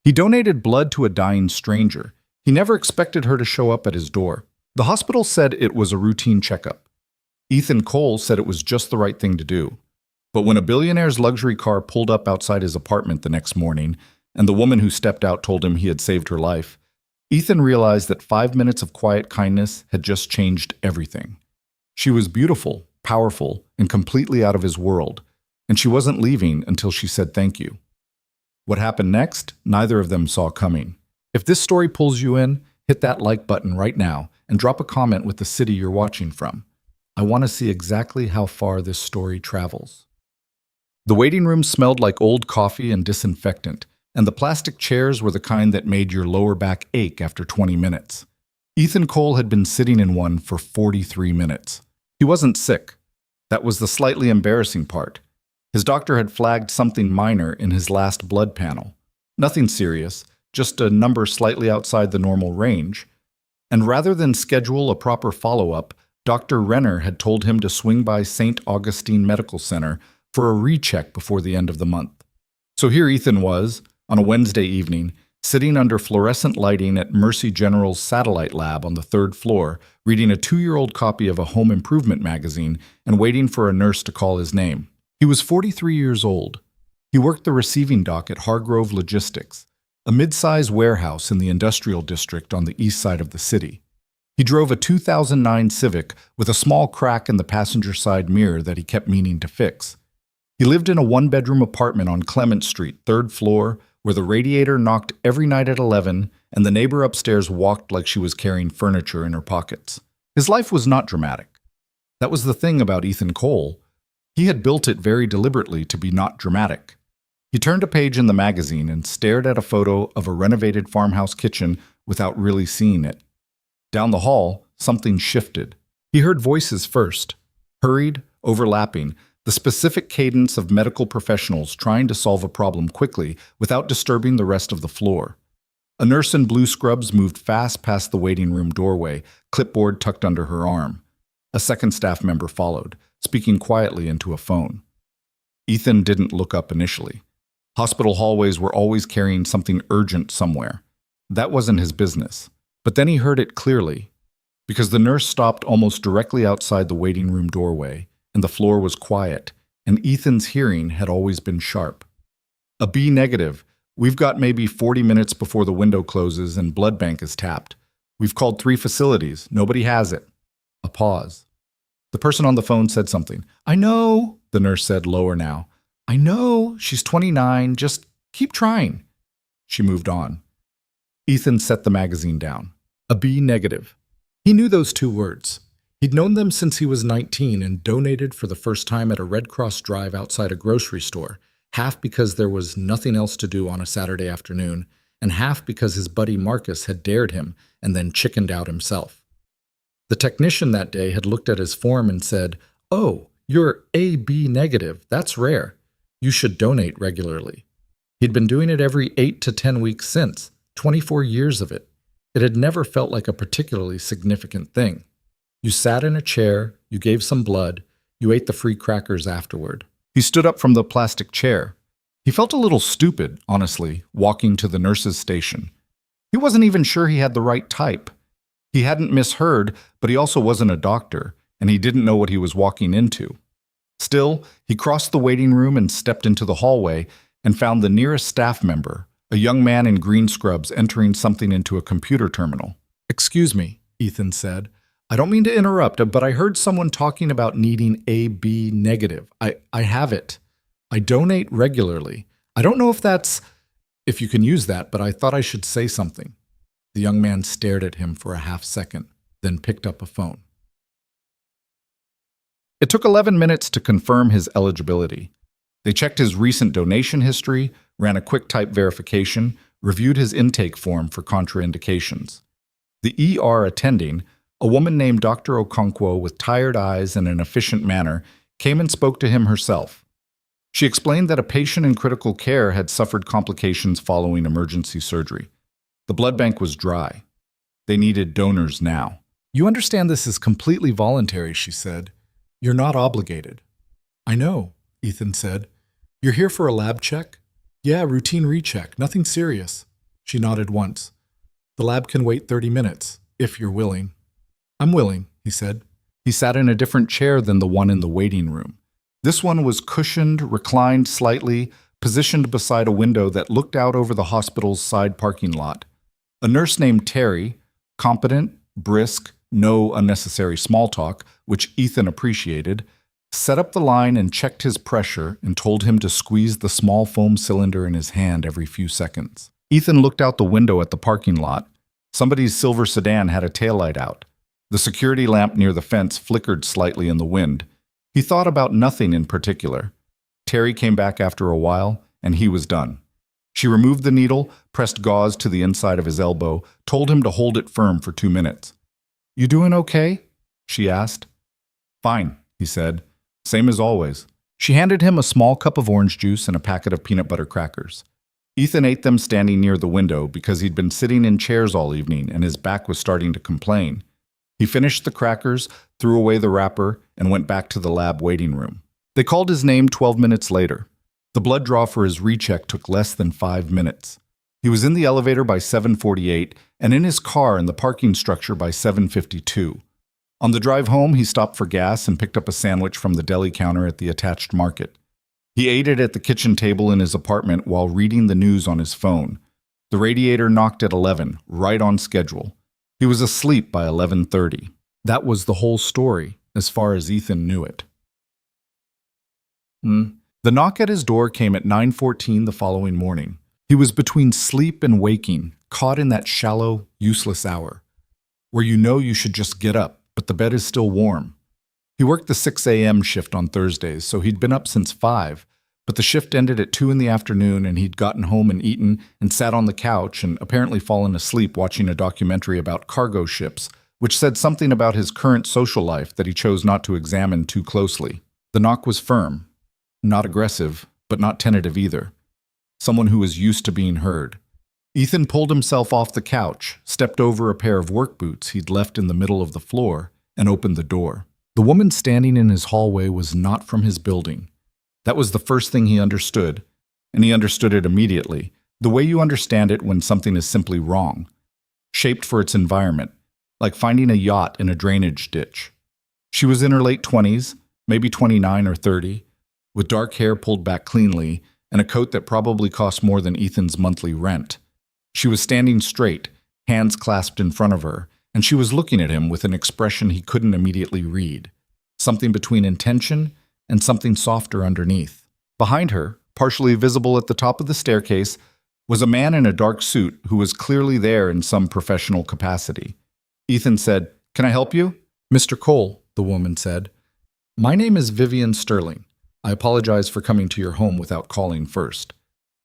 He donated blood to a dying stranger. He never expected her to show up at his door. The hospital said it was a routine checkup. Ethan Cole said it was just the right thing to do. But when a billionaire's luxury car pulled up outside his apartment the next morning, and the woman who stepped out told him he had saved her life, Ethan realized that 5 minutes of quiet kindness had just changed everything. She was beautiful, powerful, and completely out of his world, and she wasn't leaving until she said thank you. What happened next, neither of them saw coming. If this story pulls you in, hit that like button right now and drop a comment with the city you're watching from. I want to see exactly how far this story travels. The waiting room smelled like old coffee and disinfectant, and the plastic chairs were the kind that made your lower back ache after 20 minutes. Ethan Cole had been sitting in one for 43 minutes. He wasn't sick. That was the slightly embarrassing part. His doctor had flagged something minor in his last blood panel. Nothing serious, just a number slightly outside the normal range. And rather than schedule a proper follow-up, Dr. Renner had told him to swing by St. Augustine Medical Center for a recheck before the end of the month. So here Ethan was, on a Wednesday evening, sitting under fluorescent lighting at Mercy General's satellite lab on the 3rd floor, reading a 2-year-old copy of a home improvement magazine and waiting for a nurse to call his name. He was 43 years old. He worked the receiving dock at Hargrove Logistics, a mid-size warehouse in the industrial district on the east side of the city. He drove a 2009 Civic with a small crack in the passenger side mirror that he kept meaning to fix. He lived in a 1-bedroom apartment on Clement Street, 3rd floor, where the radiator knocked every night at 11 and the neighbor upstairs walked like she was carrying furniture in her pockets. His life was not dramatic. That was the thing about Ethan Cole. He had built it very deliberately to be not dramatic. He turned a page in the magazine and stared at a photo of a renovated farmhouse kitchen without really seeing it. Down the hall, something shifted. He heard voices first, hurried, overlapping, the specific cadence of medical professionals trying to solve a problem quickly without disturbing the rest of the floor. A nurse in blue scrubs moved fast past the waiting room doorway, clipboard tucked under her arm. A second staff member followed, speaking quietly into a phone. Ethan didn't look up initially. Hospital hallways were always carrying something urgent somewhere. That wasn't his business. But then he heard it clearly, because the nurse stopped almost directly outside the waiting room doorway, and the floor was quiet, and Ethan's hearing had always been sharp. A B negative. We've got maybe 40 minutes before the window closes and blood bank is tapped. We've called 3 facilities. Nobody has it. A pause. The person on the phone said something. I know, the nurse said lower now. I know, she's 29. Just keep trying. She moved on. Ethan set the magazine down. A B negative. He knew those 2 words. He'd known them since he was 19 and donated for the first time at a Red Cross drive outside a grocery store, half because there was nothing else to do on a Saturday afternoon, and half because his buddy Marcus had dared him and then chickened out himself. The technician that day had looked at his form and said, "Oh, you're AB negative. That's rare. You should donate regularly." He'd been doing it every 8 to 10 weeks since, 24 years of it. It had never felt like a particularly significant thing. You sat in a chair, you gave some blood, you ate the free crackers afterward. He stood up from the plastic chair. He felt a little stupid, honestly, walking to the nurse's station. He wasn't even sure he had the right type. He hadn't misheard, but he also wasn't a doctor, and he didn't know what he was walking into. Still, he crossed the waiting room and stepped into the hallway and found the nearest staff member, a young man in green scrubs entering something into a computer terminal. "Excuse me," Ethan said. "I don't mean to interrupt, but I heard someone talking about needing AB negative. I have it. I donate regularly. I don't know if you can use that, but I thought I should say something." The young man stared at him for a half second, then picked up a phone. It took 11 minutes to confirm his eligibility. They checked his recent donation history, ran a quick type verification, reviewed his intake form for contraindications. The ER attending, a woman named Dr. Okonkwo with tired eyes and an efficient manner, came and spoke to him herself. She explained that a patient in critical care had suffered complications following emergency surgery. The blood bank was dry. They needed donors now. "You understand this is completely voluntary," she said. "You're not obligated." "I know," Ethan said. "You're here for a lab check?" "Yeah, routine recheck, nothing serious." She nodded once. "The lab can wait 30 minutes, if you're willing." "I'm willing," he said. He sat in a different chair than the one in the waiting room. This one was cushioned, reclined slightly, positioned beside a window that looked out over the hospital's side parking lot. A nurse named Terry, competent, brisk, no unnecessary small talk, which Ethan appreciated, set up the line and checked his pressure and told him to squeeze the small foam cylinder in his hand every few seconds. Ethan looked out the window at the parking lot. Somebody's silver sedan had a taillight out. The security lamp near the fence flickered slightly in the wind. He thought about nothing in particular. Terry came back after a while, and he was done. She removed the needle, pressed gauze to the inside of his elbow, told him to hold it firm for 2 minutes. "You doing okay?" she asked. "Fine," he said. "Same as always." She handed him a small cup of orange juice and a packet of peanut butter crackers. Ethan ate them standing near the window because he'd been sitting in chairs all evening and his back was starting to complain. He finished the crackers, threw away the wrapper, and went back to the lab waiting room. They called his name 12 minutes later. The blood draw for his recheck took less than 5 minutes. He was in the elevator by 7:48 and in his car in the parking structure by 7:52. On the drive home, he stopped for gas and picked up a sandwich from the deli counter at the attached market. He ate it at the kitchen table in his apartment while reading the news on his phone. The radiator knocked at 11, right on schedule. He was asleep by 11:30. That was the whole story, as far as Ethan knew it. The knock at his door came at 9:14 the following morning. He was between sleep and waking, caught in that shallow, useless hour, where you know you should just get up, but the bed is still warm. He worked the 6 a.m. shift on Thursdays, so he'd been up since 5, but the shift ended at 2 in the afternoon and he'd gotten home and eaten and sat on the couch and apparently fallen asleep watching a documentary about cargo ships, which said something about his current social life that he chose not to examine too closely. The knock was firm. Not aggressive, but not tentative either. Someone who was used to being heard. Ethan pulled himself off the couch, stepped over a pair of work boots he'd left in the middle of the floor, and opened the door. The woman standing in his hallway was not from his building. That was the first thing he understood, and he understood it immediately, the way you understand it when something is simply wrong, shaped for its environment, like finding a yacht in a drainage ditch. She was in her late 20s, maybe 29 or 30, with dark hair pulled back cleanly and a coat that probably cost more than Ethan's monthly rent. She was standing straight, hands clasped in front of her, and she was looking at him with an expression he couldn't immediately read, something between intention and something softer underneath. Behind her, partially visible at the top of the staircase, was a man in a dark suit who was clearly there in some professional capacity. Ethan said, "Can I help you?" "Mr. Cole," the woman said. "My name is Vivian Sterling. I apologize for coming to your home without calling first.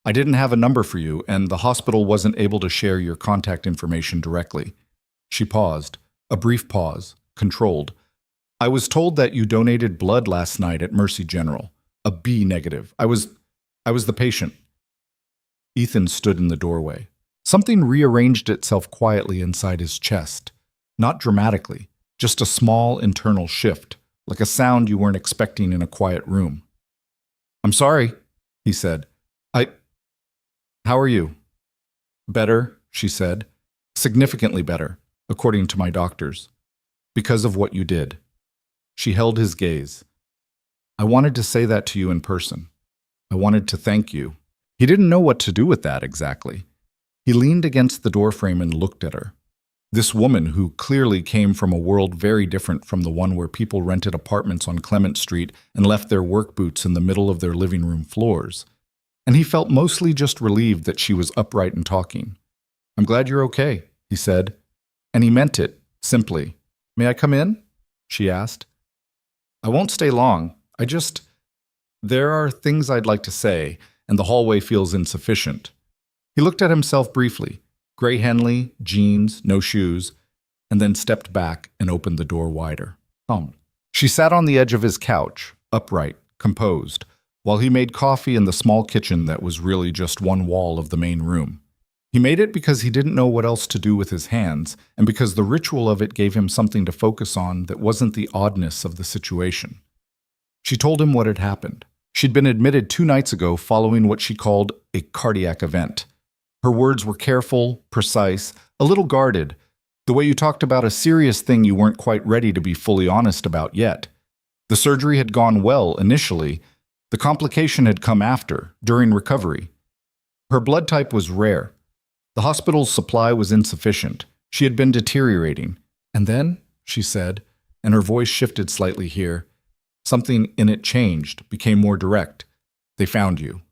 I didn't have a number for you, and the hospital wasn't able to share your contact information directly." She paused, a brief pause, controlled. "I was told that you donated blood last night at Mercy General, a B negative. I was the patient." Ethan stood in the doorway. Something rearranged itself quietly inside his chest, not dramatically, just a small internal shift, like a sound you weren't expecting in a quiet room. "I'm sorry," he said. How are you?" "Better," she said. "Significantly better, according to my doctors. Because of what you did." She held his gaze. "I wanted to say that to you in person. I wanted to thank you." He didn't know what to do with that exactly. He leaned against the doorframe and looked at her. This woman who clearly came from a world very different from the one where people rented apartments on Clement Street and left their work boots in the middle of their living room floors. And he felt mostly just relieved that she was upright and talking. "I'm glad you're okay," he said. And he meant it, simply. "May I come in?" she asked. "I won't stay long. There are things I'd like to say, and the hallway feels insufficient." He looked at himself briefly. Gray Henley, jeans, no shoes, and then stepped back and opened the door wider. She sat on the edge of his couch, upright, composed, while he made coffee in the small kitchen that was really just one wall of the main room. He made it because he didn't know what else to do with his hands, and because the ritual of it gave him something to focus on that wasn't the oddness of the situation. She told him what had happened. She'd been admitted 2 nights ago following what she called a cardiac event. Her words were careful, precise, a little guarded, the way you talked about a serious thing you weren't quite ready to be fully honest about yet. The surgery had gone well initially. The complication had come after, during recovery. Her blood type was rare. The hospital's supply was insufficient. She had been deteriorating. And then, she said, and her voice shifted slightly here, something in it changed, became more direct. They found you.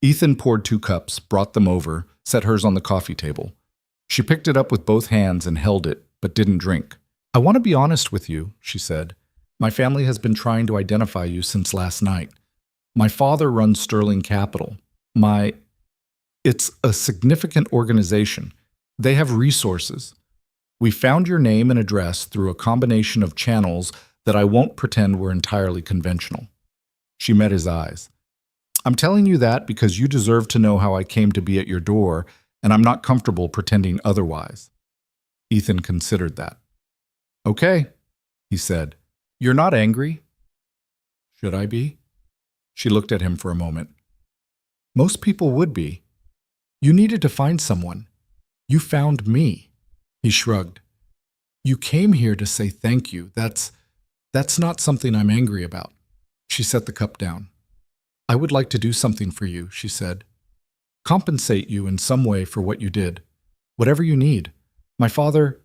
Ethan poured 2 cups, brought them over, set hers on the coffee table. She picked it up with both hands and held it, but didn't drink. I want to be honest with you, she said. My family has been trying to identify you since last night. My father runs Sterling Capital. It's a significant organization. They have resources. We found your name and address through a combination of channels that I won't pretend were entirely conventional. She met his eyes. I'm telling you that because you deserve to know how I came to be at your door, and I'm not comfortable pretending otherwise. Ethan considered that. Okay, he said. You're not angry? Should I be? She looked at him for a moment. Most people would be. You needed to find someone. You found me. He shrugged. You came here to say thank you. That's not something I'm angry about. She set the cup down. I would like to do something for you, she said. Compensate you in some way for what you did. Whatever you need. My father...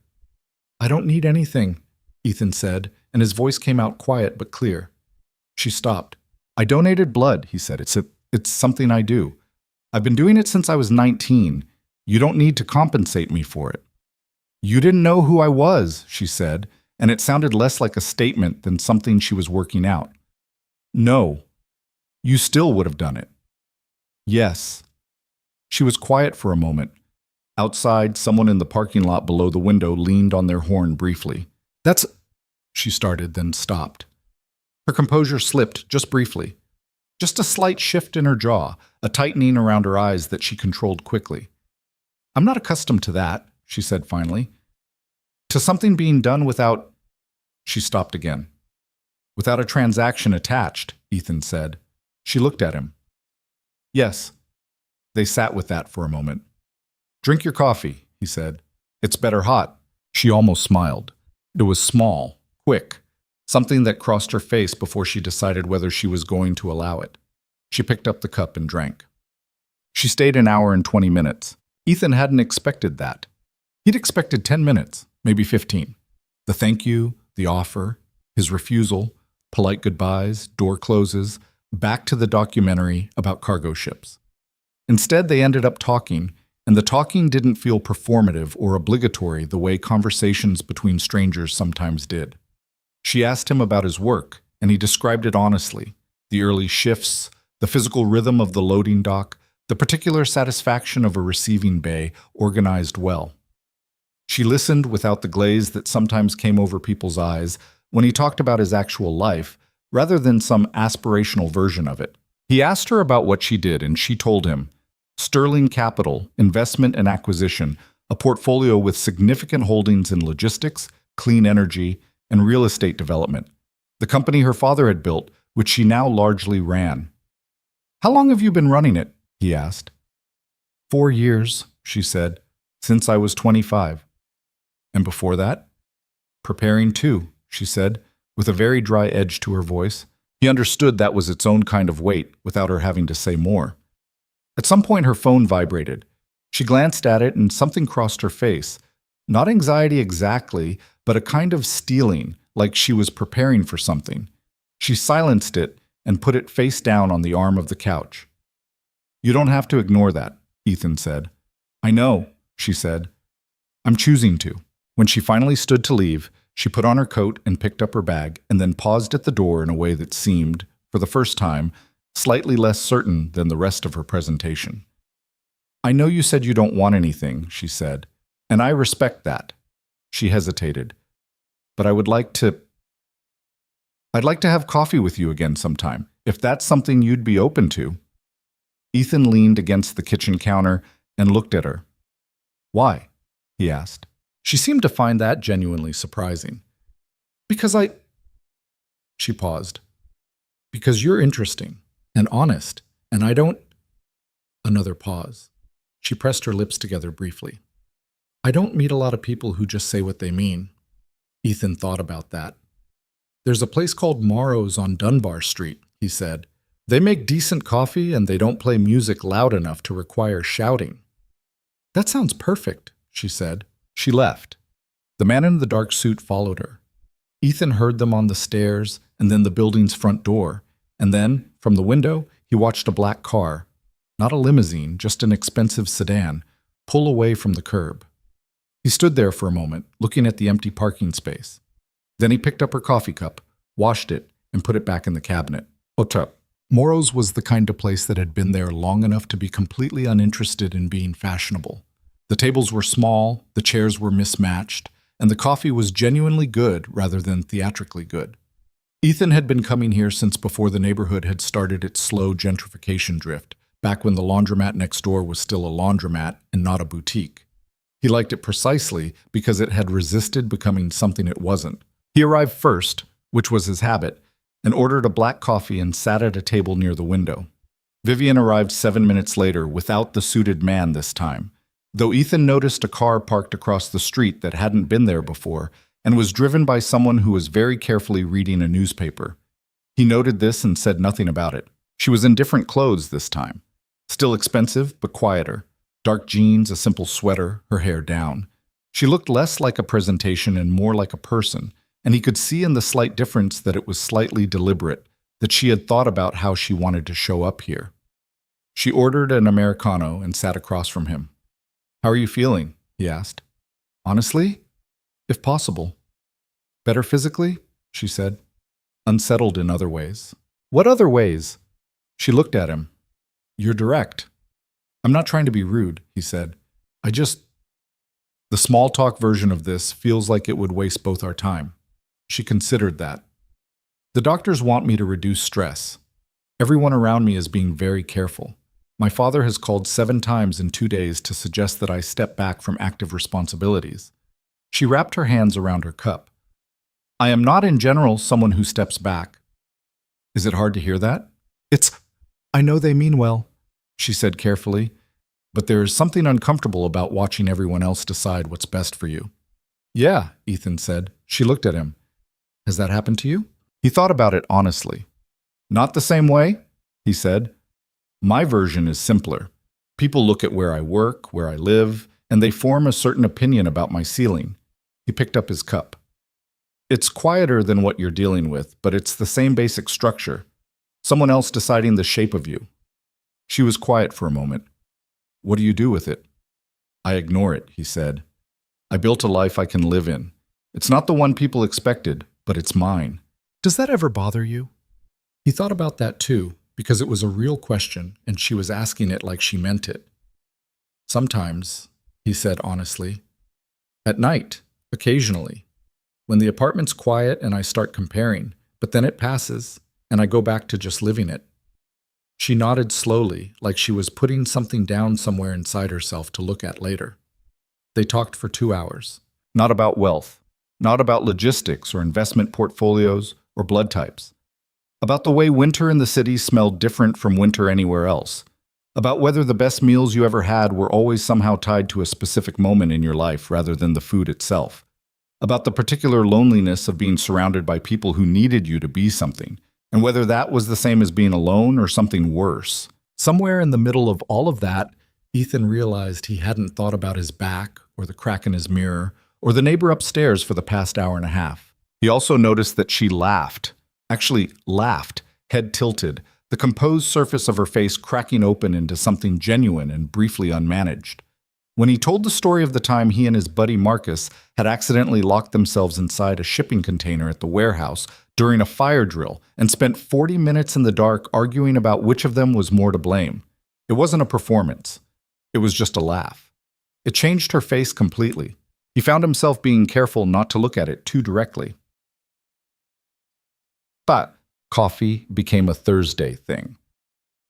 I don't need anything, Ethan said, and his voice came out quiet but clear. She stopped. I donated blood, he said. It's something I do. I've been doing it since I was 19. You don't need to compensate me for it. You didn't know who I was, she said, and it sounded less like a statement than something she was working out. No. You still would have done it. Yes. She was quiet for a moment. Outside, someone in the parking lot below the window leaned on their horn briefly. That's... She started, then stopped. Her composure slipped just briefly. Just a slight shift in her jaw, a tightening around her eyes that she controlled quickly. I'm not accustomed to that, she said finally. To something being done without... She stopped again. Without a transaction attached, Ethan said. She looked at him. Yes. They sat with that for a moment. Drink your coffee, he said. It's better hot. She almost smiled. It was small, quick, something that crossed her face before she decided whether she was going to allow it. She picked up the cup and drank. She stayed an hour and 20 minutes. Ethan hadn't expected that. He'd expected 10 minutes, maybe 15. The thank you, the offer, his refusal, polite goodbyes, door closes, back to the documentary about cargo ships. Instead, they ended up talking, and the talking didn't feel performative or obligatory the way conversations between strangers sometimes did. She asked him about his work, and he described it honestly. The early shifts, the physical rhythm of the loading dock, the particular satisfaction of a receiving bay organized well. She listened without the glaze that sometimes came over people's eyes when he talked about his actual life, rather than some aspirational version of it. He asked her about what she did, and she told him. Sterling Capital, investment and acquisition, a portfolio with significant holdings in logistics, clean energy, and real estate development. The company her father had built, which she now largely ran. How long have you been running it? He asked. 4 years, she said, since I was 25. And before that? Preparing too, she said, with a very dry edge to her voice. He understood that was its own kind of weight, without her having to say more. At some point her phone vibrated. She glanced at it and something crossed her face. Not anxiety exactly, but a kind of stealing, like she was preparing for something. She silenced it and put it face down on the arm of the couch. You don't have to ignore that, Ethan said. I know, she said. I'm choosing to. When she finally stood to leave, she put on her coat and picked up her bag, and then paused at the door in a way that seemed, for the first time, slightly less certain than the rest of her presentation. I know you said you don't want anything, she said, and I respect that. She hesitated. But I'd like to have coffee with you again sometime, if that's something you'd be open to. Ethan leaned against the kitchen counter and looked at her. Why? He asked. She seemed to find that genuinely surprising. Because She paused. Because you're interesting and honest, and I don't... Another pause. She pressed her lips together briefly. I don't meet a lot of people who just say what they mean. Ethan thought about that. There's a place called Morrow's on Dunbar Street, he said. They make decent coffee and they don't play music loud enough to require shouting. That sounds perfect, she said. She left. The man in the dark suit followed her. Ethan heard them on the stairs and then the building's front door, and then, from the window, he watched a black car, not a limousine, just an expensive sedan, pull away from the curb. He stood there for a moment, looking at the empty parking space. Then he picked up her coffee cup, washed it, and put it back in the cabinet. Otep. Morrow's was the kind of place that had been there long enough to be completely uninterested in being fashionable. The tables were small, the chairs were mismatched, and the coffee was genuinely good rather than theatrically good. Ethan had been coming here since before the neighborhood had started its slow gentrification drift, back when the laundromat next door was still a laundromat and not a boutique. He liked it precisely because it had resisted becoming something it wasn't. He arrived first, which was his habit, and ordered a black coffee and sat at a table near the window. Vivian arrived 7 minutes later without the suited man this time, though Ethan noticed a car parked across the street that hadn't been there before and was driven by someone who was very carefully reading a newspaper. He noted this and said nothing about it. She was in different clothes this time. Still expensive, but quieter. Dark jeans, a simple sweater, her hair down. She looked less like a presentation and more like a person, and he could see in the slight difference that it was slightly deliberate, that she had thought about how she wanted to show up here. She ordered an Americano and sat across from him. How are you feeling? He asked. Honestly? If possible. Better physically? She said. Unsettled in other ways. What other ways? She looked at him. You're direct. I'm not trying to be rude, he said. The small talk version of this feels like it would waste both our time. She considered that. The doctors want me to reduce stress. Everyone around me is being very careful. My father has called 7 times in 2 days to suggest that I step back from active responsibilities. She wrapped her hands around her cup. I am not in general someone who steps back. Is it hard to hear that? I know they mean well, she said carefully, but there is something uncomfortable about watching everyone else decide what's best for you. Yeah, Ethan said. She looked at him. Has that happened to you? He thought about it honestly. Not the same way, he said. My version is simpler. People look at where I work, where I live, and they form a certain opinion about my ceiling. He picked up his cup. It's quieter than what you're dealing with, but it's the same basic structure. Someone else deciding the shape of you. She was quiet for a moment. What do you do with it? I ignore it, he said. I built a life I can live in. It's not the one people expected, but it's mine. Does that ever bother you? He thought about that too, because it was a real question, and she was asking it like she meant it. Sometimes, he said honestly. At night, occasionally. When the apartment's quiet and I start comparing, but then it passes, and I go back to just living it. She nodded slowly, like she was putting something down somewhere inside herself to look at later. They talked for 2 hours. Not about wealth. Not about logistics or investment portfolios or blood types. About the way winter in the city smelled different from winter anywhere else. About whether the best meals you ever had were always somehow tied to a specific moment in your life rather than the food itself. About the particular loneliness of being surrounded by people who needed you to be something, and whether that was the same as being alone or something worse. Somewhere in the middle of all of that, Ethan realized he hadn't thought about his back or the crack in his mirror or the neighbor upstairs for the past hour and a half. He also noticed that she laughed. Actually laughed, head tilted, the composed surface of her face cracking open into something genuine and briefly unmanaged. When he told the story of the time he and his buddy Marcus had accidentally locked themselves inside a shipping container at the warehouse during a fire drill and spent 40 minutes in the dark arguing about which of them was more to blame, it wasn't a performance. It was just a laugh. It changed her face completely. He found himself being careful not to look at it too directly. But coffee became a Thursday thing.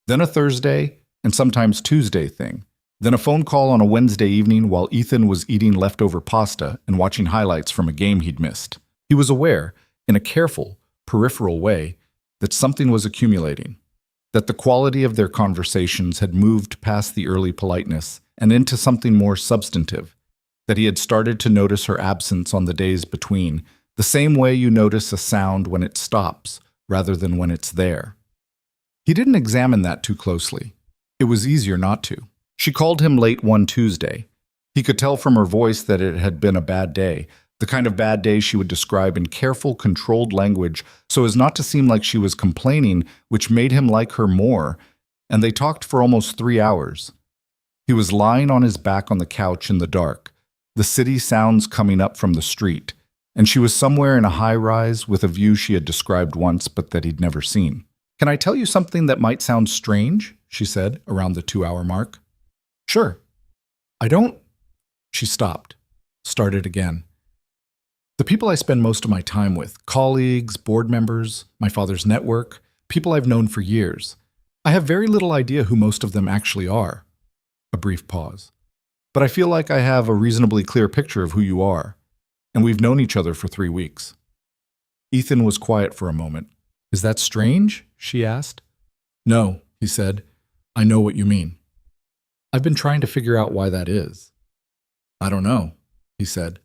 Then a Thursday and sometimes Tuesday thing. Then a phone call on a Wednesday evening while Ethan was eating leftover pasta and watching highlights from a game he'd missed. He was aware, in a careful, peripheral way, that something was accumulating, that the quality of their conversations had moved past the early politeness and into something more substantive, that he had started to notice her absence on the days between, the same way you notice a sound when it stops, rather than when it's there. He didn't examine that too closely. It was easier not to. She called him late one Tuesday. He could tell from her voice that it had been a bad day, the kind of bad day she would describe in careful, controlled language so as not to seem like she was complaining, which made him like her more, and they talked for almost 3 hours. He was lying on his back on the couch in the dark, the city sounds coming up from the street, and she was somewhere in a high-rise with a view she had described once but that he'd never seen. "Can I tell you something that might sound strange?" she said, around the 2-hour mark. "Sure." "I don't—" She stopped, started again. "The people I spend most of my time with, colleagues, board members, my father's network, people I've known for years, I have very little idea who most of them actually are." A brief pause. "But I feel like I have a reasonably clear picture of who you are, and we've known each other for 3 weeks." Ethan was quiet for a moment. "Is that strange?" she asked. "No," he said. "I know what you mean. I've been trying to figure out why that is." "I don't know," he said.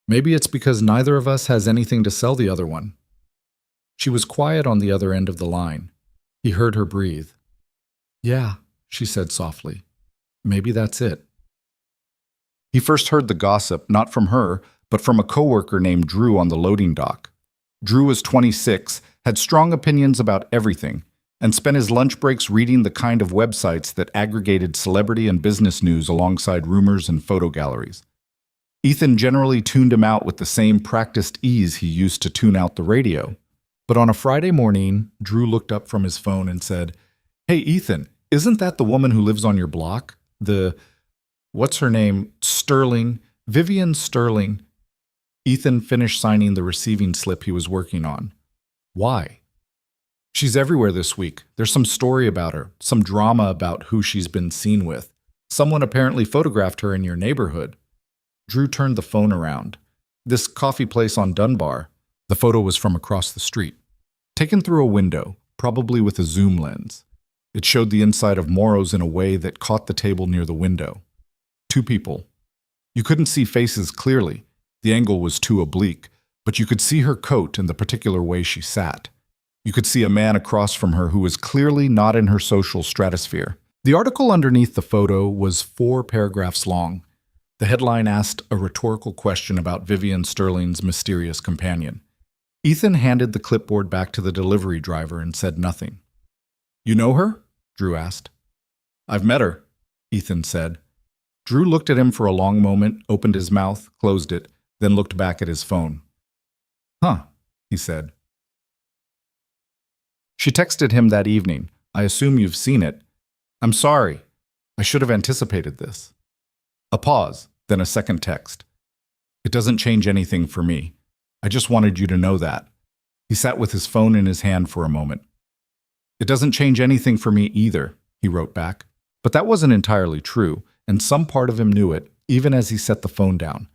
"Maybe it's because neither of us has anything to sell the other one." She was quiet on the other end of the line. He heard her breathe. "Yeah," she said softly. "Maybe that's it." He first heard the gossip, not from her, but from a coworker named Drew on the loading dock. Drew was 26, had strong opinions about everything, and spent his lunch breaks reading the kind of websites that aggregated celebrity and business news alongside rumors and photo galleries. Ethan generally tuned him out with the same practiced ease he used to tune out the radio. But on a Friday morning, Drew looked up from his phone and said, "Hey, Ethan, isn't that the woman who lives on your block? What's her name? Sterling. Vivian Sterling." Ethan finished signing the receiving slip he was working on. "Why?" "She's everywhere this week. There's some story about her, some drama about who she's been seen with. Someone apparently photographed her in your neighborhood." Drew turned the phone around. "This coffee place on Dunbar." The photo was from across the street. Taken through a window, probably with a zoom lens. It showed the inside of Morrow's in a way that caught the table near the window. 2 people. You couldn't see faces clearly. The angle was too oblique, but you could see her coat and the particular way she sat. You could see a man across from her who was clearly not in her social stratosphere. The article underneath the photo was 4 paragraphs long. The headline asked a rhetorical question about Vivian Sterling's mysterious companion. Ethan handed the clipboard back to the delivery driver and said nothing. "You know her?" Drew asked. "I've met her," Ethan said. Drew looked at him for a long moment, opened his mouth, closed it, then looked back at his phone. "Huh," he said. "She texted him that evening. I assume you've seen it. I'm sorry. I should have anticipated this." A pause, then a second text. "It doesn't change anything for me. I just wanted you to know that." He sat with his phone in his hand for a moment. "It doesn't change anything for me either," he wrote back. But that wasn't entirely true, and some part of him knew it, even as he set the phone down.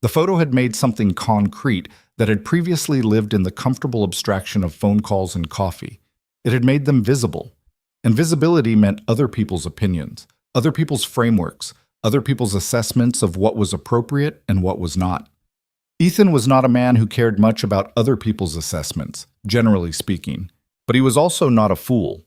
The photo had made something concrete that had previously lived in the comfortable abstraction of phone calls and coffee. It had made them visible. And visibility meant other people's opinions, other people's frameworks, other people's assessments of what was appropriate and what was not. Ethan was not a man who cared much about other people's assessments, generally speaking, but he was also not a fool.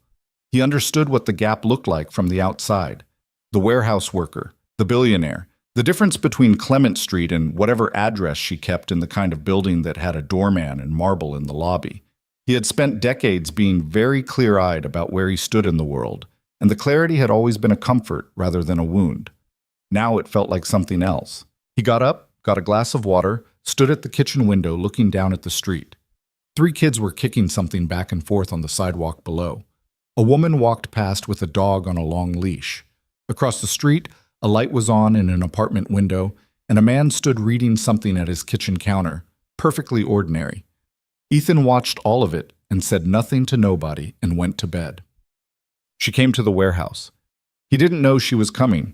He understood what the gap looked like from the outside. The warehouse worker, the billionaire, the difference between Clement Street and whatever address she kept in the kind of building that had a doorman and marble in the lobby. He had spent decades being very clear-eyed about where he stood in the world, and the clarity had always been a comfort rather than a wound. Now it felt like something else. He got up, got a glass of water, stood at the kitchen window looking down at the street. 3 kids were kicking something back and forth on the sidewalk below. A woman walked past with a dog on a long leash. Across the street, a light was on in an apartment window, and a man stood reading something at his kitchen counter, perfectly ordinary. Ethan watched all of it and said nothing to nobody and went to bed. She came to the warehouse. He didn't know she was coming.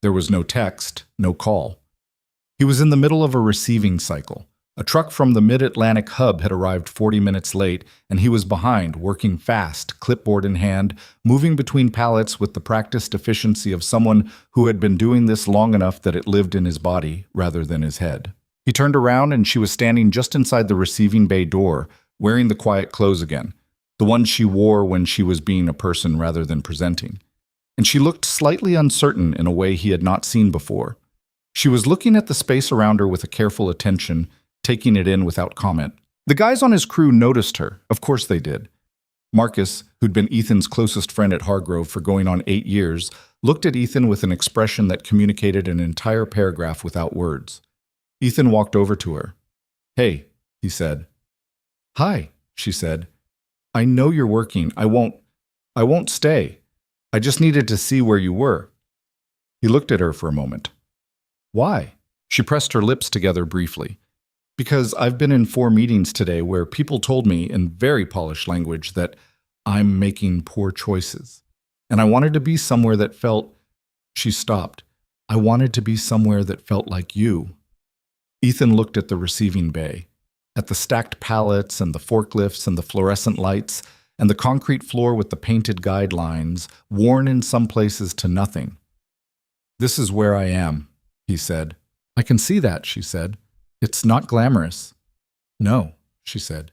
There was no text, no call. He was in the middle of a receiving cycle, A truck from the Mid-Atlantic hub had arrived 40 minutes late, and he was behind, working fast, clipboard in hand, moving between pallets with the practiced efficiency of someone who had been doing this long enough that it lived in his body rather than his head. He turned around and she was standing just inside the receiving bay door, wearing the quiet clothes again, the ones she wore when she was being a person rather than presenting. And she looked slightly uncertain in a way he had not seen before. She was looking at the space around her with a careful attention, taking it in without comment. The guys on his crew noticed her. Of course they did. Marcus, who'd been Ethan's closest friend at Hargrove for going on 8 years, looked at Ethan with an expression that communicated an entire paragraph without words. Ethan walked over to her. "Hey," he said. "Hi," she said. "I know you're working. I won't stay. I just needed to see where you were." He looked at her for a moment. "Why?" She pressed her lips together briefly. "Because I've been in 4 meetings today where people told me in very polished language that I'm making poor choices. And I wanted to be somewhere that felt—" She stopped. "I wanted to be somewhere that felt like you." Ethan looked at the receiving bay, at the stacked pallets and the forklifts and the fluorescent lights and the concrete floor with the painted guidelines, worn in some places to nothing. "This is where I am," he said. "I can see that," she said. "It's not glamorous." "No," she said.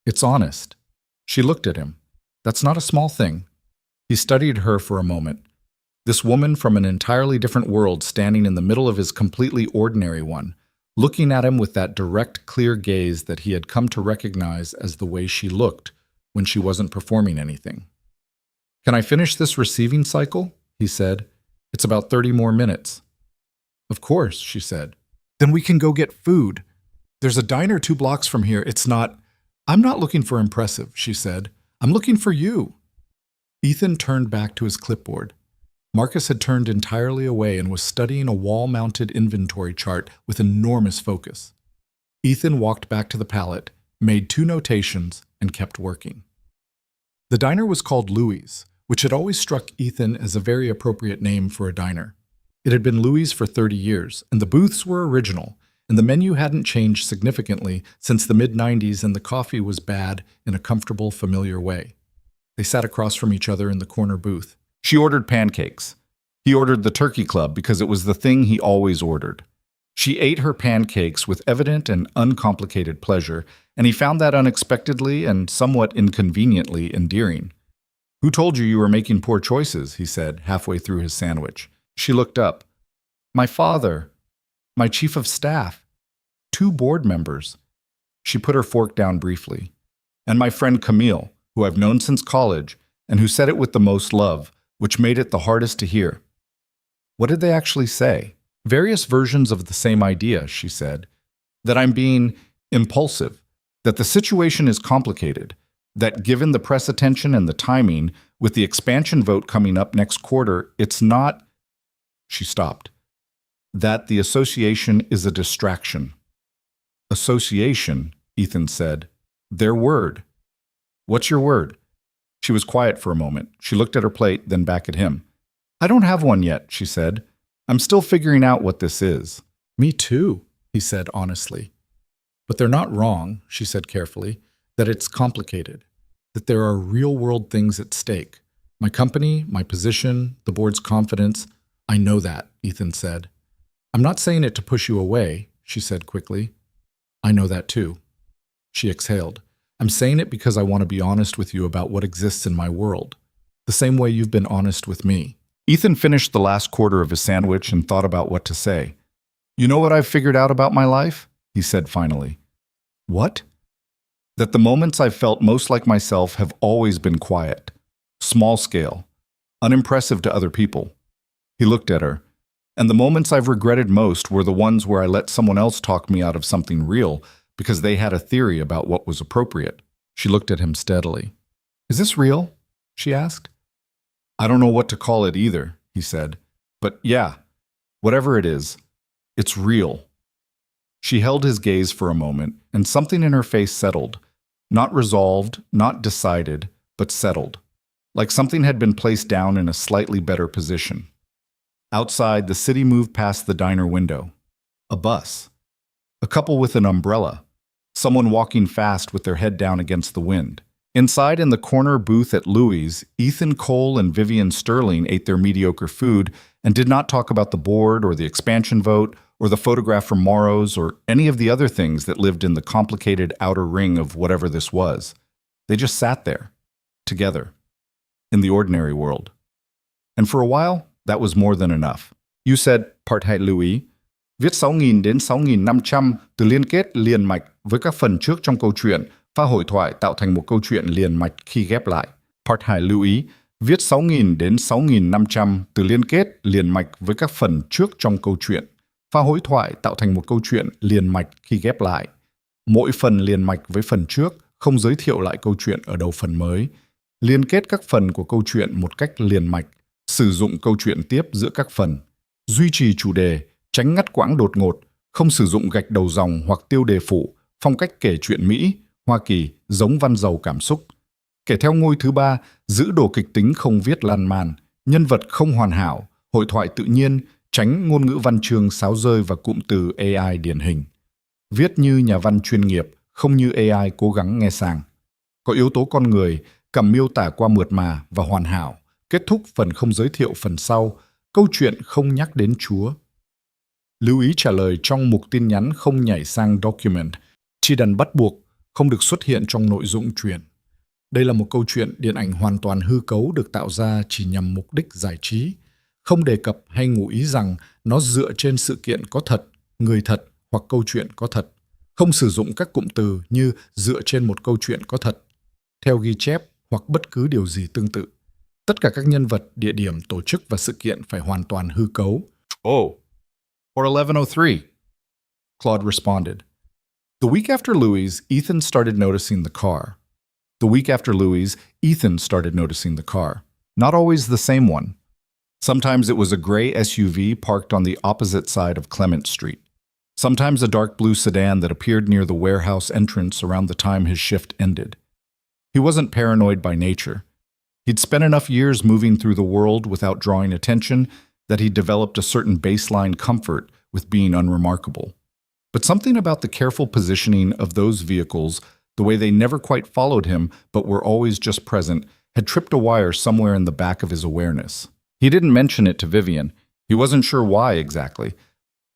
"It's honest." She looked at him. "That's not a small thing." He studied her for a moment. This woman from an entirely different world standing in the middle of his completely ordinary one, looking at him with that direct, clear gaze that he had come to recognize as the way she looked when she wasn't performing anything. "Can I finish this receiving cycle?" he said. "It's about 30 more minutes." "Of course," she said. "Then we can go get food. There's a diner 2 blocks from here. I'm not looking for impressive," she said. "I'm looking for you." Ethan turned back to his clipboard. Marcus had turned entirely away and was studying a wall-mounted inventory chart with enormous focus. Ethan walked back to the pallet, made 2 notations, and kept working. The diner was called Louie's, which had always struck Ethan as a very appropriate name for a diner. It had been Louie's for 30 years, and the booths were original, and the menu hadn't changed significantly since the mid-90s, and the coffee was bad in a comfortable, familiar way. They sat across from each other in the corner booth. She ordered pancakes. He ordered the turkey club because it was the thing he always ordered. She ate her pancakes with evident and uncomplicated pleasure, and he found that unexpectedly and somewhat inconveniently endearing. "Who told you were making poor choices?" he said, halfway through his sandwich. She looked up. "My father, my chief of staff, 2 board members." She put her fork down briefly. "And my friend Camille, who I've known since college, and who said it with the most love, which made it the hardest to hear." "What did they actually say?" "Various versions of the same idea," she said. "That I'm being impulsive, that the situation is complicated, that given the press attention and the timing, with the expansion vote coming up next quarter, it's not—" She stopped. "That the association is a distraction." "Association," Ethan said. "Their word." "What's your word?" She was quiet for a moment. She looked at her plate, then back at him. "I don't have one yet," she said. "I'm still figuring out what this is." "Me too," he said honestly. "But they're not wrong," she said carefully, "that it's complicated, that there are real-world things at stake. My company, my position, the board's confidence. I know that," Ethan said. "I'm not saying it to push you away," she said quickly. "I know that too." She exhaled. "I'm saying it because I want to be honest with you about what exists in my world, the same way you've been honest with me." Ethan finished the last quarter of his sandwich and thought about what to say. "You know what I've figured out about my life?" he said finally. "What?" "That the moments I've felt most like myself have always been quiet, small scale, unimpressive to other people." He looked at her. "And the moments I've regretted most were the ones where I let someone else talk me out of something real, because they had a theory about what was appropriate." She looked at him steadily. "Is this real?" she asked. "I don't know what to call it either," he said. "But yeah, whatever it is, it's real." She held his gaze for a moment, and something in her face settled. Not resolved, not decided, but settled. Like something had been placed down in a slightly better position. Outside, the city moved past the diner window. A bus. A couple with an umbrella. Someone walking fast with their head down against the wind. Inside in the corner booth at Louis', Ethan Cole and Vivian Sterling ate their mediocre food and did not talk about the board or the expansion vote or the photograph from Morrow's or any of the other things that lived in the complicated outer ring of whatever this was. They just sat there, together, in the ordinary world. And for a while, that was more than enough. You said, Part 2 Louis, viết 6.000 đến 6.500 từ liên kết liền mạch với các phần trước trong câu chuyện, pha hội thoại tạo thành một câu chuyện liền mạch khi ghép lại. Part 2 Louis, viết 6.000 đến 6.500 từ liên kết liền mạch với các phần trước trong câu chuyện, pha hội thoại tạo thành một câu chuyện liền mạch khi ghép lại. Mỗi phần liền mạch với phần trước không giới thiệu lại câu chuyện ở đầu phần mới. Liên kết các phần của câu chuyện một cách liền mạch, sử dụng câu chuyện tiếp giữa các phần. Duy trì chủ đề, tránh ngắt quãng đột ngột, không sử dụng gạch đầu dòng hoặc tiêu đề phụ, phong cách kể chuyện Mỹ, Hoa Kỳ, giống văn giàu cảm xúc. Kể theo ngôi thứ 3, giữ đồ kịch tính không viết lan man, nhân vật không hoàn hảo, hội thoại tự nhiên, tránh ngôn ngữ văn chương sáo rơi và cụm từ AI điển hình. Viết như nhà văn chuyên nghiệp, không như AI cố gắng nghe sang. Có yếu tố con người, cầm miêu tả qua mượt mà và hoàn hảo, kết thúc phần không giới thiệu phần sau, câu chuyện không nhắc đến Chúa. Lưu ý trả lời trong mục tin nhắn không nhảy sang document, chỉ đành bắt buộc, không được xuất hiện trong nội dung truyện. Đây là một câu chuyện điện ảnh hoàn toàn hư cấu được tạo ra chỉ nhằm mục đích giải trí, không đề cập hay ngụ ý rằng nó dựa trên sự kiện có thật, người thật hoặc câu chuyện có thật. Không sử dụng các cụm từ như dựa trên một câu chuyện có thật, theo ghi chép hoặc bất cứ điều gì tương tự. Tất cả các nhân vật, địa điểm, tổ chức và sự kiện phải hoàn toàn hư cấu. Oh, or 1103, Claude responded. The week after Louis, Ethan started noticing the car. The week after Louis, Ethan started noticing the car. Not always the same one. Sometimes it was a gray SUV parked on the opposite side of Clement Street. Sometimes a dark blue sedan that appeared near the warehouse entrance around the time his shift ended. He wasn't paranoid by nature. He'd spent enough years moving through the world without drawing attention that he developed a certain baseline comfort with being unremarkable. But something about the careful positioning of those vehicles, the way they never quite followed him but were always just present, had tripped a wire somewhere in the back of his awareness. He didn't mention it to Vivian. He wasn't sure why exactly.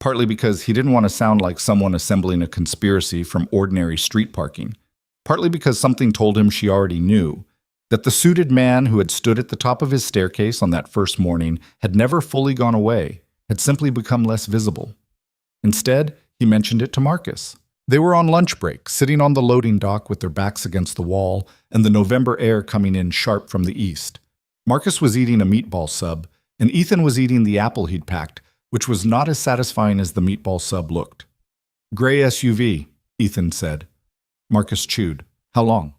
Partly because he didn't want to sound like someone assembling a conspiracy from ordinary street parking. Partly because something told him she already knew, that the suited man who had stood at the top of his staircase on that first morning had never fully gone away, had simply become less visible. Instead, he mentioned it to Marcus. They were on lunch break, sitting on the loading dock with their backs against the wall and the November air coming in sharp from the east. Marcus was eating a meatball sub, and Ethan was eating the apple he'd packed, which was not as satisfying as the meatball sub looked. Gray SUV, Ethan said. Marcus chewed. How long?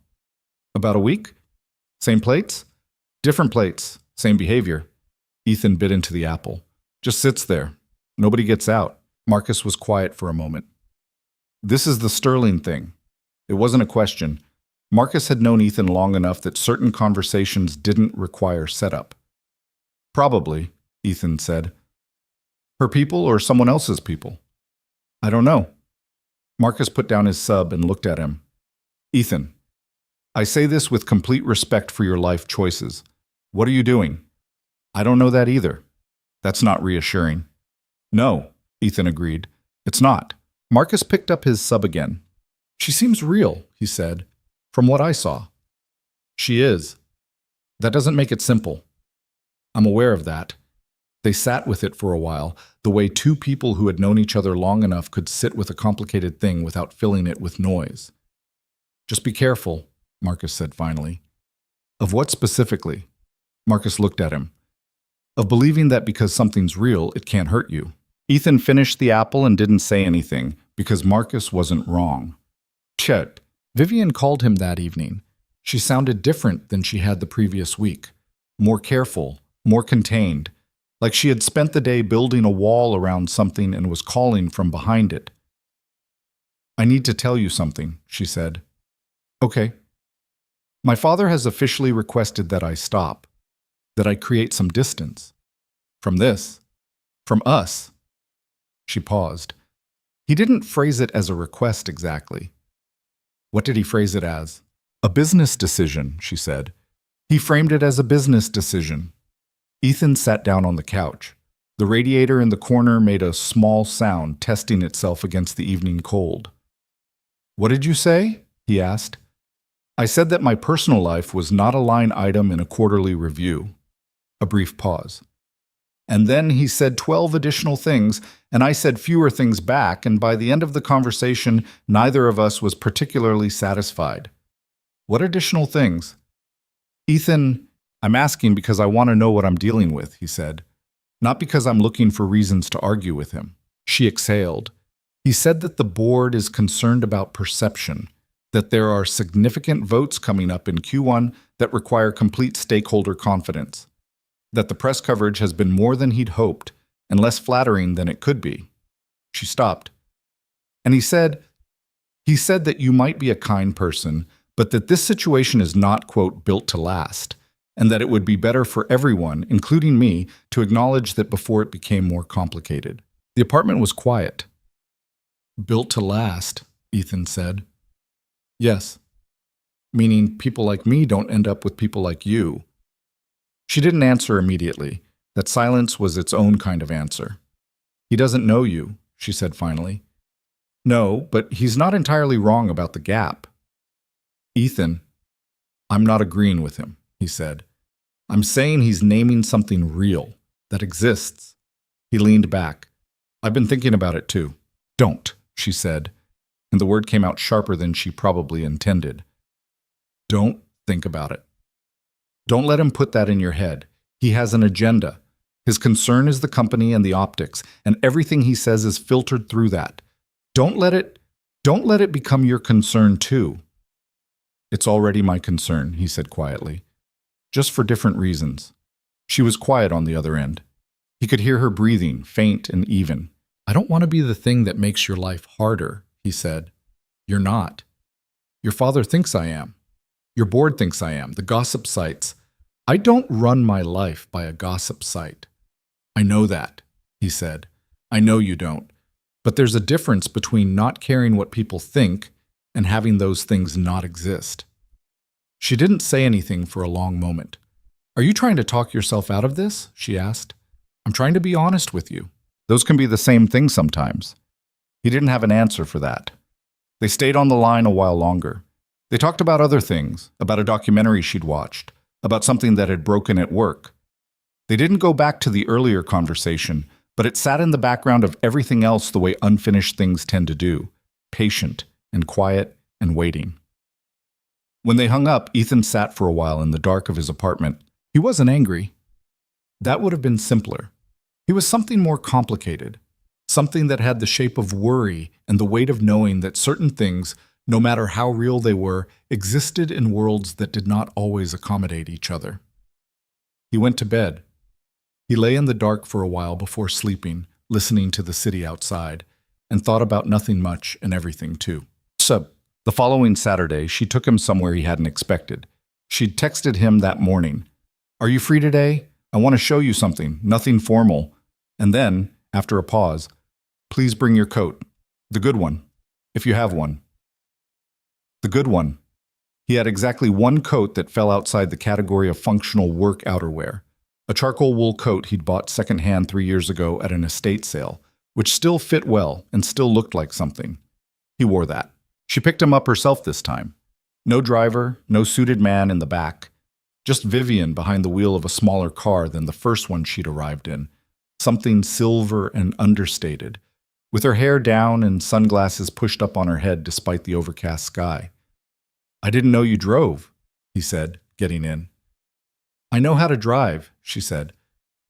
About a week? Same plates? Different plates. Same behavior. Ethan bit into the apple. Just sits there. Nobody gets out. Marcus was quiet for a moment. This is the Sterling thing. It wasn't a question. Marcus had known Ethan long enough that certain conversations didn't require setup. Probably, Ethan said. Her people or someone else's people? I don't know. Marcus put down his sub and looked at him. Ethan, I say this with complete respect for your life choices. What are you doing? I don't know that either. That's not reassuring. No, Ethan agreed. It's not. Marcus picked up his sub again. She seems real, he said, from what I saw. She is. That doesn't make it simple. I'm aware of that. They sat with it for a while, the way two people who had known each other long enough could sit with a complicated thing without filling it with noise. Just be careful, Marcus said finally. Of what specifically? Marcus looked at him. Of believing that because something's real, it can't hurt you. Ethan finished the apple and didn't say anything, because Marcus wasn't wrong. Chet. Vivian called him that evening. She sounded different than she had the previous week. More careful, more contained, like she had spent the day building a wall around something and was calling from behind it. I need to tell you something, she said. Okay. My father has officially requested that I stop, that I create some distance. From this. From us. She paused. He didn't phrase it as a request exactly. What did he phrase it as? A business decision, she said. He framed it as a business decision. Ethan sat down on the couch. The radiator in the corner made a small sound, testing itself against the evening cold. What did you say? He asked. I said that my personal life was not a line item in a quarterly review. A brief pause. And then he said 12 additional things, and I said fewer things back, and by the end of the conversation, neither of us was particularly satisfied. What additional things? Ethan, I'm asking because I want to know what I'm dealing with, he said. Not because I'm looking for reasons to argue with him. She exhaled. He said that the board is concerned about perception, that there are significant votes coming up in Q1 that require complete stakeholder confidence, that the press coverage has been more than he'd hoped and less flattering than it could be. She stopped. And he said that you might be a kind person, but that this situation is not, quote, built to last, and that it would be better for everyone, including me, to acknowledge that before it became more complicated. The apartment was quiet. Built to last, Ethan said. Yes. Meaning people like me don't end up with people like you. She didn't answer immediately. That silence was its own kind of answer. He doesn't know you, she said finally. No, but he's not entirely wrong about the gap. Ethan, I'm not agreeing with him, he said. I'm saying he's naming something real, that exists. He leaned back. I've been thinking about it too. Don't, she said, and the word came out sharper than she probably intended. Don't think about it. Don't let him put that in your head. He has an agenda. His concern is the company and the optics, and everything he says is filtered through that. Don't let it become your concern too. It's already my concern, he said quietly. Just for different reasons. She was quiet on the other end. He could hear her breathing, faint and even. I don't want to be the thing that makes your life harder, he said. You're not. Your father thinks I am. Your board thinks I am. The gossip sites. I don't run my life by a gossip site. I know that, he said. I know you don't. But there's a difference between not caring what people think and having those things not exist. She didn't say anything for a long moment. Are you trying to talk yourself out of this? She asked. I'm trying to be honest with you. Those can be the same thing sometimes. He didn't have an answer for that. They stayed on the line a while longer. They talked about other things, about a documentary she'd watched, about something that had broken at work. They didn't go back to the earlier conversation, but it sat in the background of everything else the way unfinished things tend to do, patient and quiet and waiting. When they hung up, Ethan sat for a while in the dark of his apartment. He wasn't angry. That would have been simpler. He was something more complicated, something that had the shape of worry and the weight of knowing that certain things, no matter how real they were, existed in worlds that did not always accommodate each other. He went to bed. He lay in the dark for a while before sleeping, listening to the city outside, and thought about nothing much and everything too. So, the following Saturday, she took him somewhere he hadn't expected. She'd texted him that morning. Are you free today? I want to show you something, nothing formal. And then, after a pause, please bring your coat. The good one, if you have one. The good one. He had exactly one coat that fell outside the category of functional work outerwear. A charcoal wool coat he'd bought secondhand 3 years ago at an estate sale, which still fit well and still looked like something. He wore that. She picked him up herself this time. No driver, no suited man in the back. Just Vivian behind the wheel of a smaller car than the first one she'd arrived in. Something silver and understated, with her hair down and sunglasses pushed up on her head despite the overcast sky. I didn't know you drove, he said, getting in. I know how to drive, she said.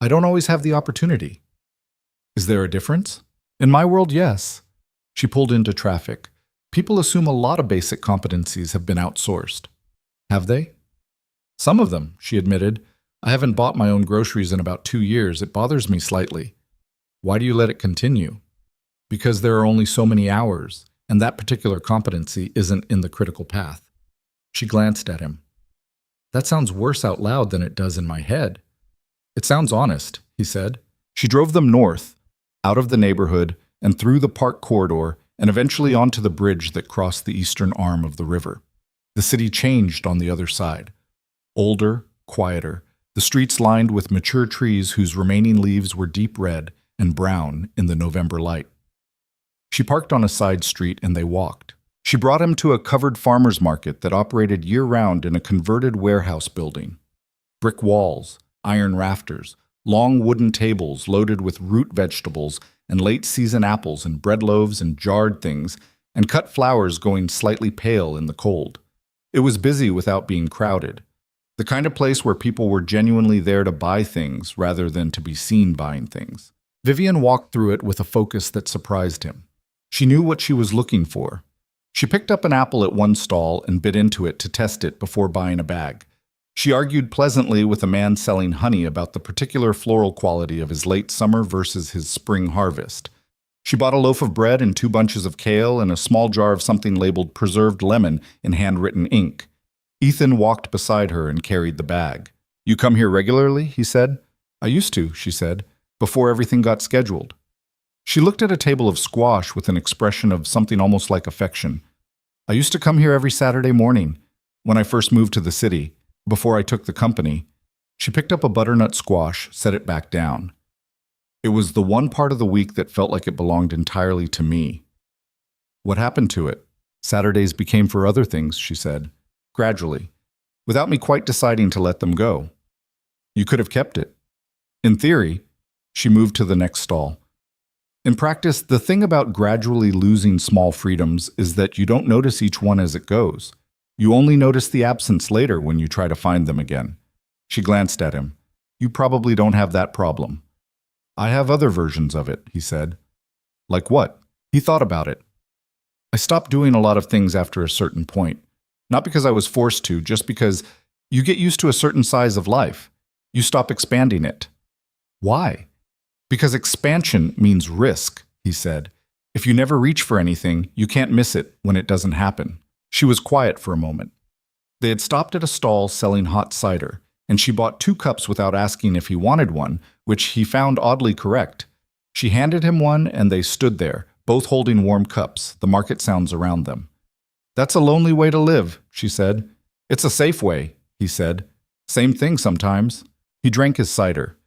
I don't always have the opportunity. Is there a difference? In my world, yes. She pulled into traffic. People assume a lot of basic competencies have been outsourced. Have they? Some of them, she admitted. I haven't bought my own groceries in about 2 years. It bothers me slightly. Why do you let it continue? Because there are only so many hours, and that particular competency isn't in the critical path. She glanced at him. That sounds worse out loud than it does in my head. It sounds honest, he said. She drove them north, out of the neighborhood, and through the park corridor, and eventually onto the bridge that crossed the eastern arm of the river. The city changed on the other side. Older, quieter, the streets lined with mature trees whose remaining leaves were deep red and brown in the November light. She parked on a side street and they walked. She brought him to a covered farmer's market that operated year-round in a converted warehouse building. Brick walls, iron rafters, long wooden tables loaded with root vegetables and late-season apples and bread loaves and jarred things, and cut flowers going slightly pale in the cold. It was busy without being crowded. The kind of place where people were genuinely there to buy things rather than to be seen buying things. Vivian walked through it with a focus that surprised him. She knew what she was looking for. She picked up an apple at one stall and bit into it to test it before buying a bag. She argued pleasantly with a man selling honey about the particular floral quality of his late summer versus his spring harvest. She bought a loaf of bread and 2 bunches of kale and a small jar of something labeled preserved lemon in handwritten ink. Ethan walked beside her and carried the bag. "You come here regularly?" he said. "I used to," she said, "before everything got scheduled." She looked at a table of squash with an expression of something almost like affection. "I used to come here every Saturday morning, when I first moved to the city, before I took the company." She picked up a butternut squash, set it back down. "It was the one part of the week that felt like it belonged entirely to me." "What happened to it?" "Saturdays became for other things," she said, gradually, without me quite deciding to let them go. "You could have kept it." "In theory." She moved to the next stall. "In practice, the thing about gradually losing small freedoms is that you don't notice each one as it goes. You only notice the absence later when you try to find them again." She glanced at him. "You probably don't have that problem." "I have other versions of it," he said. "Like what?" He thought about it. "I stopped doing a lot of things after a certain point. Not because I was forced to, just because you get used to a certain size of life. You stop expanding it." "Why?" "Because expansion means risk," he said. "If you never reach for anything, you can't miss it when it doesn't happen." She was quiet for a moment. They had stopped at a stall selling hot cider, and she bought 2 cups without asking if he wanted one, which he found oddly correct. She handed him one, and they stood there, both holding warm cups, the market sounds around them. "That's a lonely way to live," she said. "It's a safe way," he said. "Same thing sometimes." He drank his cider.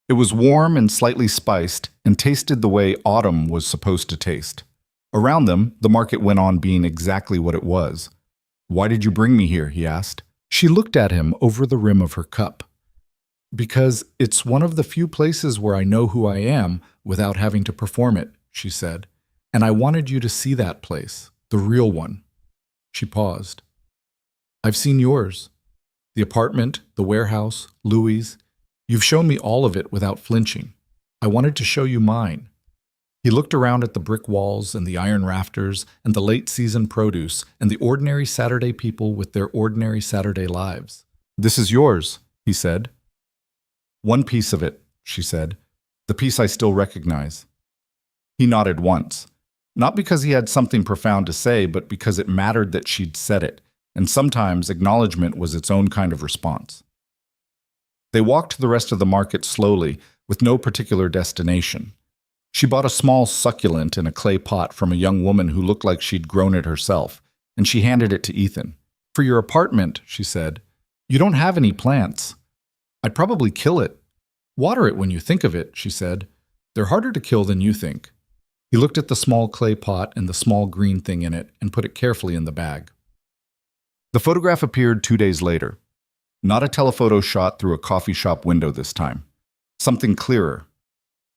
It was warm and slightly spiced, and tasted the way autumn was supposed to taste. Around them, the market went on being exactly what it was. "Why did you bring me here?" he asked. She looked at him over the rim of her cup. "Because it's one of the few places where I know who I am without having to perform it," she said. "And I wanted you to see that place, the real one." She paused. "I've seen yours. The apartment, the warehouse, Louis'. You've shown me all of it without flinching. I wanted to show you mine." He looked around at the brick walls and the iron rafters and the late-season produce and the ordinary Saturday people with their ordinary Saturday lives. "This is yours," he said. "One piece of it," she said. "The piece I still recognize." He nodded once. Not because he had something profound to say, but because it mattered that she'd said it, and sometimes acknowledgement was its own kind of response. They walked the rest of the market slowly, with no particular destination. She bought a small succulent in a clay pot from a young woman who looked like she'd grown it herself, and she handed it to Ethan. "For your apartment," she said. "You don't have any plants." "I'd probably kill it." "Water it when you think of it," she said. "They're harder to kill than you think." He looked at the small clay pot and the small green thing in it and put it carefully in the bag. The photograph appeared 2 days later. Not a telephoto shot through a coffee shop window this time. Something clearer.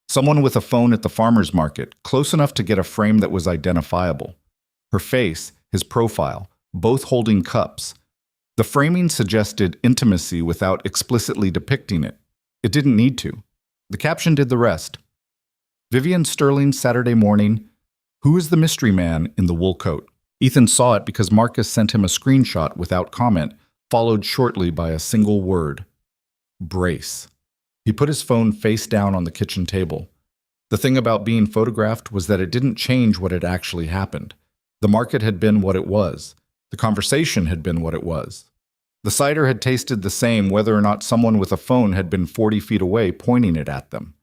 Someone with a phone at the farmer's market, close enough to get a frame that was identifiable. Her face, his profile, both holding cups. The framing suggested intimacy without explicitly depicting it. It didn't need to. The caption did the rest. "Vivian Sterling, Saturday morning. Who is the mystery man in the wool coat?" Ethan saw it because Marcus sent him a screenshot without comment, followed shortly by a single word. Brace. He put his phone face down on the kitchen table. The thing about being photographed was that it didn't change what had actually happened. The market had been what it was. The conversation had been what it was. The cider had tasted the same whether or not someone with a phone had been 40 feet away pointing it at them.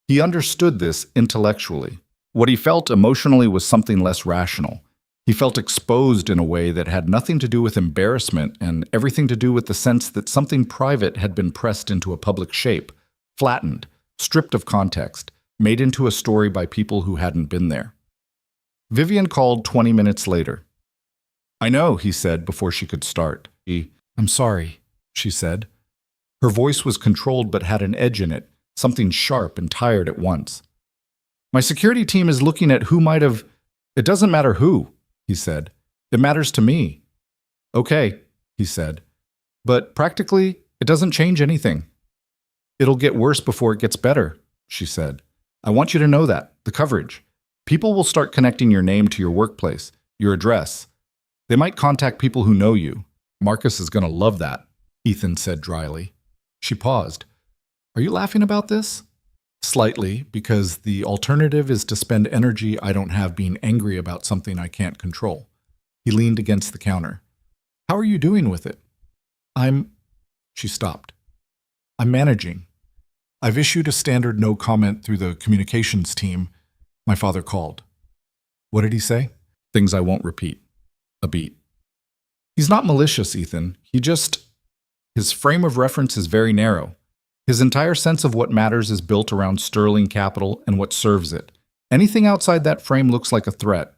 He understood this intellectually. What he felt emotionally was something less rational. He felt exposed in a way that had nothing to do with embarrassment and everything to do with the sense that something private had been pressed into a public shape, flattened, stripped of context, made into a story by people who hadn't been there. Vivian called 20 minutes later. "I know," he said before she could start. "I'm sorry," she said. Her voice was controlled but had an edge in it, something sharp and tired at once. "My security team is looking at who might have—" "It doesn't matter who," he said. "It matters to me." "Okay," he said. "But practically, it doesn't change anything." "It'll get worse before it gets better," she said. "I want you to know that. The coverage. People will start connecting your name to your workplace, your address. They might contact people who know you. Marcus is going to love that," Ethan said dryly. She paused. "Are you laughing about this?" "Slightly, because the alternative is to spend energy I don't have being angry about something I can't control." He leaned against the counter. "How are you doing with it?" She stopped. "I'm managing. I've issued a standard no comment through the communications team." My father called. "What did he say?" "Things I won't repeat." A beat. "He's not malicious, Ethan. His frame of reference is very narrow. His entire sense of what matters is built around Sterling Capital and what serves it. Anything outside that frame looks like a threat."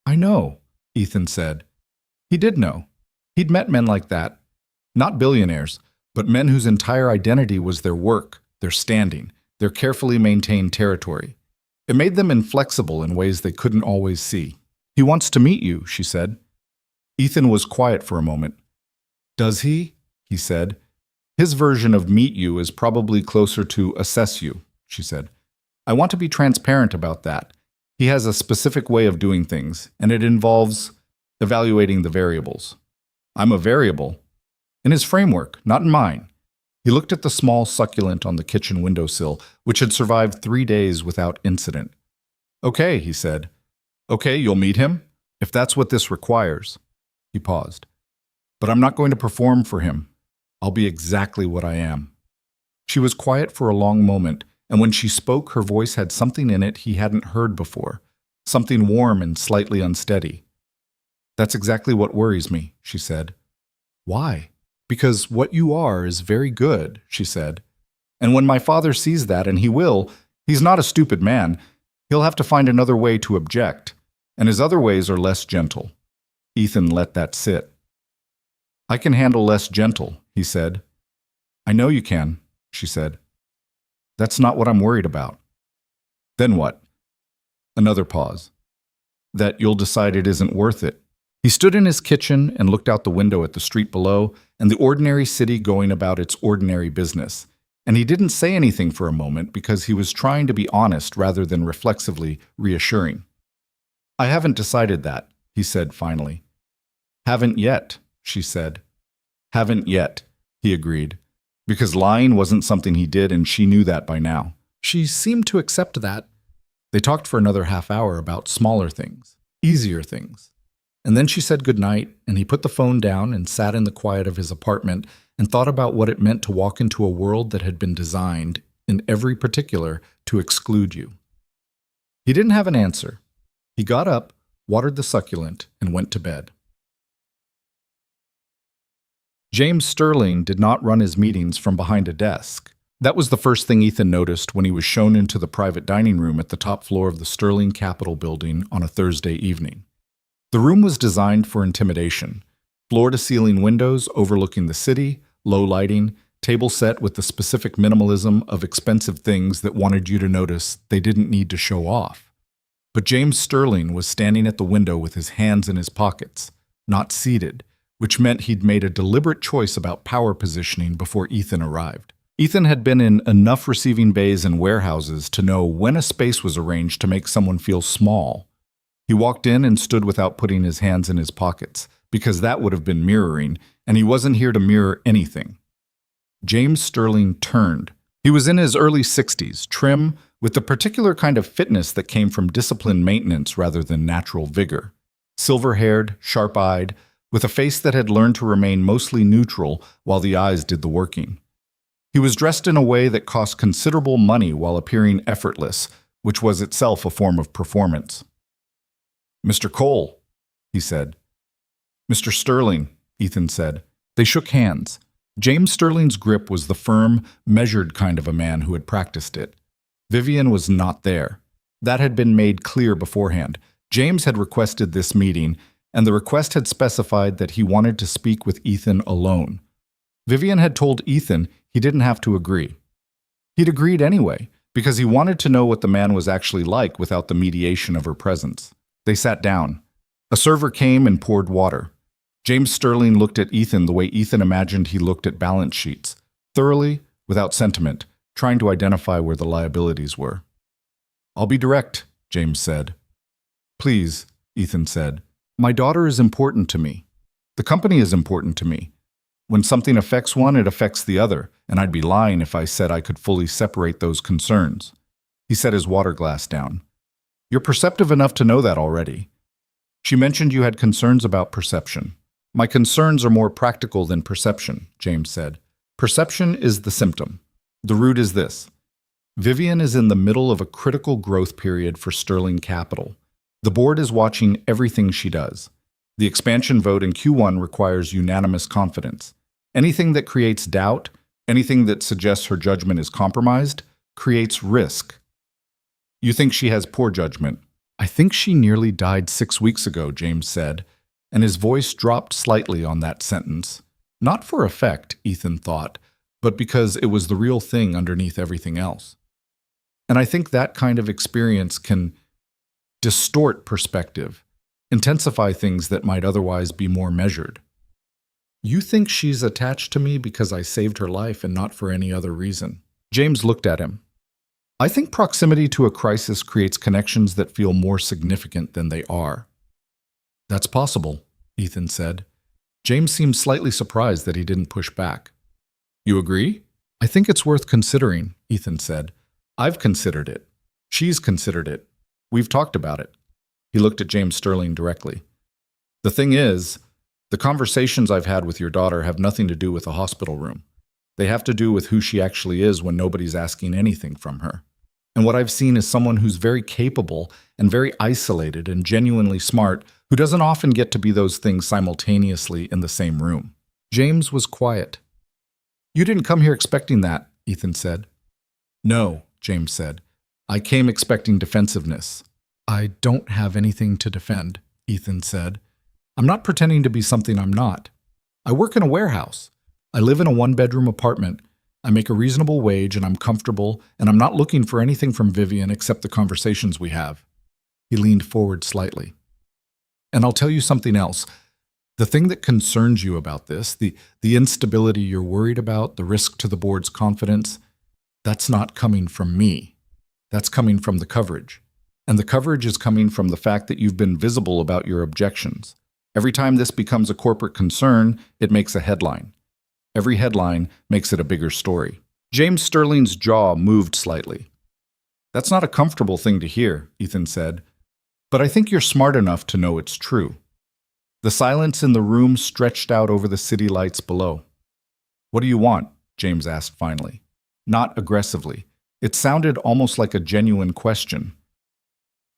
"I know," Ethan said. He did know. He'd met men like that. Not billionaires, but men whose entire identity was their work, their standing, their carefully maintained territory. It made them inflexible in ways they couldn't always see. "He wants to meet you," she said. Ethan was quiet for a moment. "Does he?" he said. "His version of meet you is probably closer to assess you," she said. "I want to be transparent about that. He has a specific way of doing things, and it involves evaluating the variables. I'm a variable. In his framework, not in mine." He looked at the small succulent on the kitchen windowsill, which had survived 3 days without incident. "Okay," he said. "Okay, you'll meet him? If that's what this requires." He paused. "But I'm not going to perform for him. I'll be exactly what I am." She was quiet for a long moment, and when she spoke, her voice had something in it he hadn't heard before, something warm and slightly unsteady. "That's exactly what worries me," she said. "Why?" "Because what you are is very good," she said. "And when my father sees that, and he will, he's not a stupid man, he'll have to find another way to object, and his other ways are less gentle." Ethan let that sit. "I can handle less gentle," he said. "I know you can," she said. "That's not what I'm worried about." "Then what?" Another pause. "That you'll decide it isn't worth it." He stood in his kitchen and looked out the window at the street below and the ordinary city going about its ordinary business. And he didn't say anything for a moment because he was trying to be honest rather than reflexively reassuring. "I haven't decided that," he said finally. "Haven't yet," she said. "Haven't yet," he agreed, because lying wasn't something he did and she knew that by now. She seemed to accept that. They talked for another half hour about smaller things, easier things. And then she said goodnight, and he put the phone down and sat in the quiet of his apartment and thought about what it meant to walk into a world that had been designed, in every particular, to exclude you. He didn't have an answer. He got up, watered the succulent, and went to bed. James Sterling did not run his meetings from behind a desk. That was the first thing Ethan noticed when he was shown into the private dining room at the top floor of the Sterling Capitol building on a Thursday evening. The room was designed for intimidation. Floor-to-ceiling windows overlooking the city, low lighting, table set with the specific minimalism of expensive things that wanted you to notice they didn't need to show off. But James Sterling was standing at the window with his hands in his pockets, not seated, which meant he'd made a deliberate choice about power positioning before Ethan arrived. Ethan had been in enough receiving bays and warehouses to know when a space was arranged to make someone feel small. He walked in and stood without putting his hands in his pockets, because that would have been mirroring, and he wasn't here to mirror anything. James Sterling turned. He was in his early 60s, trim, with the particular kind of fitness that came from disciplined maintenance rather than natural vigor. Silver-haired, sharp-eyed, with a face that had learned to remain mostly neutral while the eyes did the working. He was dressed in a way that cost considerable money while appearing effortless, which was itself a form of performance. "Mr. Cole," he said. "Mr. Sterling," Ethan said. They shook hands. James Sterling's grip was the firm, measured kind of a man who had practiced it. Vivian was not there. That had been made clear beforehand. James had requested this meeting, and the request had specified that he wanted to speak with Ethan alone. Vivian had told Ethan he didn't have to agree. He'd agreed anyway, because he wanted to know what the man was actually like without the mediation of her presence. They sat down. A server came and poured water. James Sterling looked at Ethan the way Ethan imagined he looked at balance sheets, thoroughly, without sentiment, trying to identify where the liabilities were. "I'll be direct," James said. "Please," Ethan said. "My daughter is important to me. The company is important to me. When something affects one, it affects the other, and I'd be lying if I said I could fully separate those concerns." He set his water glass down. "You're perceptive enough to know that already. She mentioned you had concerns about perception. My concerns are more practical than perception," James said. "Perception is the symptom. The root is this. Vivian is in the middle of a critical growth period for Sterling Capital. The board is watching everything she does. The expansion vote in Q1 requires unanimous confidence. Anything that creates doubt, anything that suggests her judgment is compromised, creates risk. You think she has poor judgment. I think she nearly died 6 weeks ago," James said, and his voice dropped slightly on that sentence. Not for effect, Ethan thought, but because it was the real thing underneath everything else. And I think that kind of experience can distort perspective, intensify things that might otherwise be more measured. "You think she's attached to me because I saved her life and not for any other reason?" James looked at him. "I think proximity to a crisis creates connections that feel more significant than they are." "That's possible," Ethan said. James seemed slightly surprised that he didn't push back. "You agree?" "I think it's worth considering," Ethan said. "I've considered it. She's considered it. We've talked about it." He looked at James Sterling directly. "The thing is, the conversations I've had with your daughter have nothing to do with a hospital room. They have to do with who she actually is when nobody's asking anything from her. And what I've seen is someone who's very capable and very isolated and genuinely smart, who doesn't often get to be those things simultaneously in the same room." James was quiet. "You didn't come here expecting that," Ethan said. "No," James said. "I came expecting defensiveness." "I don't have anything to defend," Ethan said. "I'm not pretending to be something I'm not. I work in a warehouse. I live in a one-bedroom apartment. I make a reasonable wage and I'm comfortable, and I'm not looking for anything from Vivian except the conversations we have." He leaned forward slightly. "And I'll tell you something else. The thing that concerns you about this, the instability you're worried about, the risk to the board's confidence, that's not coming from me. That's coming from the coverage. And the coverage is coming from the fact that you've been visible about your objections. Every time this becomes a corporate concern, it makes a headline. Every headline makes it a bigger story." James Sterling's jaw moved slightly. "That's not a comfortable thing to hear," Ethan said, "but I think you're smart enough to know it's true." The silence in the room stretched out over the city lights below. "What do you want?" James asked finally. Not aggressively. It sounded almost like a genuine question.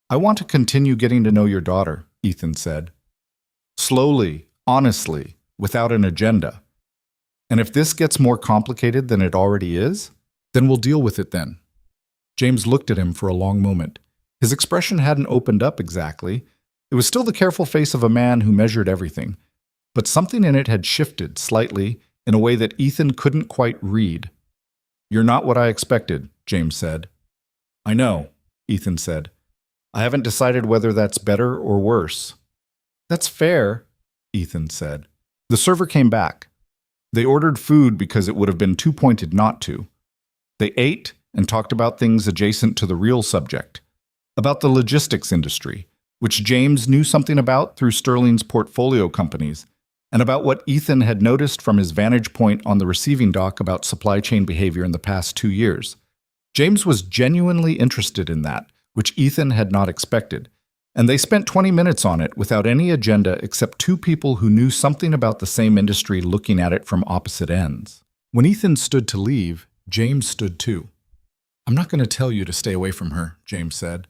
"I want to continue getting to know your daughter," Ethan said. "Slowly, honestly, without an agenda. And if this gets more complicated than it already is, then we'll deal with it then." James looked at him for a long moment. His expression hadn't opened up exactly. It was still the careful face of a man who measured everything, but something in it had shifted slightly in a way that Ethan couldn't quite read. "You're not what I expected," James said. "I know," Ethan said. "I haven't decided whether that's better or worse." "That's fair," Ethan said. The server came back. They ordered food because it would have been too pointed not to. They ate and talked about things adjacent to the real subject, about the logistics industry, which James knew something about through Sterling's portfolio companies, and about what Ethan had noticed from his vantage point on the receiving dock about supply chain behavior in the past 2 years. James was genuinely interested in that, which Ethan had not expected, and they spent 20 minutes on it without any agenda except two people who knew something about the same industry looking at it from opposite ends. When Ethan stood to leave, James stood too. I'm not going to tell you to stay away from her, James said.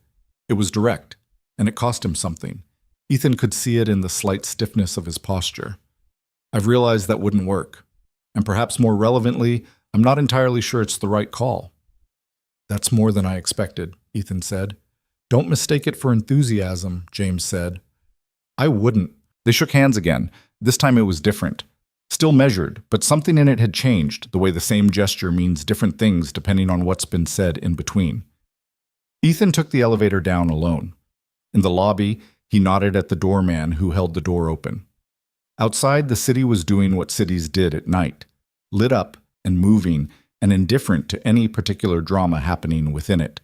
It was direct, and it cost him something. Ethan could see it in the slight stiffness of his posture. I've realized that wouldn't work. And perhaps more relevantly, I'm not entirely sure it's the right call. That's more than I expected, Ethan said. Don't mistake it for enthusiasm, James said. I wouldn't. They shook hands again. This time it was different. Still measured, but something in it had changed, the way the same gesture means different things depending on what's been said in between. Ethan took the elevator down alone. In the lobby, he nodded at the doorman who held the door open. Outside, the city was doing what cities did at night, lit up and moving and indifferent to any particular drama happening within it.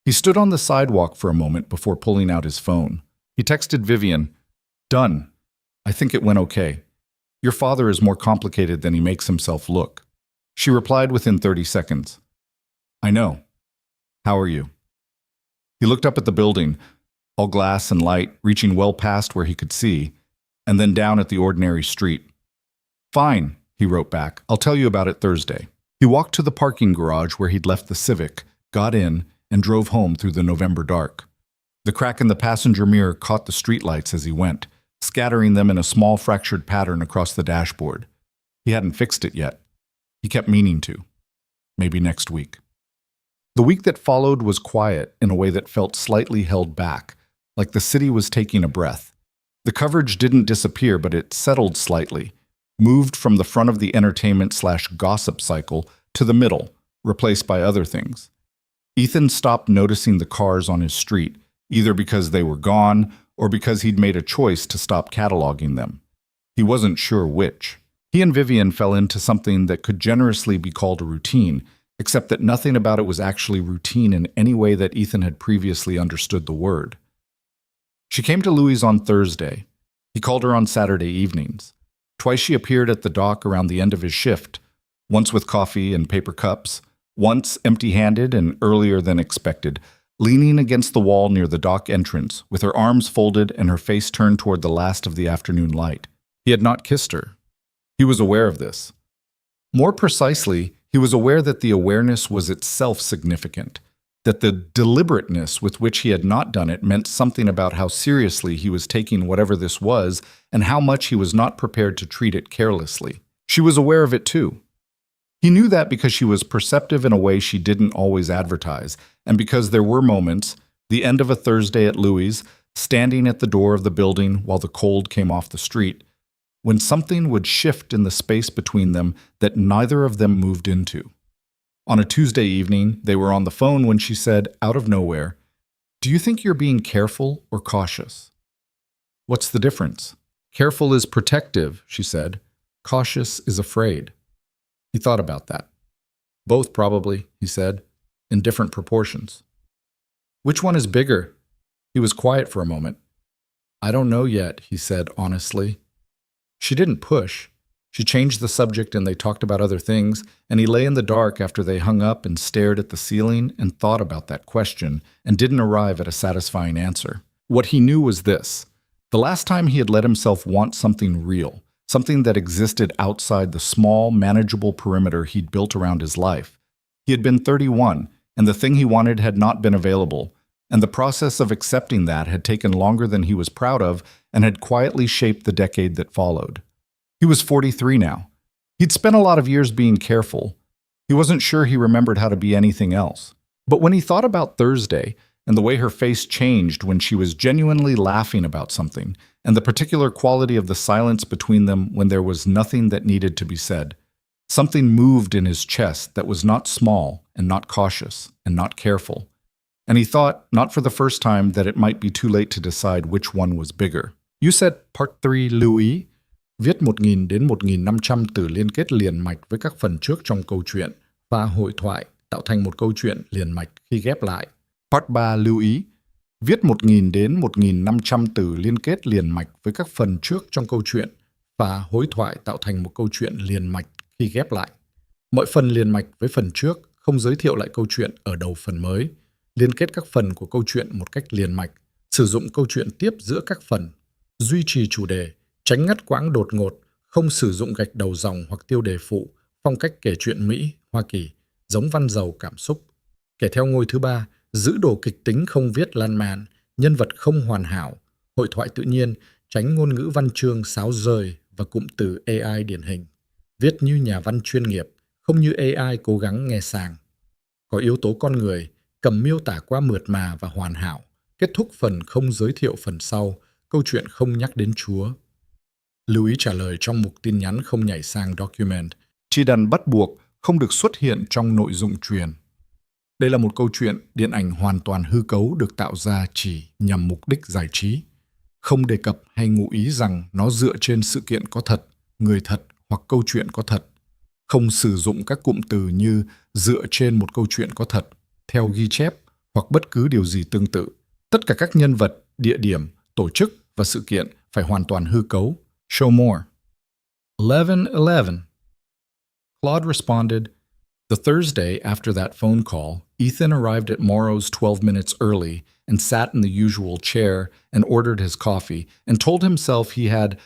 He stood on the sidewalk for a moment before pulling out his phone. He texted Vivian, "Done. I think it went okay. Your father is more complicated than he makes himself look." She replied within 30 seconds. "I know. How are you?" He looked up at the building, all glass and light, reaching well past where he could see, and then down at the ordinary street. "Fine," he wrote back. "I'll tell you about it Thursday." He walked to the parking garage where he'd left the Civic, got in, and drove home through the November dark. The crack in the passenger mirror caught the streetlights as he went, scattering them in a small fractured pattern across the dashboard. He hadn't fixed it yet. He kept meaning to. Maybe next week. The week that followed was quiet in a way that felt slightly held back, like the city was taking a breath. The coverage didn't disappear, but it settled slightly, moved from the front of the entertainment/gossip cycle to the middle, replaced by other things. Ethan stopped noticing the cars on his street, either because they were gone or because he'd made a choice to stop cataloging them. He wasn't sure which. He and Vivian fell into something that could generously be called a routine, except that nothing about it was actually routine in any way that Ethan had previously understood the word. She came to Louis' on Thursday. He called her on Saturday evenings. Twice she appeared at the dock around the end of his shift, once with coffee and paper cups, once empty-handed and earlier than expected, leaning against the wall near the dock entrance, with her arms folded and her face turned toward the last of the afternoon light. He had not kissed her. He was aware of this. More precisely, he was aware that the awareness was itself significant, that the deliberateness with which he had not done it meant something about how seriously he was taking whatever this was and how much he was not prepared to treat it carelessly. She was aware of it too. He knew that because she was perceptive in a way she didn't always advertise, and because there were moments, the end of a Thursday at Louis', standing at the door of the building while the cold came off the street, when something would shift in the space between them that neither of them moved into. On a Tuesday evening, they were on the phone when she said, out of nowhere, "Do you think you're being careful or cautious?" "What's the difference?" "Careful is protective," she said. "Cautious is afraid." He thought about that. "Both, probably," he said, "in different proportions." "Which one is bigger?" He was quiet for a moment. "I don't know yet," he said honestly. She didn't push. She changed the subject and they talked about other things, and he lay in the dark after they hung up and stared at the ceiling and thought about that question and didn't arrive at a satisfying answer. What he knew was this. The last time he had let himself want something real, something that existed outside the small, manageable perimeter he'd built around his life. He had been 31, and the thing he wanted had not been available, and the process of accepting that had taken longer than he was proud of and had quietly shaped the decade that followed. He was 43 now. He'd spent a lot of years being careful. He wasn't sure he remembered how to be anything else. But when he thought about Thursday, and the way her face changed when she was genuinely laughing about something, and the particular quality of the silence between them when there was nothing that needed to be said, something moved in his chest that was not small and not cautious and not careful. And he thought, not for the first time, that it might be too late to decide which one was bigger. You said Part 3 Louis, viết 1.000 đến 1.500 từ liên kết liền mạch với các phần trước trong câu chuyện và hội thoại tạo thành một câu chuyện liền mạch khi ghép lại. Part 3 Louis, viết 1.000 đến 1.500 từ liên kết liền mạch với các phần trước trong câu chuyện và hối thoại tạo thành một câu chuyện liền mạch khi ghép lại. Mọi phần liền mạch với phần trước không giới thiệu lại câu chuyện ở đầu phần mới, liên kết các phần của câu chuyện một cách liền mạch, sử dụng câu chuyện tiếp giữa các phần, duy trì chủ đề, tránh ngắt quãng đột ngột, không sử dụng gạch đầu dòng hoặc tiêu đề phụ, phong cách kể chuyện Mỹ, Hoa Kỳ, giống văn giàu cảm xúc. Kẻ theo ngôi thứ ba, giữ đồ kịch tính không viết lan man, nhân vật không hoàn hảo, hội thoại tự nhiên, tránh ngôn ngữ văn chương sáo rời và cụm từ AI điển hình. Viết như nhà văn chuyên nghiệp, không như AI cố gắng nghe sàng. Có yếu tố con người, cầm miêu tả qua mượt mà và hoàn hảo, kết thúc phần không giới thiệu phần sau, câu chuyện không nhắc đến Chúa. Lưu ý trả lời trong mục tin nhắn không nhảy sang document. Chỉ đành bắt buộc không được xuất hiện trong nội dung truyền. Đây là một câu chuyện điện ảnh hoàn toàn hư cấu được tạo ra chỉ nhằm mục đích giải trí. Không đề cập hay ngụ ý rằng nó dựa trên sự kiện có thật, người thật hoặc câu chuyện có thật. Không sử dụng các cụm từ như dựa trên một câu chuyện có thật, theo ghi chép hoặc bất cứ điều gì tương tự. Tất cả các nhân vật, địa điểm, tổ chức và sự kiện phải hoàn toàn hư cấu. Show more. 11:11. Claude responded, The Thursday after that phone call, Ethan arrived at Morrow's 12 minutes early and sat in the usual chair and ordered his coffee and told himself he had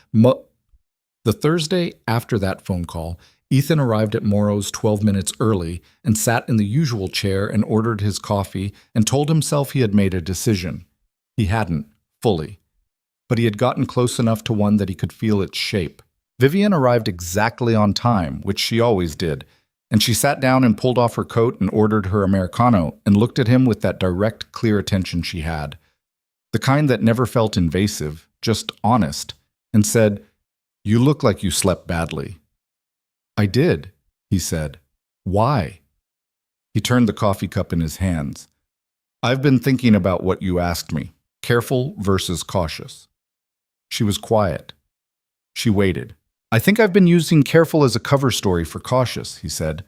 The Thursday after that phone call, Ethan arrived at Morrow's 12 minutes early and sat in the usual chair and ordered his coffee and told himself he had made a decision. He hadn't, fully. But he had gotten close enough to one that he could feel its shape. Vivian arrived exactly on time, which she always did, and she sat down and pulled off her coat and ordered her Americano and looked at him with that direct, clear attention she had. The kind that never felt invasive, just honest, and said, You look like you slept badly. I did, he said. Why? He turned the coffee cup in his hands. I've been thinking about what you asked me, careful versus cautious. She was quiet. She waited. I think I've been using careful as a cover story for cautious, he said,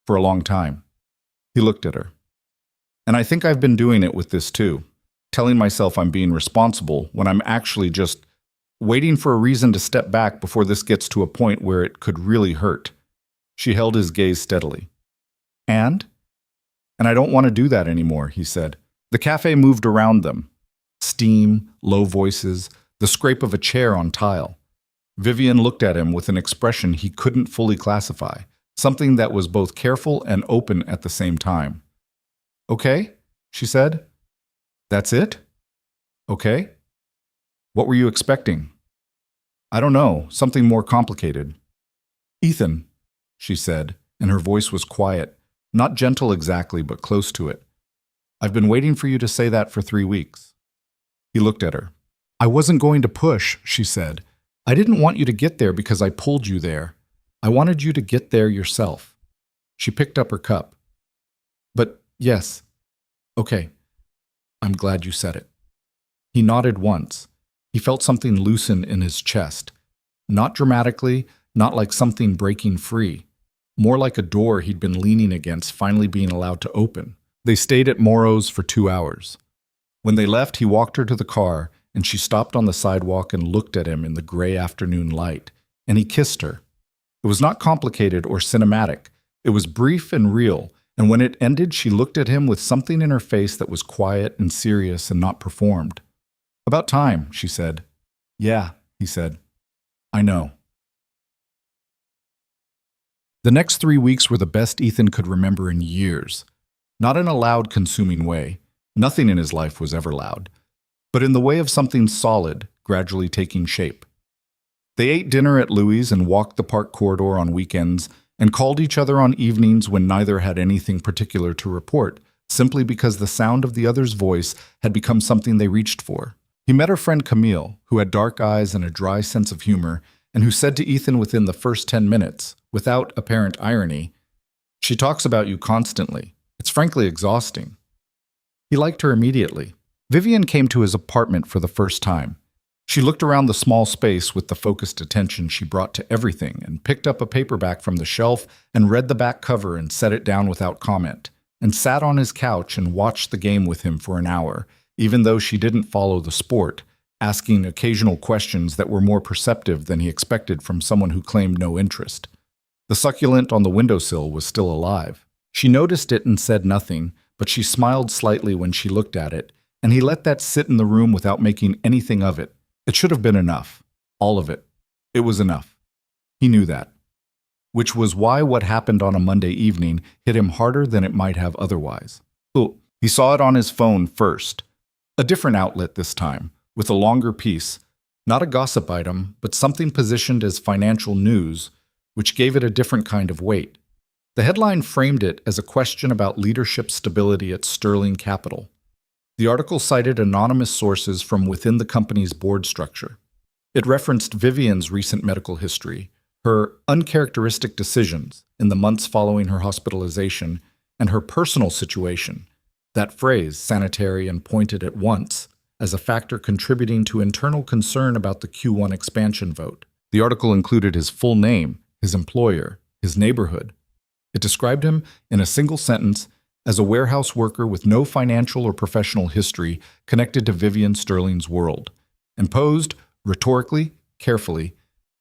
for a long time. He looked at her. And I think I've been doing it with this too, telling myself I'm being responsible when I'm actually just waiting for a reason to step back before this gets to a point where it could really hurt. She held his gaze steadily. And I don't want to do that anymore, he said. The cafe moved around them. Steam, low voices, the scrape of a chair on tile. Vivian looked at him with an expression he couldn't fully classify, something that was both careful and open at the same time. Okay, she said. That's it? Okay. What were you expecting? I don't know, something more complicated. Ethan, she said, and her voice was quiet, not gentle exactly, but close to it. I've been waiting for you to say that for 3 weeks. He looked at her. I wasn't going to push, she said. I didn't want you to get there because I pulled you there. I wanted you to get there yourself. She picked up her cup. But yes, okay, I'm glad you said it. He nodded once. He felt something loosen in his chest. Not dramatically, not like something breaking free. More like a door he'd been leaning against finally being allowed to open. They stayed at Morrow's for 2 hours. When they left, he walked her to the car, and she stopped on the sidewalk and looked at him in the gray afternoon light, and he kissed her. It was not complicated or cinematic. It was brief and real, and when it ended, she looked at him with something in her face that was quiet and serious and not performed. About time, she said. Yeah, he said. I know. The next 3 weeks were the best Ethan could remember in years. Not in a loud, consuming way. Nothing in his life was ever loud. But in the way of something solid, gradually taking shape. They ate dinner at Louis' and walked the park corridor on weekends and called each other on evenings when neither had anything particular to report, simply because the sound of the other's voice had become something they reached for. He met her friend Camille, who had dark eyes and a dry sense of humor, and who said to Ethan within the first 10 minutes, without apparent irony, She talks about you constantly. It's frankly exhausting. He liked her immediately. Vivian came to his apartment for the first time. She looked around the small space with the focused attention she brought to everything and picked up a paperback from the shelf and read the back cover and set it down without comment, and sat on his couch and watched the game with him for an hour, even though she didn't follow the sport, asking occasional questions that were more perceptive than he expected from someone who claimed no interest. The succulent on the windowsill was still alive. She noticed it and said nothing, but she smiled slightly when she looked at it, and he let that sit in the room without making anything of it. It should have been enough. All of it. It was enough. He knew that. Which was why what happened on a Monday evening hit him harder than it might have otherwise. Oh, he saw it on his phone first. A different outlet this time, with a longer piece. Not a gossip item, but something positioned as financial news, which gave it a different kind of weight. The headline framed it as a question about leadership stability at Sterling Capital. The article cited anonymous sources from within the company's board structure. It referenced Vivian's recent medical history, her uncharacteristic decisions in the months following her hospitalization, and her personal situation, that phrase, sanitary and pointed at once, as a factor contributing to internal concern about the Q1 expansion vote. The article included his full name, his employer, his neighborhood. It described him, in a single sentence, as a warehouse worker with no financial or professional history connected to Vivian Sterling's world, and posed, rhetorically, carefully,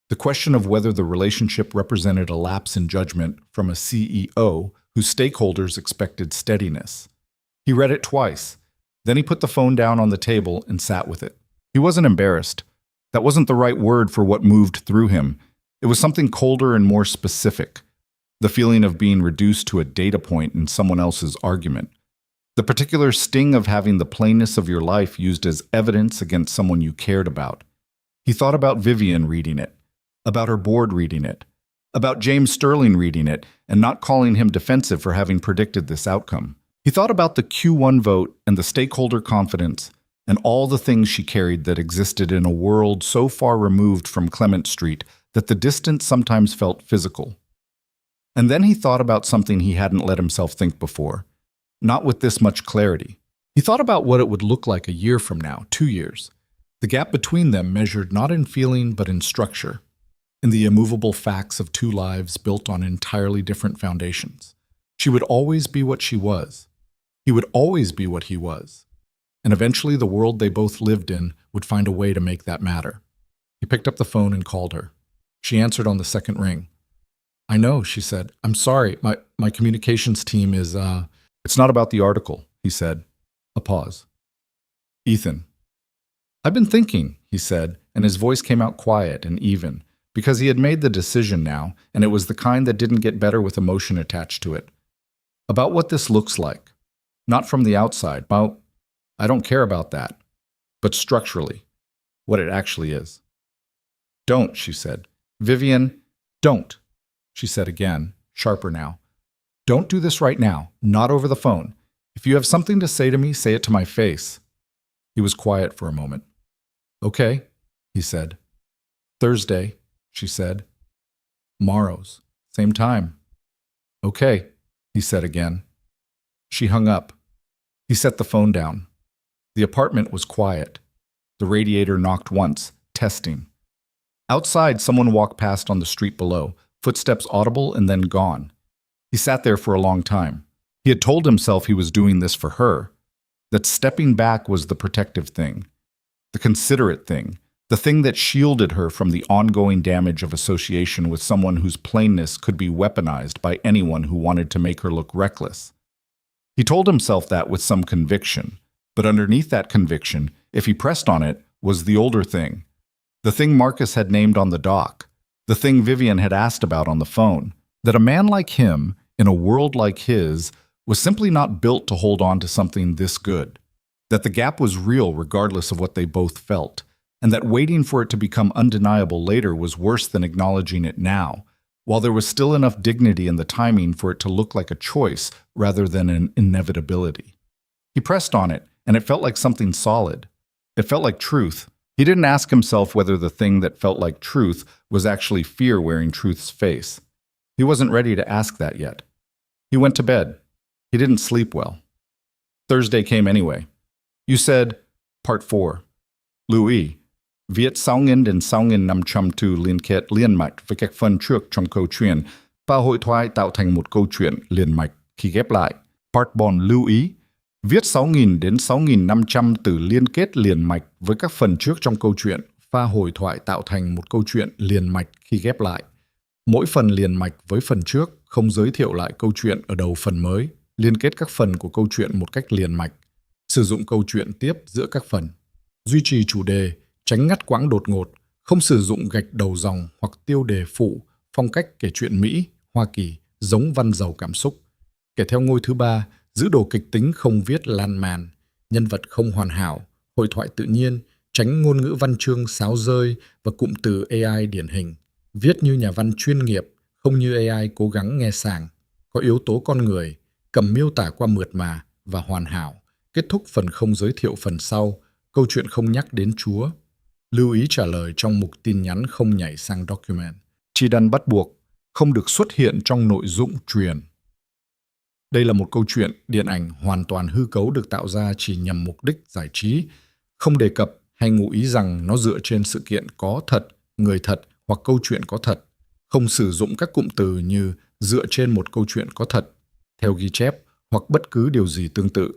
the question of whether the relationship represented a lapse in judgment from a CEO whose stakeholders expected steadiness. He read it twice. Then he put the phone down on the table and sat with it. He wasn't embarrassed. That wasn't the right word for what moved through him. It was something colder and more specific. The feeling of being reduced to a data point in someone else's argument. The particular sting of having the plainness of your life used as evidence against someone you cared about. He thought about Vivian reading it, about her board reading it, about James Sterling reading it and not calling him defensive for having predicted this outcome. He thought about the Q1 vote and the stakeholder confidence and all the things she carried that existed in a world so far removed from Clement Street that the distance sometimes felt physical. And then he thought about something he hadn't let himself think before, not with this much clarity. He thought about what it would look like a year from now, 2 years. The gap between them measured not in feeling but in structure, in the immovable facts of two lives built on entirely different foundations. She would always be what she was. He would always be what he was. And eventually the world they both lived in would find a way to make that matter. He picked up the phone and called her. She answered on the second ring. "I know," she said. "I'm sorry. My communications team is, It's not about the article," he said. A pause. "Ethan." "I've been thinking," he said, and his voice came out quiet and even, because he had made the decision now, and it was the kind that didn't get better with emotion attached to it. "About what this looks like. Not from the outside. Well, I don't care about that. But structurally, what it actually is." "Don't," she said. "Vivian, don't," she said again, sharper now. "Don't do this right now, not over the phone. If you have something to say to me, say it to my face." He was quiet for a moment. "Okay," he said. "Thursday," she said. "Morrow's, same time." "Okay," he said again. She hung up. He set the phone down. The apartment was quiet. The radiator knocked once, testing. Outside, someone walked past on the street below, footsteps audible and then gone. He sat there for a long time. He had told himself he was doing this for her, that stepping back was the protective thing, the considerate thing, the thing that shielded her from the ongoing damage of association with someone whose plainness could be weaponized by anyone who wanted to make her look reckless. He told himself that with some conviction, but underneath that conviction, if he pressed on it, was the older thing, the thing Marcus had named on the dock, the thing Vivian had asked about on the phone, that a man like him, in a world like his, was simply not built to hold on to something this good, that the gap was real regardless of what they both felt, and that waiting for it to become undeniable later was worse than acknowledging it now, while there was still enough dignity in the timing for it to look like a choice rather than an inevitability. He pressed on it, and it felt like something solid. It felt like truth. He didn't ask himself whether the thing that felt like truth was actually fear wearing truth's face. He wasn't ready to ask that yet. He went to bed. He didn't sleep well. Thursday came anyway. "You said," Part 4, "Louis, viết 6.500 liên kết liên mạch với các phần trước trong câu chuyện và hội thoại tạo thành một câu chuyện liền mạch khi ghép lại." Part 4 lưu ý, viết 6.000 đến 6.500 từ liên kết liền mạch với các phần trước trong câu chuyện và hội thoại tạo thành một câu chuyện liền mạch khi ghép lại. Mỗi phần liền mạch với phần trước không giới thiệu lại câu chuyện ở đầu phần mới, liên kết các phần của câu chuyện một cách liền mạch, sử dụng câu chuyện tiếp giữa các phần, duy trì chủ đề, tránh ngắt quãng đột ngột, không sử dụng gạch đầu dòng hoặc tiêu đề phụ, phong cách kể chuyện Mỹ, Hoa Kỳ, giống văn giàu cảm xúc. Kể theo ngôi thứ 3, Giữ đồ kịch tính không viết lan man, nhân vật không hoàn hảo, hội thoại tự nhiên, tránh ngôn ngữ văn chương sáo rơi và cụm từ AI điển hình. Viết như nhà văn chuyên nghiệp, không như AI cố gắng nghe sàng. Có yếu tố con người, cầm miêu tả qua mượt mà và hoàn hảo. Kết thúc phần không giới thiệu phần sau, câu chuyện không nhắc đến Chúa. Lưu ý trả lời trong mục tin nhắn không nhảy sang document. Chi đăng bắt buộc, không được xuất hiện trong nội dung truyền. Đây là một câu chuyện điện ảnh hoàn toàn hư cấu được tạo ra chỉ nhằm mục đích giải trí, không đề cập hay ngụ ý rằng nó dựa trên sự kiện có thật, người thật hoặc câu chuyện có thật, không sử dụng các cụm từ như dựa trên một câu chuyện có thật, theo ghi chép hoặc bất cứ điều gì tương tự.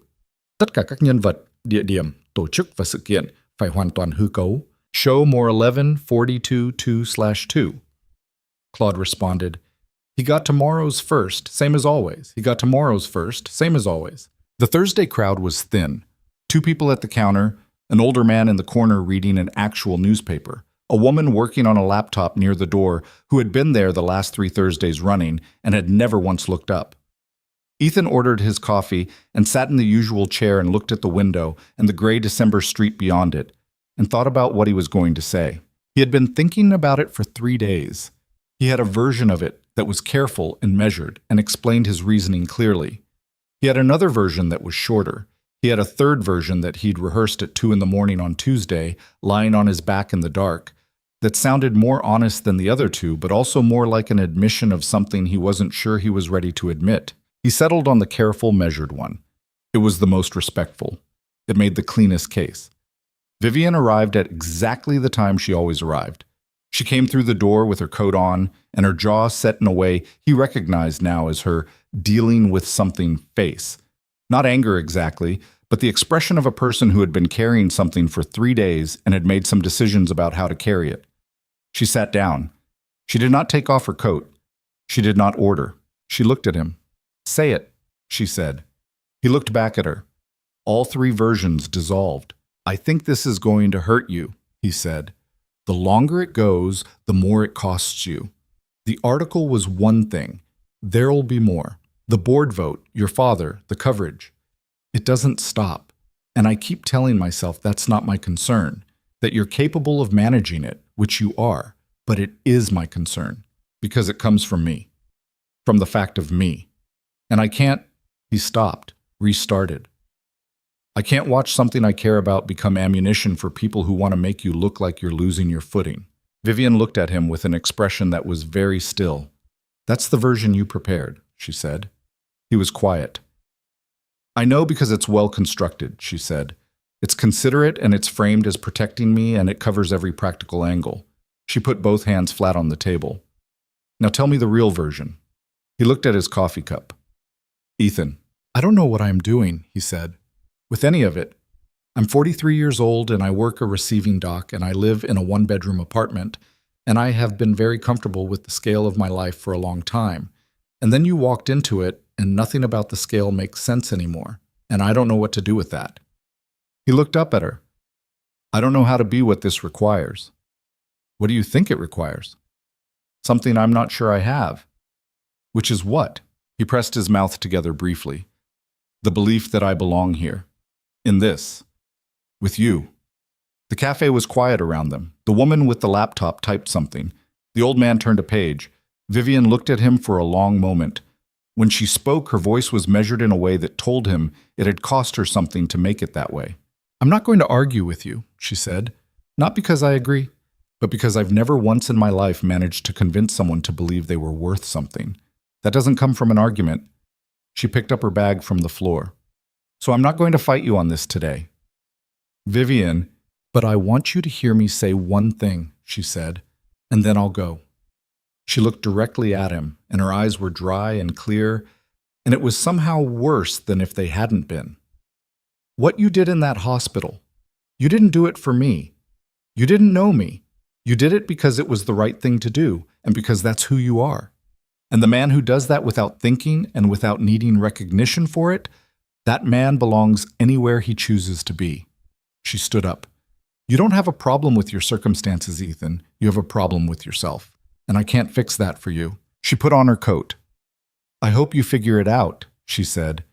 Tất cả các nhân vật, địa điểm, tổ chức và sự kiện phải hoàn toàn hư cấu. Show more 11:42:2/2. Claude responded, "He got tomorrow's first, same as always. He got tomorrow's first, same as always." The Thursday crowd was thin. Two people at the counter, an older man in the corner reading an actual newspaper, a woman working on a laptop near the door who had been there the last 3 Thursdays running and had never once looked up. Ethan ordered his coffee and sat in the usual chair and looked at the window and the gray December street beyond it, and thought about what he was going to say. He had been thinking about it for 3 days. He had a version of it that was careful and measured and explained his reasoning clearly. He had another version that was shorter. He had a third version that he'd rehearsed at 2 in the morning on Tuesday, lying on his back in the dark, that sounded more honest than the other two, but also more like an admission of something he wasn't sure he was ready to admit. He settled on the careful, measured one. It was the most respectful. It made the cleanest case. Vivian arrived at exactly the time she always arrived. She came through the door with her coat on and her jaw set in a way he recognized now as her dealing with something face. Not anger exactly, but the expression of a person who had been carrying something for 3 days and had made some decisions about how to carry it. She sat down. She did not take off her coat. She did not order. She looked at him. "Say it," she said. He looked back at her. All 3 versions dissolved. "I think this is going to hurt you," he said. "The longer it goes, the more it costs you. The article was one thing. There'll be more. The board vote, your father, the coverage. It doesn't stop. And I keep telling myself that's not my concern, that you're capable of managing it, which you are, but it is my concern, because it comes from me, from the fact of me. And I can't," he stopped, restarted. "I can't watch something I care about become ammunition for people who want to make you look like you're losing your footing." Vivian looked at him with an expression that was very still. "That's the version you prepared," she said. He was quiet. "I know because it's well constructed," she said. "It's considerate and it's framed as protecting me and it covers every practical angle." She put both hands flat on the table. "Now tell me the real version." He looked at his coffee cup. "Ethan, I don't know what I'm doing," he said, "with any of it. I'm 43 years old and I work a receiving dock and I live in a 1-bedroom apartment, and I have been very comfortable with the scale of my life for a long time. And then you walked into it and nothing about the scale makes sense anymore, and I don't know what to do with that." He looked up at her. "I don't know how to be what this requires." "What do you think it requires?" "Something I'm not sure I have." "Which is what?" He pressed his mouth together briefly. "The belief that I belong here. In this. With you." The cafe was quiet around them. The woman with the laptop typed something. The old man turned a page. Vivian looked at him for a long moment. When she spoke, her voice was measured in a way that told him it had cost her something to make it that way. "I'm not going to argue with you," she said. "Not because I agree, but because I've never once in my life managed to convince someone to believe they were worth something. That doesn't come from an argument." She picked up her bag from the floor. "So I'm not going to fight you on this today." "Vivian, but I want you to hear me say one thing," she said, "and then I'll go." She looked directly at him, and her eyes were dry and clear, and it was somehow worse than if they hadn't been. "What you did in that hospital, you didn't do it for me. You didn't know me. You did it because it was the right thing to do, and because that's who you are. And the man who does that without thinking and without needing recognition for it, that man belongs anywhere he chooses to be." She stood up. "You don't have a problem with your circumstances, Ethan. You have a problem with yourself. And I can't fix that for you." She put on her coat. "I hope you figure it out," she said.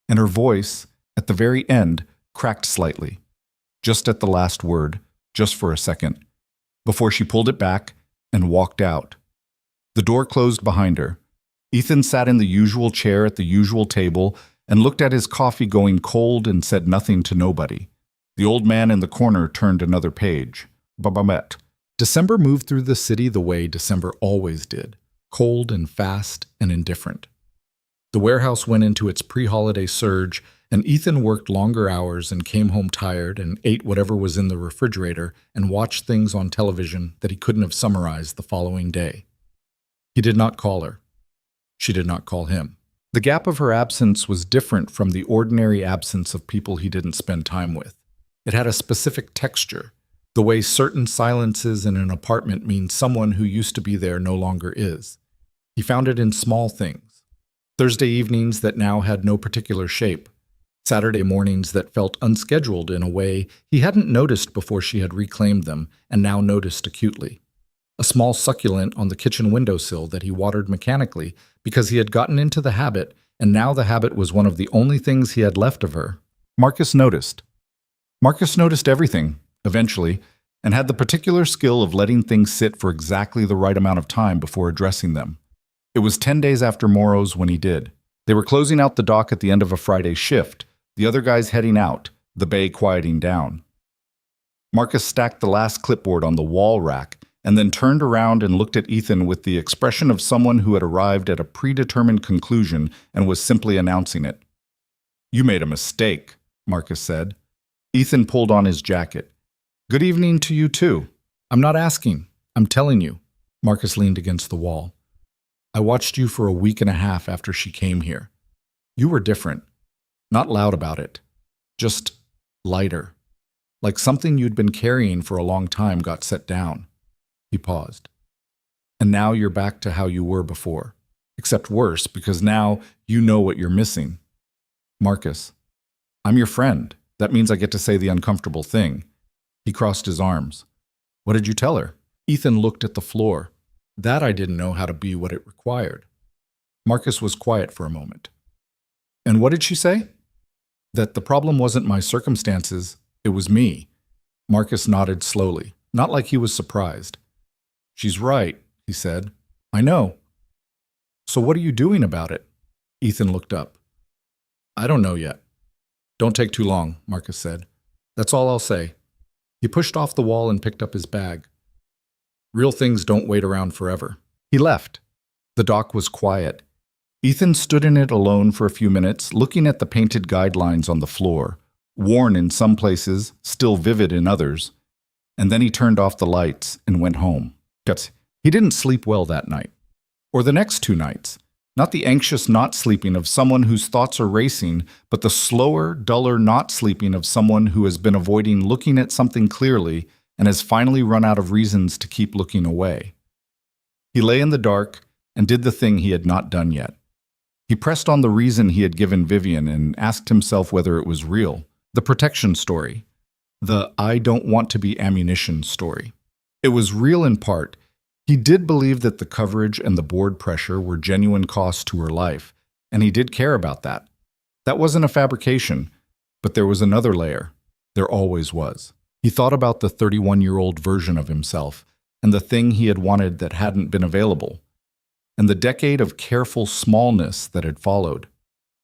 and her voice, at the very end, cracked slightly, just at the last word, just for a second, before she pulled it back and walked out. The door closed behind her. Ethan sat in the usual chair at the usual table and looked at his coffee going cold and said nothing to nobody. The old man in the corner turned another page. Babamet. December moved through the city the way December always did, cold and fast and indifferent. The warehouse went into its pre-holiday surge, and Ethan worked longer hours and came home tired and ate whatever was in the refrigerator and watched things on television that he couldn't have summarized the following day. He did not call her. She did not call him. The gap of her absence was different from the ordinary absence of people he didn't spend time with. It had a specific texture, the way certain silences in an apartment mean someone who used to be there no longer is. He found it in small things. Thursday evenings that now had no particular shape. Saturday mornings that felt unscheduled in a way he hadn't noticed before she had reclaimed them and now noticed acutely. A small succulent on the kitchen windowsill that he watered mechanically because he had gotten into the habit, and now the habit was one of the only things he had left of her. Marcus noticed. Marcus noticed everything, eventually, and had the particular skill of letting things sit for exactly the right amount of time before addressing them. It was 10 days after Morrow's when he did. They were closing out the dock at the end of a Friday shift, the other guys heading out, the bay quieting down. Marcus stacked the last clipboard on the wall rack and then turned around and looked at Ethan with the expression of someone who had arrived at a predetermined conclusion and was simply announcing it. "You made a mistake," Marcus said. Ethan pulled on his jacket. "Good evening to you too. I'm not asking. I'm telling you." Marcus leaned against the wall. "I watched you for a week and a half after she came here. You were different. Not loud about it. Just lighter. Like something you'd been carrying for a long time got set down." He paused. "And now you're back to how you were before. Except worse, because now you know what you're missing." "Marcus, I'm your friend. That means I get to say the uncomfortable thing." He crossed his arms. "What did you tell her?" Ethan looked at the floor. "That I didn't know how to be what it required." Marcus was quiet for a moment. "And what did she say?" "That the problem wasn't my circumstances, it was me." Marcus nodded slowly, not like he was surprised. "She's right," he said. "I know." "So what are you doing about it?" Ethan looked up. "I don't know yet." "Don't take too long," Marcus said. "That's all I'll say." He pushed off the wall and picked up his bag. Real things don't wait around forever. He left. The dock was quiet. Ethan stood in it alone for a few minutes, looking at the painted guidelines on the floor, worn in some places, still vivid in others. And then he turned off the lights and went home. He didn't sleep well that night. Or the next 2 nights. Not the anxious not sleeping of someone whose thoughts are racing, but the slower, duller not sleeping of someone who has been avoiding looking at something clearly and has finally run out of reasons to keep looking away. He lay in the dark and did the thing he had not done yet. He pressed on the reason he had given Vivian and asked himself whether it was real. The protection story. The "I don't want to be ammunition" story. It was real in part. He did believe that the coverage and the board pressure were genuine costs to her life, and he did care about that. That wasn't a fabrication, but there was another layer. There always was. He thought about the 31-year-old version of himself and the thing he had wanted that hadn't been available, and the decade of careful smallness that had followed.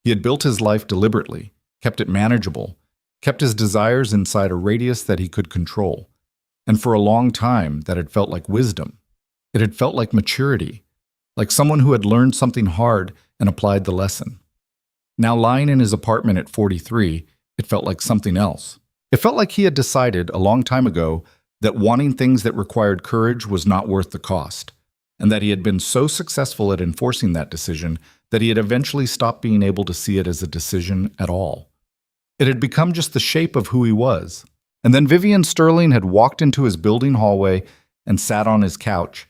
He had built his life deliberately, kept it manageable, kept his desires inside a radius that he could control, and for a long time that had felt like wisdom. It had felt like maturity, like someone who had learned something hard and applied the lesson. Now lying in his apartment at 43, it felt like something else. It felt like he had decided a long time ago that wanting things that required courage was not worth the cost, and that he had been so successful at enforcing that decision that he had eventually stopped being able to see it as a decision at all. It had become just the shape of who he was. And then Vivian Sterling had walked into his building hallway and sat on his couch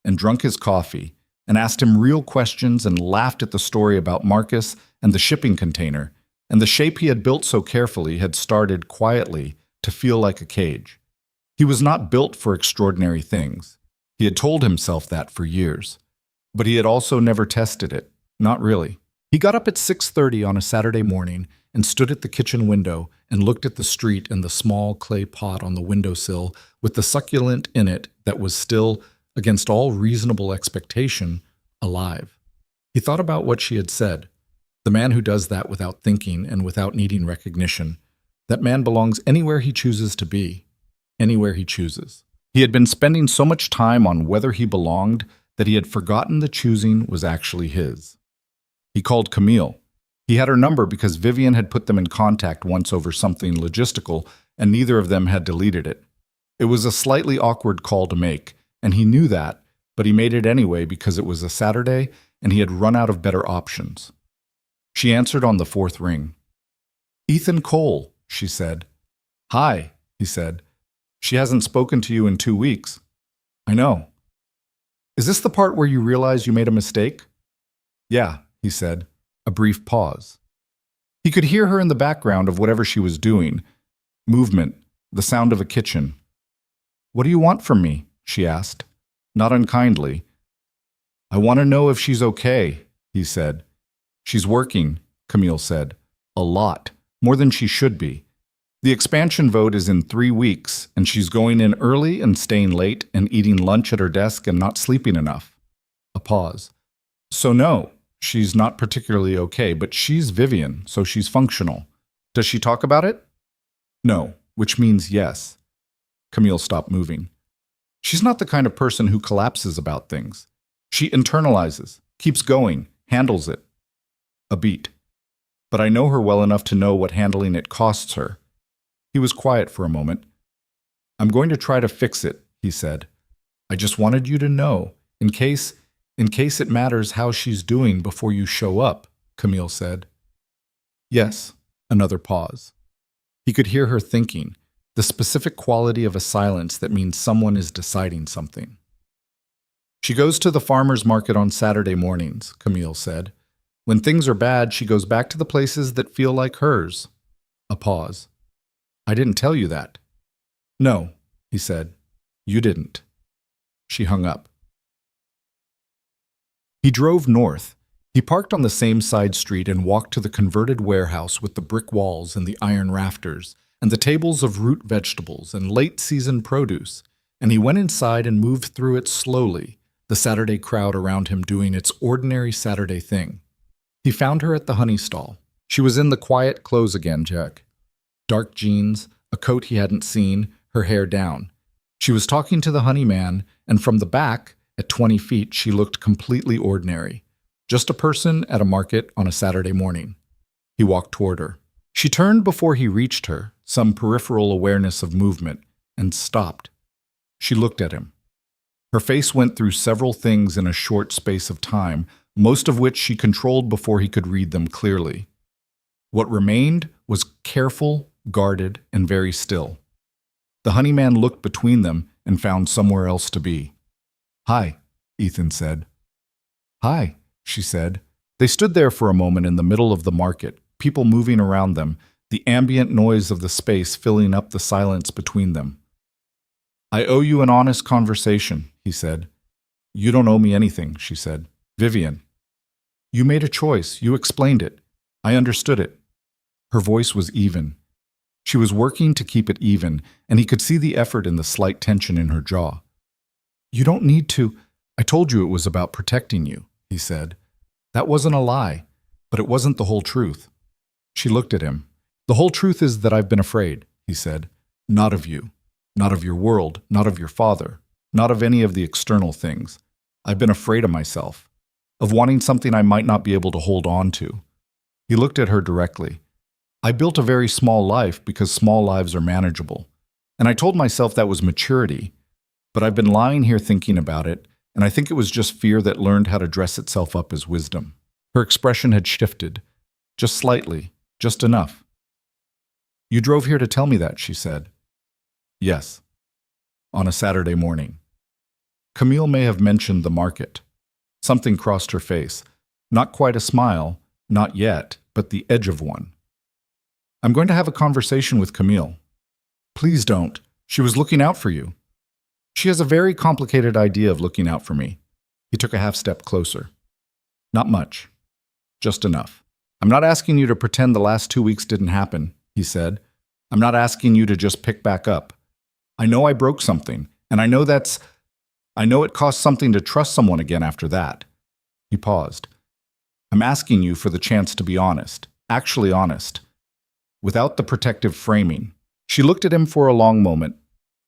and drunk his coffee and asked him real questions and laughed at the story about Marcus and the shipping container, and the shape he had built so carefully had started quietly to feel like a cage. He was not built for extraordinary things. He had told himself that for years. But he had also never tested it. Not really. He got up at 6:30 on a Saturday morning and stood at the kitchen window and looked at the street and the small clay pot on the windowsill with the succulent in it that was still, against all reasonable expectation, alive. He thought about what she had said. The man who does that without thinking and without needing recognition, that man belongs anywhere he chooses to be, anywhere he chooses. He had been spending so much time on whether he belonged that he had forgotten the choosing was actually his. He called Camille. He had her number because Vivian had put them in contact once over something logistical, and neither of them had deleted it. It was a slightly awkward call to make, and he knew that, but he made it anyway because it was a Saturday and he had run out of better options. She answered on the fourth ring. "Ethan Cole," she said. "Hi," he said. "She hasn't spoken to you in 2 weeks." "I know." "Is this the part where you realize you made a mistake?" "Yeah," he said. A brief pause. He could hear her in the background of whatever she was doing. Movement, the sound of a kitchen. "What do you want from me?" she asked, not unkindly. "I want to know if she's okay," he said. "She's working," Camille said. "A lot, more than she should be. The expansion vote is in 3 weeks, and she's going in early and staying late and eating lunch at her desk and not sleeping enough." A pause. "So no, she's not particularly okay, but she's Vivian, so she's functional. Does she talk about it?" "No," which means yes. Camille stopped moving. "She's not the kind of person who collapses about things. She internalizes, keeps going, handles it." A beat. "But I know her well enough to know what handling it costs her." He was quiet for a moment. "I'm going to try to fix it," he said. "I just wanted you to know, in case it matters how she's doing before you show up," Camille said. "Yes." Another pause. He could hear her thinking, the specific quality of a silence that means someone is deciding something. "She goes to the farmer's market on Saturday mornings," Camille said. "When things are bad, she goes back to the places that feel like hers." A pause. "I didn't tell you that." "No," he said. "You didn't." She hung up. He drove north. He parked on the same side street and walked to the converted warehouse with the brick walls and the iron rafters and the tables of root vegetables and late-season produce, and he went inside and moved through it slowly, the Saturday crowd around him doing its ordinary Saturday thing. He found her at the honey stall. She was in the quiet clothes again, Jack. Dark jeans, a coat he hadn't seen, her hair down. She was talking to the honey man, and from the back, at 20 feet, she looked completely ordinary. Just a person at a market on a Saturday morning. He walked toward her. She turned before he reached her, some peripheral awareness of movement, and stopped. She looked at him. Her face went through several things in a short space of time, most of which she controlled before he could read them clearly. What remained was careful, guarded, and very still. The honey man looked between them and found somewhere else to be. "Hi," Ethan said. "Hi," she said. They stood there for a moment in the middle of the market, people moving around them, the ambient noise of the space filling up the silence between them. "I owe you an honest conversation," he said. "You don't owe me anything," she said. "Vivian. You made a choice. You explained it. I understood it." Her voice was even. She was working to keep it even, and he could see the effort in the slight tension in her jaw. "You don't need to. I told you it was about protecting you," he said. "That wasn't a lie, but it wasn't the whole truth." She looked at him. "The whole truth is that I've been afraid," he said. "Not of you. Not of your world. Not of your father. Not of any of the external things. I've been afraid of myself. Of wanting something I might not be able to hold on to." He looked at her directly. "I built a very small life because small lives are manageable. And I told myself that was maturity. But I've been lying here thinking about it, and I think it was just fear that learned how to dress itself up as wisdom." Her expression had shifted. Just slightly. Just enough. "You drove here to tell me that," she said. "Yes." On a Saturday morning. Camille may have mentioned the market. Something crossed her face. Not quite a smile, not yet, but the edge of one. "I'm going to have a conversation with Camille." "Please don't. She was looking out for you." "She has a very complicated idea of looking out for me." He took a half step closer. "Not much." Just enough. I'm not asking you to pretend the last 2 weeks didn't happen, he said. I'm not asking you to just pick back up. I know I broke something, and I know it costs something to trust someone again after that. He paused. I'm asking you for the chance to be honest, actually honest, without the protective framing. She looked at him for a long moment.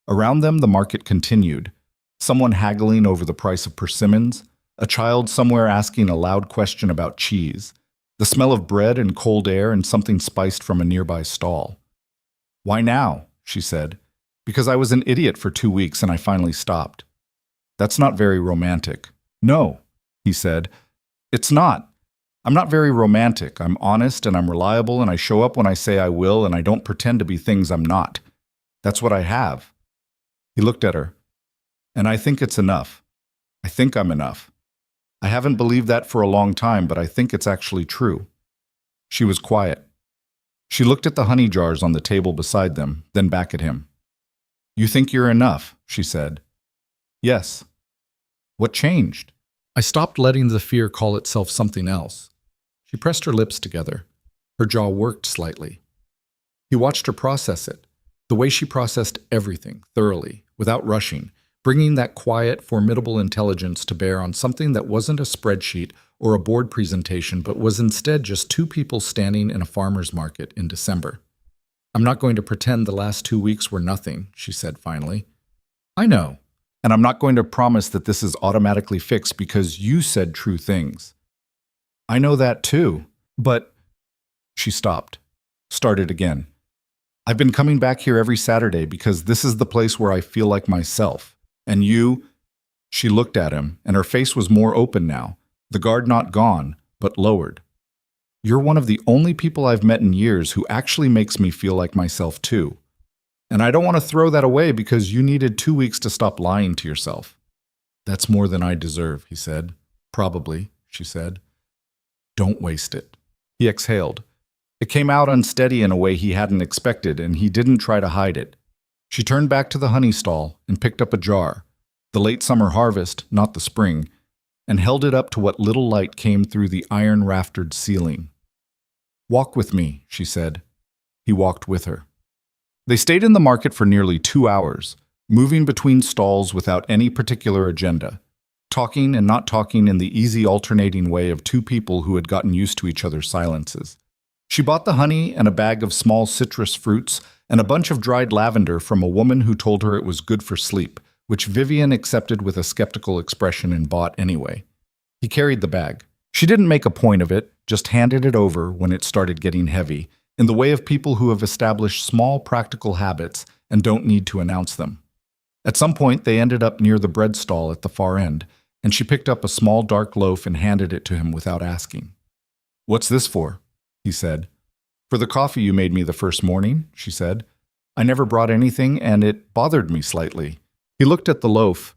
Around them, the market continued. Someone haggling over the price of persimmons, a child somewhere asking a loud question about cheese, the smell of bread and cold air and something spiced from a nearby stall. Why now? She said. Because I was an idiot for 2 weeks and I finally stopped. That's not very romantic. No, he said. It's not. I'm not very romantic. I'm honest and I'm reliable and I show up when I say I will and I don't pretend to be things I'm not. That's what I have. He looked at her. And I think it's enough. I think I'm enough. I haven't believed that for a long time, but I think it's actually true. She was quiet. She looked at the honey jars on the table beside them, then back at him. You think you're enough, she said. Yes. What changed? I stopped letting the fear call itself something else. She pressed her lips together. Her jaw worked slightly. He watched her process it, the way she processed everything, thoroughly, without rushing, bringing that quiet, formidable intelligence to bear on something that wasn't a spreadsheet or a board presentation, but was instead just two people standing in a farmer's market in December. I'm not going to pretend the last 2 weeks were nothing, she said finally. I know. And I'm not going to promise that this is automatically fixed because you said true things. I know that too, but... She stopped, started again. I've been coming back here every Saturday because this is the place where I feel like myself. And you... She looked at him, and her face was more open now, the guard not gone, but lowered. You're one of the only people I've met in years who actually makes me feel like myself too. And I don't want to throw that away because you needed 2 weeks to stop lying to yourself. That's more than I deserve, he said. Probably, she said. Don't waste it. He exhaled. It came out unsteady in a way he hadn't expected, and he didn't try to hide it. She turned back to the honey stall and picked up a jar, the late summer harvest, not the spring, and held it up to what little light came through the iron-raftered ceiling. Walk with me, she said. He walked with her. They stayed in the market for nearly 2 hours, moving between stalls without any particular agenda, talking and not talking in the easy alternating way of two people who had gotten used to each other's silences. She bought the honey and a bag of small citrus fruits and a bunch of dried lavender from a woman who told her it was good for sleep, which Vivian accepted with a skeptical expression and bought anyway. He carried the bag. She didn't make a point of it, just handed it over when it started getting heavy, in the way of people who have established small practical habits and don't need to announce them. At some point, they ended up near the bread stall at the far end, and she picked up a small dark loaf and handed it to him without asking. What's this for? He said. For the coffee you made me the first morning, she said. I never brought anything, and it bothered me slightly. He looked at the loaf.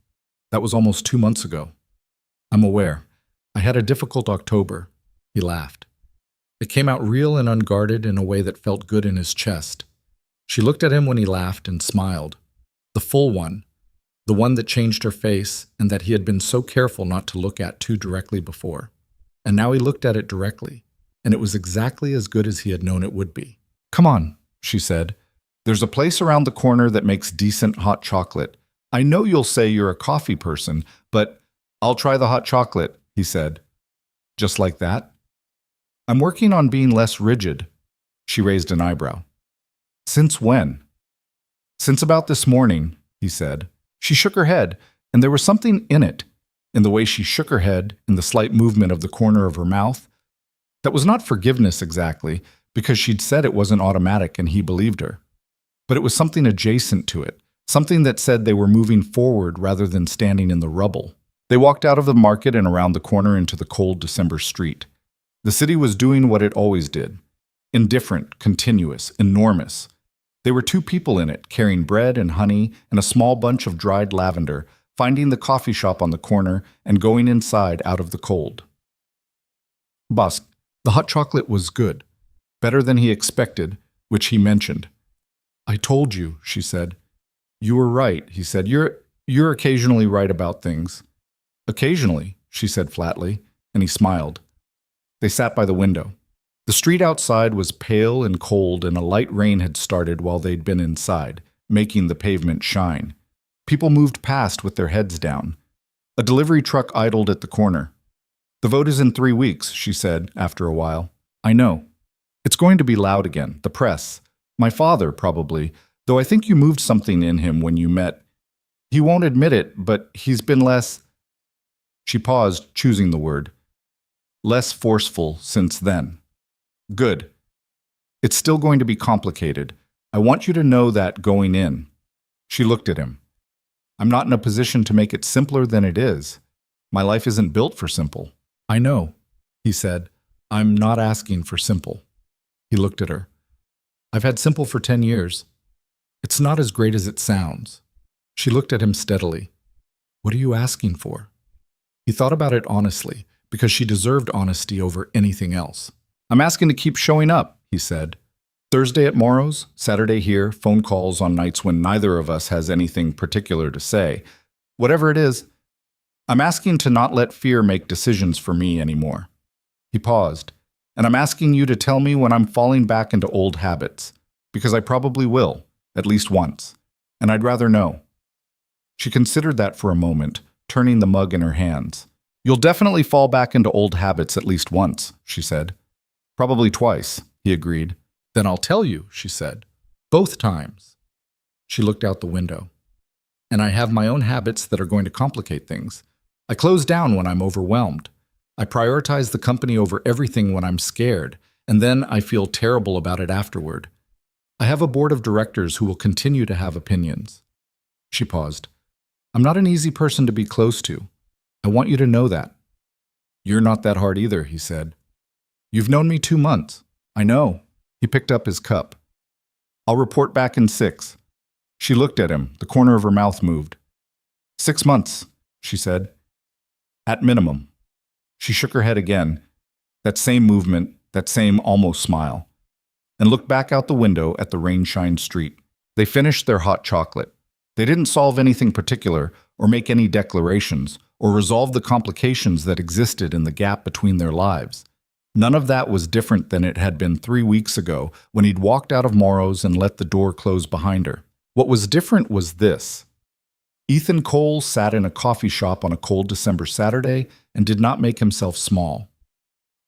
That was almost 2 months ago. I'm aware. I had a difficult October. He laughed. It came out real and unguarded in a way that felt good in his chest. She looked at him when he laughed and smiled. The full one, the one that changed her face and that he had been so careful not to look at too directly before. And now he looked at it directly, and it was exactly as good as he had known it would be. Come on, she said. There's a place around the corner that makes decent hot chocolate. I know you'll say you're a coffee person, but I'll try the hot chocolate, he said. Just like that? I'm working on being less rigid. She raised an eyebrow. Since when? Since about this morning, he said. She shook her head, and there was something in it, in the way she shook her head, in the slight movement of the corner of her mouth, that was not forgiveness exactly, because she'd said it wasn't automatic and he believed her. But it was something adjacent to it, something that said they were moving forward rather than standing in the rubble. They walked out of the market and around the corner into the cold December street. The city was doing what it always did. Indifferent, continuous, enormous. They were two people in it, carrying bread and honey and a small bunch of dried lavender, finding the coffee shop on the corner and going inside out of the cold. Boss, the hot chocolate was good. Better than he expected, which he mentioned. I told you, she said. You were right, he said. You're occasionally right about things. Occasionally, she said flatly, and he smiled. They sat by the window. The street outside was pale and cold, and a light rain had started while they'd been inside, making the pavement shine. People moved past with their heads down. A delivery truck idled at the corner. "The vote is in 3 weeks," she said after a while. "I know. It's going to be loud again, the press. My father, probably, though I think you moved something in him when you met. He won't admit it, but he's been less—" She paused, choosing the word. "Less forceful since then." "Good. It's still going to be complicated. I want you to know that going in." She looked at him. "I'm not in a position to make it simpler than it is. My life isn't built for simple." "I know," he said. "I'm not asking for simple." He looked at her. "I've had simple for 10 years. It's not as great as it sounds." She looked at him steadily. "What are you asking for?" He thought about it honestly, because she deserved honesty over anything else. "I'm asking to keep showing up," he said. "Thursday at Morrow's, Saturday here, phone calls on nights when neither of us has anything particular to say. Whatever it is, I'm asking to not let fear make decisions for me anymore." He paused. "And I'm asking you to tell me when I'm falling back into old habits, because I probably will, at least once, and I'd rather know." She considered that for a moment, turning the mug in her hands. "You'll definitely fall back into old habits at least once," she said. "Probably twice," he agreed. "Then I'll tell you," she said. "Both times." She looked out the window. "And I have my own habits that are going to complicate things. I close down when I'm overwhelmed. I prioritize the company over everything when I'm scared, and then I feel terrible about it afterward. I have a board of directors who will continue to have opinions." She paused. "I'm not an easy person to be close to. I want you to know that." "You're not that hard either," he said. "You've known me 2 months. I know." He picked up his cup. "I'll report back in 6. She looked at him. The corner of her mouth moved. 6 months, she said. "At minimum." She shook her head again, that same movement, that same almost smile, and looked back out the window at the rain-shined street. They finished their hot chocolate. They didn't solve anything particular, or make any declarations, or resolve the complications that existed in the gap between their lives. None of that was different than it had been 3 weeks ago when he'd walked out of Morrow's and let the door close behind her. What was different was this. Ethan Cole sat in a coffee shop on a cold December Saturday and did not make himself small.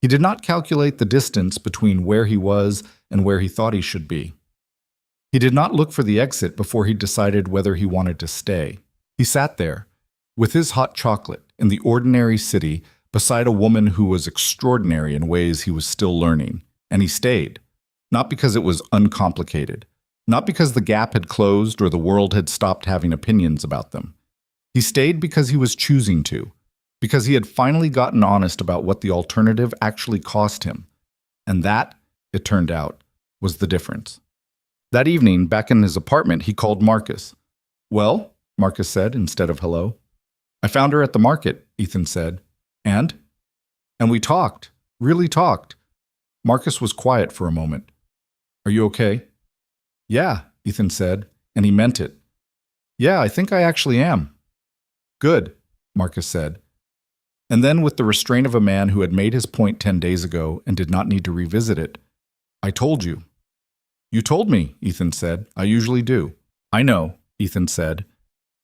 He did not calculate the distance between where he was and where he thought he should be. He did not look for the exit before he decided whether he wanted to stay. He sat there, with his hot chocolate, in the ordinary city, beside a woman who was extraordinary in ways he was still learning, and he stayed, not because it was uncomplicated, not because the gap had closed or the world had stopped having opinions about them. He stayed because he was choosing to, because he had finally gotten honest about what the alternative actually cost him. And that, it turned out, was the difference. That evening, back in his apartment, he called Marcus. "Well," Marcus said instead of hello. "I found her at the market," Ethan said. "And?" "And we talked, really talked." Marcus was quiet for a moment. "Are you okay?" "Yeah," Ethan said, and he meant it. "Yeah, I think I actually am." "Good," Marcus said. And then, with the restraint of a man who had made his point 10 days ago and did not need to revisit it, "I told you." "You told me," Ethan said. "I usually do." "I know," Ethan said.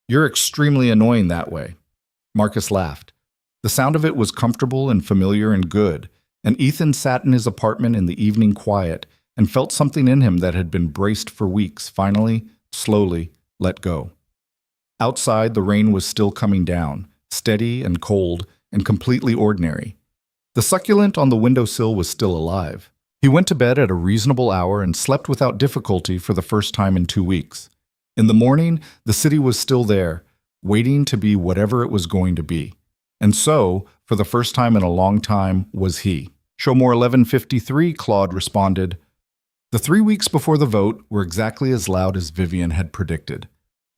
"You're extremely annoying that way." Marcus laughed. The sound of it was comfortable and familiar and good, and Ethan sat in his apartment in the evening quiet and felt something in him that had been braced for weeks finally, slowly, let go. Outside, the rain was still coming down, steady and cold and completely ordinary. The succulent on the windowsill was still alive. He went to bed at a reasonable hour and slept without difficulty for the first time in 2 weeks. In the morning, the city was still there, waiting to be whatever it was going to be. And so, for the first time in a long time, was he. Show more 11:53, Claude responded. The 3 weeks before the vote were exactly as loud as Vivian had predicted.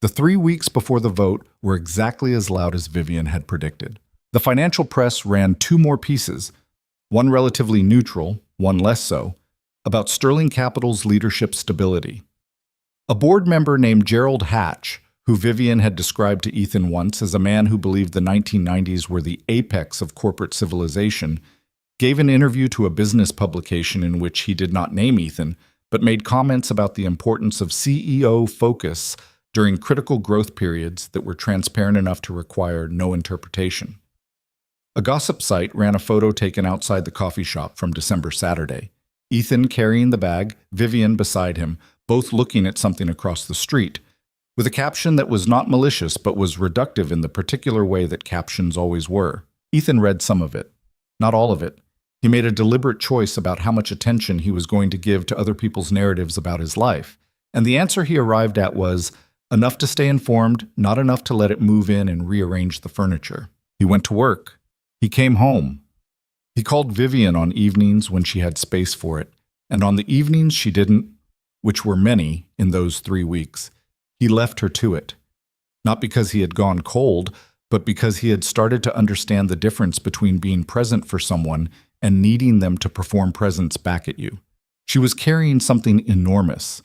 The 3 weeks before the vote were exactly as loud as Vivian had predicted. The financial press ran 2 more pieces, one relatively neutral, one less so, about Sterling Capital's leadership stability. A board member named Gerald Hatch, who Vivian had described to Ethan once as a man who believed the 1990s were the apex of corporate civilization, gave an interview to a business publication in which he did not name Ethan, but made comments about the importance of CEO focus during critical growth periods that were transparent enough to require no interpretation. A gossip site ran a photo taken outside the coffee shop from December Saturday. Ethan carrying the bag, Vivian beside him, both looking at something across the street, with a caption that was not malicious but was reductive in the particular way that captions always were. Ethan read some of it, not all of it. He made a deliberate choice about how much attention he was going to give to other people's narratives about his life, and the answer he arrived at was enough to stay informed, not enough to let it move in and rearrange the furniture. He went to work. He came home. He called Vivian on evenings when she had space for it, and on the evenings she didn't, which were many in those 3 weeks, he left her to it. Not because he had gone cold, but because he had started to understand the difference between being present for someone and needing them to perform presence back at you. She was carrying something enormous.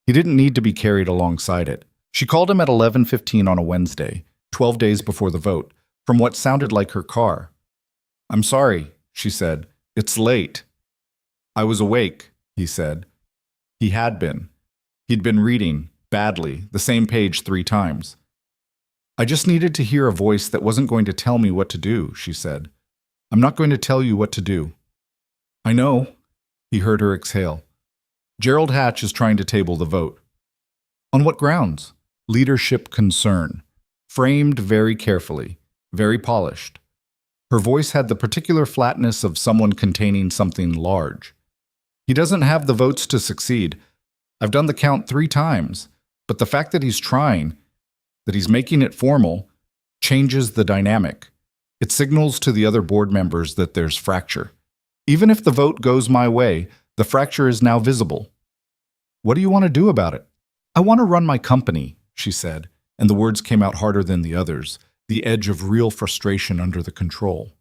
He didn't need to be carried alongside it. She called him at 11:15 on a Wednesday, 12 days before the vote, from what sounded like her car. "I'm sorry," she said. "It's late." "I was awake," he said. He had been. He'd been reading, badly, the same page 3 times. "I just needed to hear a voice that wasn't going to tell me what to do," she said. "I'm not going to tell you what to do." "I know," he heard her exhale. "Gerald Hatch is trying to table the vote." "On what grounds?" "Leadership concern." Framed very carefully, very polished. Her voice had the particular flatness of someone containing something large. "He doesn't have the votes to succeed. I've done the count 3 times, but the fact that he's trying, that he's making it formal, changes the dynamic. It signals to the other board members that there's fracture. Even if the vote goes my way, the fracture is now visible. What do you want to do about it?" "I want to run my company," she said, and the words came out harder than the others, the edge of real frustration under the control.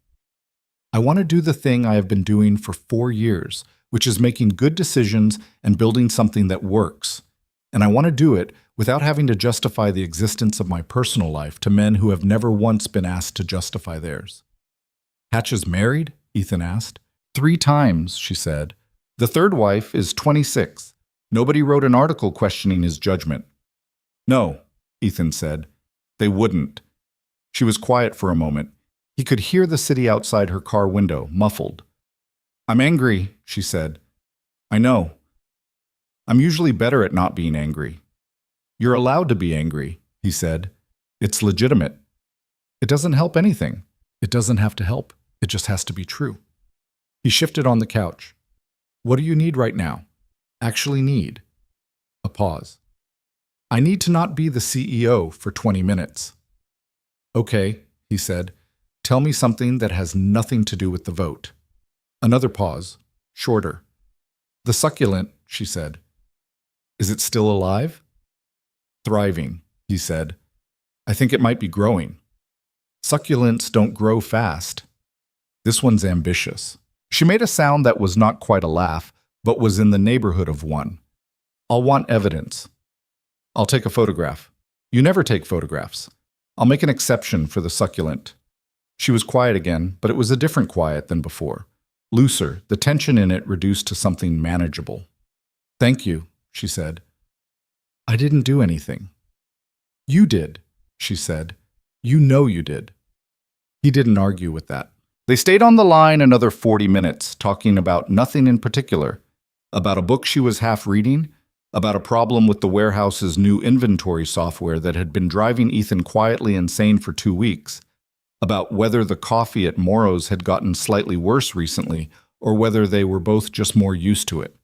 "I want to do the thing I have been doing for 4 years, which is making good decisions and building something that works. And I want to do it without having to justify the existence of my personal life to men who have never once been asked to justify theirs." "Hatch is married?" Ethan asked. 3 times, she said. "The 3rd wife is 26. Nobody wrote an article questioning his judgment." "No," Ethan said. "They wouldn't." She was quiet for a moment. He could hear the city outside her car window, muffled. "I'm angry," she said. "I know. I'm usually better at not being angry." "You're allowed to be angry," he said. "It's legitimate." "It doesn't help anything." "It doesn't have to help. It just has to be true." He shifted on the couch. "What do you need right now?" "Actually need." A pause. "I need to not be the CEO for 20 minutes. "Okay," he said. "Tell me something that has nothing to do with the vote." Another pause, shorter. "The succulent," she said. "Is it still alive?" "Thriving," he said. "I think it might be growing." "Succulents don't grow fast. This one's ambitious." She made a sound that was not quite a laugh, but was in the neighborhood of one. "I'll want evidence." "I'll take a photograph." "You never take photographs." "I'll make an exception for the succulent." She was quiet again, but it was a different quiet than before. Looser, the tension in it reduced to something manageable. "Thank you," she said. "I didn't do anything." "You did," she said. "You know you did." He didn't argue with that. They stayed on the line another 40 minutes, talking about nothing in particular. About a book she was half reading, about a problem with the warehouse's new inventory software that had been driving Ethan quietly insane for 2 weeks, about whether the coffee at Morrow's had gotten slightly worse recently, or whether they were both just more used to it.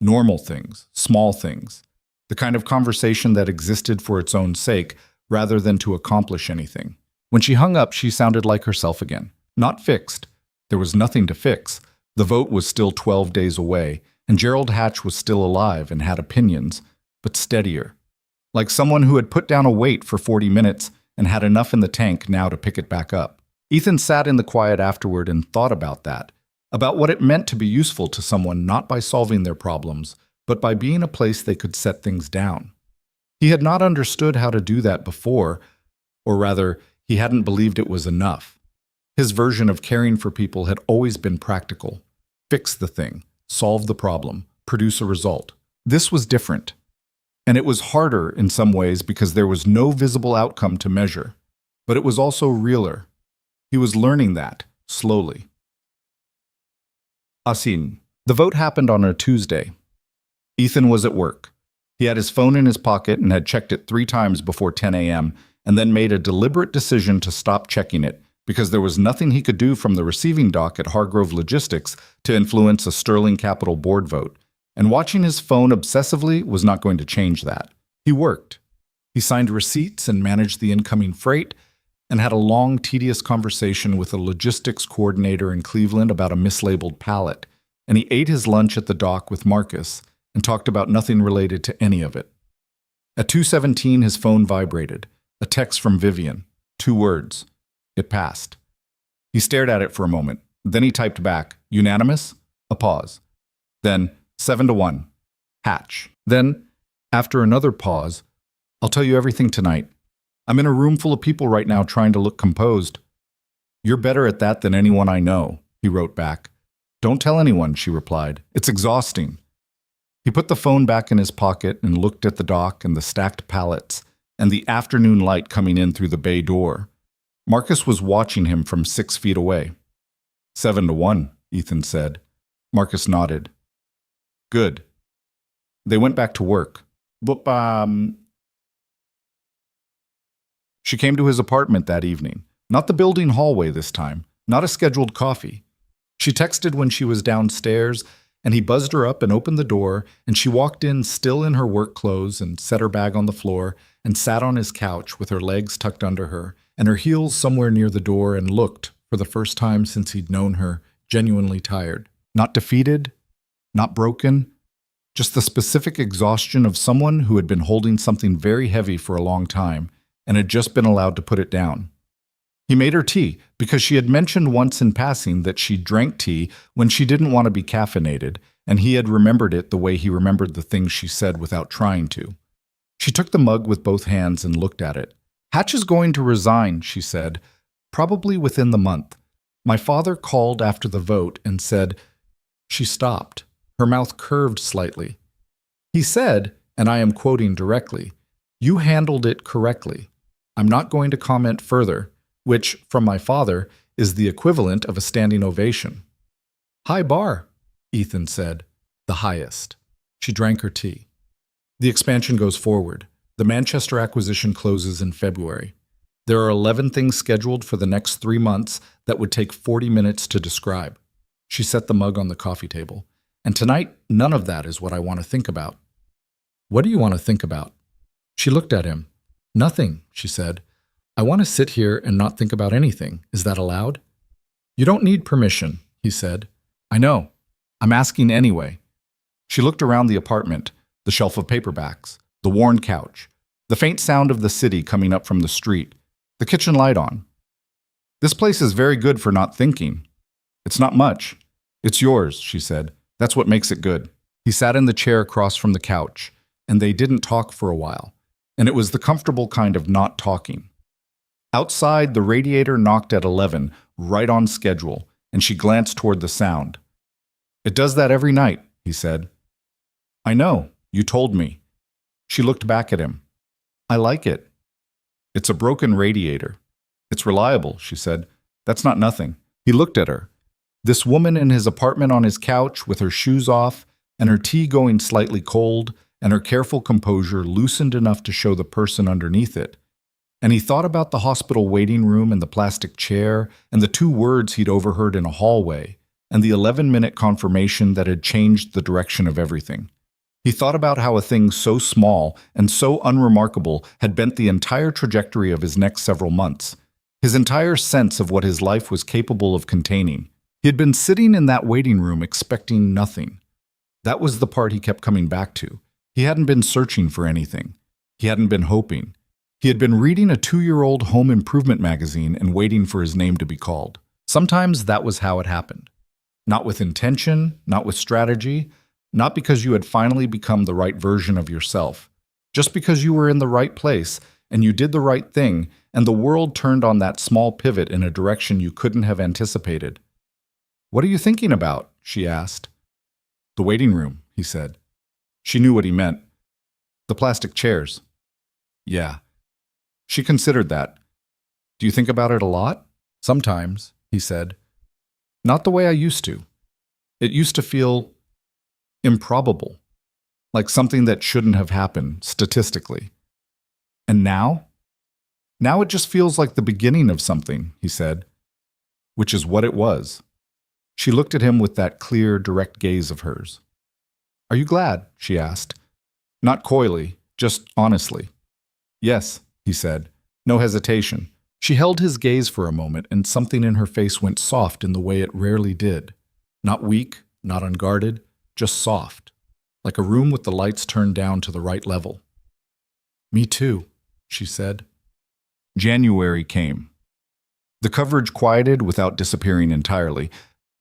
Normal things, small things, the kind of conversation that existed for its own sake rather than to accomplish anything. When she hung up, she sounded like herself again. Not fixed. There was nothing to fix. The vote was still 12 days away, and Gerald Hatch was still alive and had opinions, but steadier. Like someone who had put down a weight for 40 minutes and had enough in the tank now to pick it back up. Ethan sat in the quiet afterward and thought about that, about what it meant to be useful to someone not by solving their problems, but by being a place they could set things down. He had not understood how to do that before, or rather, he hadn't believed it was enough. His version of caring for people had always been practical. Fix the thing, solve the problem, produce a result. This was different. And it was harder in some ways because there was no visible outcome to measure. But it was also realer. He was learning that, slowly. Asin. The vote happened on a Tuesday. Ethan was at work. He had his phone in his pocket and had checked it 3 times before 10 a.m. and then made a deliberate decision to stop checking it because there was nothing he could do from the receiving dock at Hargrove Logistics to influence a Sterling Capital board vote. And watching his phone obsessively was not going to change that. He worked. He signed receipts and managed the incoming freight and had a long, tedious conversation with a logistics coordinator in Cleveland about a mislabeled pallet. And he ate his lunch at the dock with Marcus and talked about nothing related to any of it. At 2:17, his phone vibrated. A text from Vivian. 2 words. It passed. He stared at it for a moment. Then he typed back, unanimous? A pause. Then, 7-1. Hatch. Then, after another pause, I'll tell you everything tonight. I'm in a room full of people right now trying to look composed. You're better at that than anyone I know, he wrote back. Don't tell anyone, she replied. It's exhausting. He put the phone back in his pocket and looked at the dock and the stacked pallets and the afternoon light coming in through the bay door. Marcus was watching him from 6 feet away. 7-1, Ethan said. Marcus nodded. Good. They went back to work. But, She came to his apartment that evening. Not the building hallway this time. Not a scheduled coffee. She texted when she was downstairs, and he buzzed her up and opened the door, and she walked in still in her work clothes and set her bag on the floor and sat on his couch with her legs tucked under her and her heels somewhere near the door and looked, for the first time since he'd known her, genuinely tired. Not defeated, not broken, just the specific exhaustion of someone who had been holding something very heavy for a long time and had just been allowed to put it down. He made her tea because she had mentioned once in passing that she drank tea when she didn't want to be caffeinated, and he had remembered it the way he remembered the things she said without trying to. She took the mug with both hands and looked at it. Hatch is going to resign, she said, probably within the month. My father called after the vote and said, she stopped. Her mouth curved slightly. He said, and I am quoting directly, you handled it correctly. I'm not going to comment further, which, from my father, is the equivalent of a standing ovation. High bar, Ethan said. The highest. She drank her tea. The expansion goes forward. The Manchester acquisition closes in February. There are 11 things scheduled for the next 3 months that would take 40 minutes to describe. She set the mug on the coffee table. And tonight, none of that is what I want to think about. What do you want to think about? She looked at him. Nothing, she said. I want to sit here and not think about anything. Is that allowed? You don't need permission, he said. I know. I'm asking anyway. She looked around the apartment, the shelf of paperbacks, the worn couch, the faint sound of the city coming up from the street, the kitchen light on. This place is very good for not thinking. It's not much. It's yours, she said. That's what makes it good. He sat in the chair across from the couch, and they didn't talk for a while, and it was the comfortable kind of not talking. Outside, the radiator knocked at 11, right on schedule, and she glanced toward the sound. It does that every night, he said. I know, you told me. She looked back at him. I like it. It's a broken radiator. It's reliable, she said. That's not nothing. He looked at her. This woman in his apartment on his couch with her shoes off and her tea going slightly cold and her careful composure loosened enough to show the person underneath it. And he thought about the hospital waiting room and the plastic chair and the 2 words he'd overheard in a hallway and the 11-minute confirmation that had changed the direction of everything. He thought about how a thing so small and so unremarkable had bent the entire trajectory of his next several months, his entire sense of what his life was capable of containing. He had been sitting in that waiting room expecting nothing. That was the part he kept coming back to. He hadn't been searching for anything. He hadn't been hoping. He had been reading a 2-year-old home improvement magazine and waiting for his name to be called. Sometimes that was how it happened. Not with intention, not with strategy, not because you had finally become the right version of yourself, just because you were in the right place and you did the right thing, and the world turned on that small pivot in a direction you couldn't have anticipated. What are you thinking about? She asked. The waiting room, he said. She knew what he meant. The plastic chairs. Yeah. She considered that. Do you think about it a lot? Sometimes, he said. Not the way I used to. It used to feel improbable, like something that shouldn't have happened statistically. And now? Now it just feels like the beginning of something, he said, which is what it was. She looked at him with that clear, direct gaze of hers. Are you glad? She asked. Not coyly, just honestly. Yes, he said, no hesitation. She held his gaze for a moment, and something in her face went soft in the way it rarely did. Not weak, not unguarded, just soft, like a room with the lights turned down to the right level. Me too, she said. January came. The coverage quieted without disappearing entirely.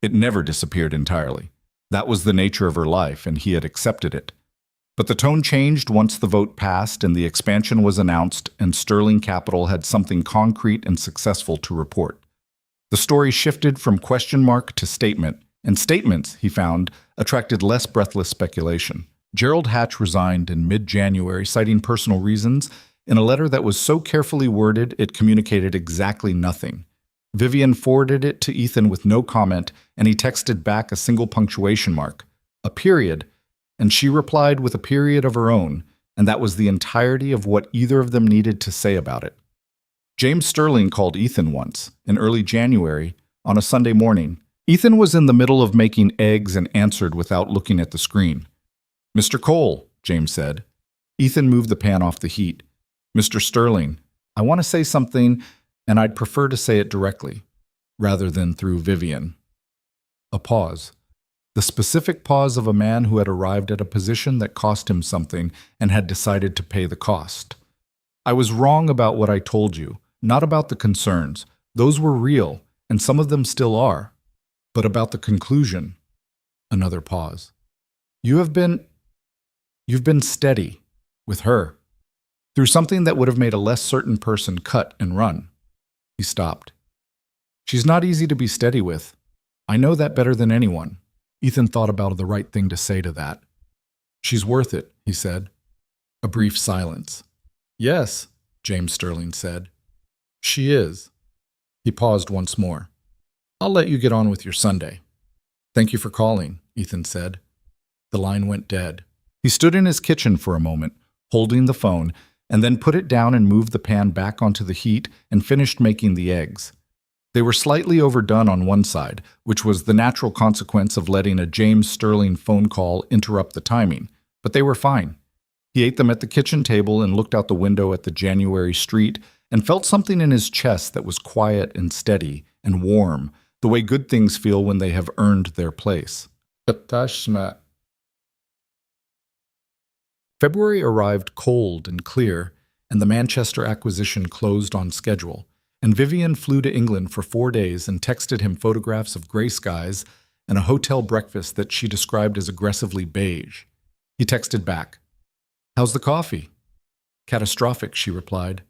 It never disappeared entirely. That was the nature of her life, and he had accepted it. But the tone changed once the vote passed and the expansion was announced and Sterling Capital had something concrete and successful to report. The story shifted from question mark to statement, and statements, he found, attracted less breathless speculation. Gerald Hatch resigned in mid-January, citing personal reasons, in a letter that was so carefully worded it communicated exactly nothing. Vivian forwarded it to Ethan with no comment, and he texted back a single punctuation mark, a period, and she replied with a period of her own, and that was the entirety of what either of them needed to say about it. James Sterling called Ethan once, in early January, on a Sunday morning. Ethan was in the middle of making eggs and answered without looking at the screen. Mr. Cole, James said. Ethan moved the pan off the heat. Mr. Sterling, I want to say something, and I'd prefer to say it directly, rather than through Vivian. A pause. The specific pause of a man who had arrived at a position that cost him something and had decided to pay the cost. I was wrong about what I told you, not about the concerns. Those were real, and some of them still are. But about the conclusion. Another pause. You've been steady with her. Through something that would have made a less certain person cut and run. He stopped. She's not easy to be steady with. I know that better than anyone. Ethan thought about the right thing to say to that. She's worth it, he said. A brief silence. Yes, James Sterling said. She is. He paused once more. I'll let you get on with your Sunday. Thank you for calling, Ethan said. The line went dead. He stood in his kitchen for a moment, holding the phone, and then put it down and moved the pan back onto the heat and finished making the eggs. They were slightly overdone on one side, which was the natural consequence of letting a James Sterling phone call interrupt the timing, but they were fine. He ate them at the kitchen table and looked out the window at the January street and felt something in his chest that was quiet and steady and warm, the way good things feel when they have earned their place. February arrived cold and clear, and the Manchester acquisition closed on schedule, and Vivian flew to England for 4 days and texted him photographs of grey skies and a hotel breakfast that she described as aggressively beige. He texted back, "How's the coffee?" "Catastrophic," she replied.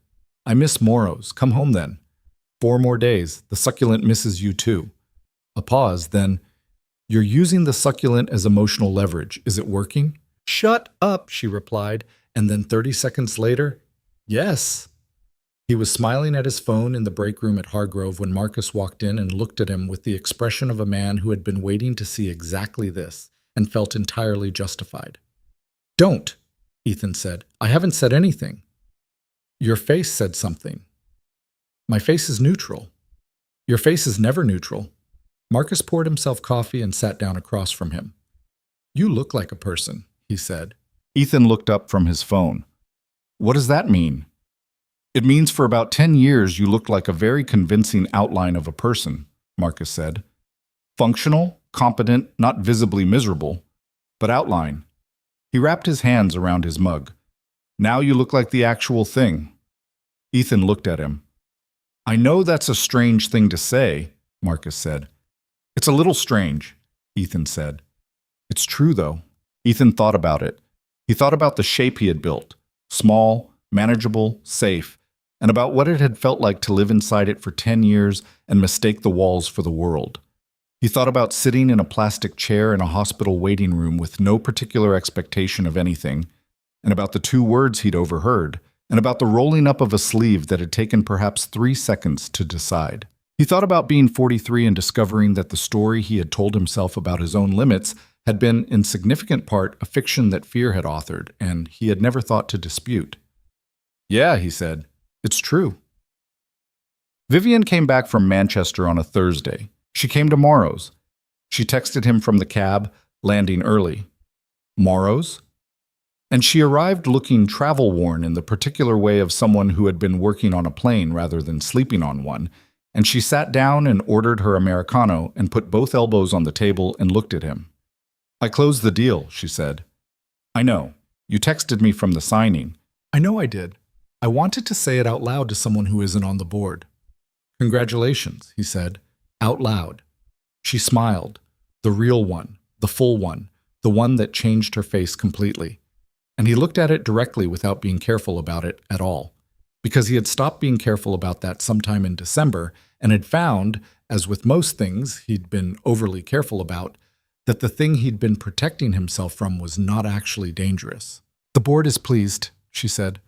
"I miss Moro's. Come home then. 4 more days. The succulent misses you too." A pause, then, "You're using the succulent as emotional leverage. Is it working?" "Shut up," she replied, and then 30 seconds later, "Yes." He was smiling at his phone in the break room at Hargrove when Marcus walked in and looked at him with the expression of a man who had been waiting to see exactly this and felt entirely justified. "Don't," Ethan said. "I haven't said anything." "Your face said something." "My face is neutral." "Your face is never neutral." Marcus poured himself coffee and sat down across from him. "You look like a person," he said. Ethan looked up from his phone. "What does that mean?" "It means for about 10 years you looked like a very convincing outline of a person," Marcus said. "Functional, competent, not visibly miserable, but outline." He wrapped his hands around his mug. "Now you look like the actual thing." Ethan looked at him. "I know that's a strange thing to say," Marcus said. "It's a little strange," Ethan said. "It's true, though." Ethan thought about it. He thought about the shape he had built. Small, manageable, safe, and about what it had felt like to live inside it for 10 years and mistake the walls for the world. He thought about sitting in a plastic chair in a hospital waiting room with no particular expectation of anything, and about the 2 words he'd overheard, and about the rolling up of a sleeve that had taken perhaps 3 seconds to decide. He thought about being 43 and discovering that the story he had told himself about his own limits had been, in significant part, a fiction that fear had authored, and he had never thought to dispute. "Yeah," he said, "it's true." Vivian came back from Manchester on a Thursday. She came to Morrow's. She texted him from the cab, landing early. "Morrow's?" And she arrived looking travel-worn in the particular way of someone who had been working on a plane rather than sleeping on one, and she sat down and ordered her Americano and put both elbows on the table and looked at him. "I closed the deal," she said. "I know. You texted me from the signing." "I know I did. I wanted to say it out loud to someone who isn't on the board." "Congratulations," he said, out loud. She smiled, the real one, the full one, the one that changed her face completely. And he looked at it directly without being careful about it at all, because he had stopped being careful about that sometime in December and had found, as with most things he'd been overly careful about, that the thing he'd been protecting himself from was not actually dangerous. "The board is pleased," she said.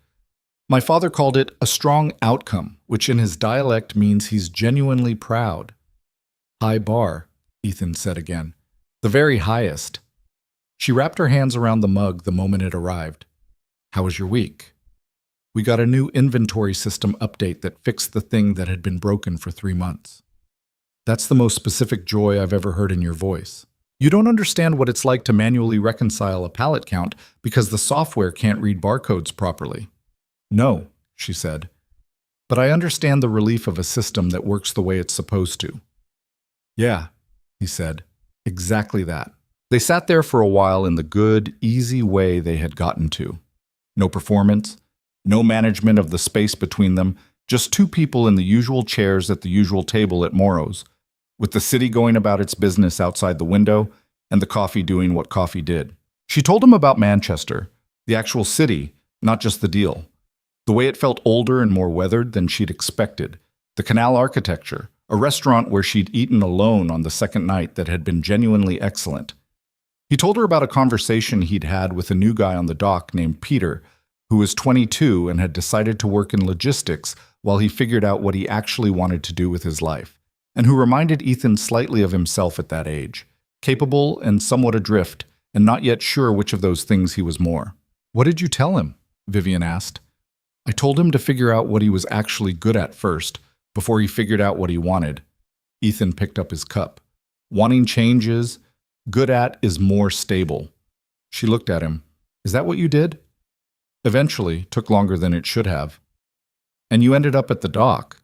"My father called it a strong outcome, which in his dialect means he's genuinely proud." "High bar," Ethan said again. "The very highest." She wrapped her hands around the mug the moment it arrived. "How was your week?" "We got a new inventory system update that fixed the thing that had been broken for 3 months." "That's the most specific joy I've ever heard in your voice. You don't understand what it's like to manually reconcile a pallet count because the software can't read barcodes properly." "No," she said. "But I understand the relief of a system that works the way it's supposed to." "Yeah," he said. "Exactly that." They sat there for a while in the good, easy way they had gotten to. No performance, no management of the space between them, just 2 people in the usual chairs at the usual table at Morrow's, with the city going about its business outside the window and the coffee doing what coffee did. She told him about Manchester, the actual city, not just the deal. The way it felt older and more weathered than she'd expected, the canal architecture, a restaurant where she'd eaten alone on the second night that had been genuinely excellent. He told her about a conversation he'd had with a new guy on the dock named Peter, who was 22 and had decided to work in logistics while he figured out what he actually wanted to do with his life, and who reminded Ethan slightly of himself at that age, capable and somewhat adrift, and not yet sure which of those things he was more. "What did you tell him?" Vivian asked. "I told him to figure out what he was actually good at first, before he figured out what he wanted." Ethan picked up his cup. "Wanting changes, good at is more stable." She looked at him. "Is that what you did?" "Eventually, took longer than it should have." "And you ended up at the dock."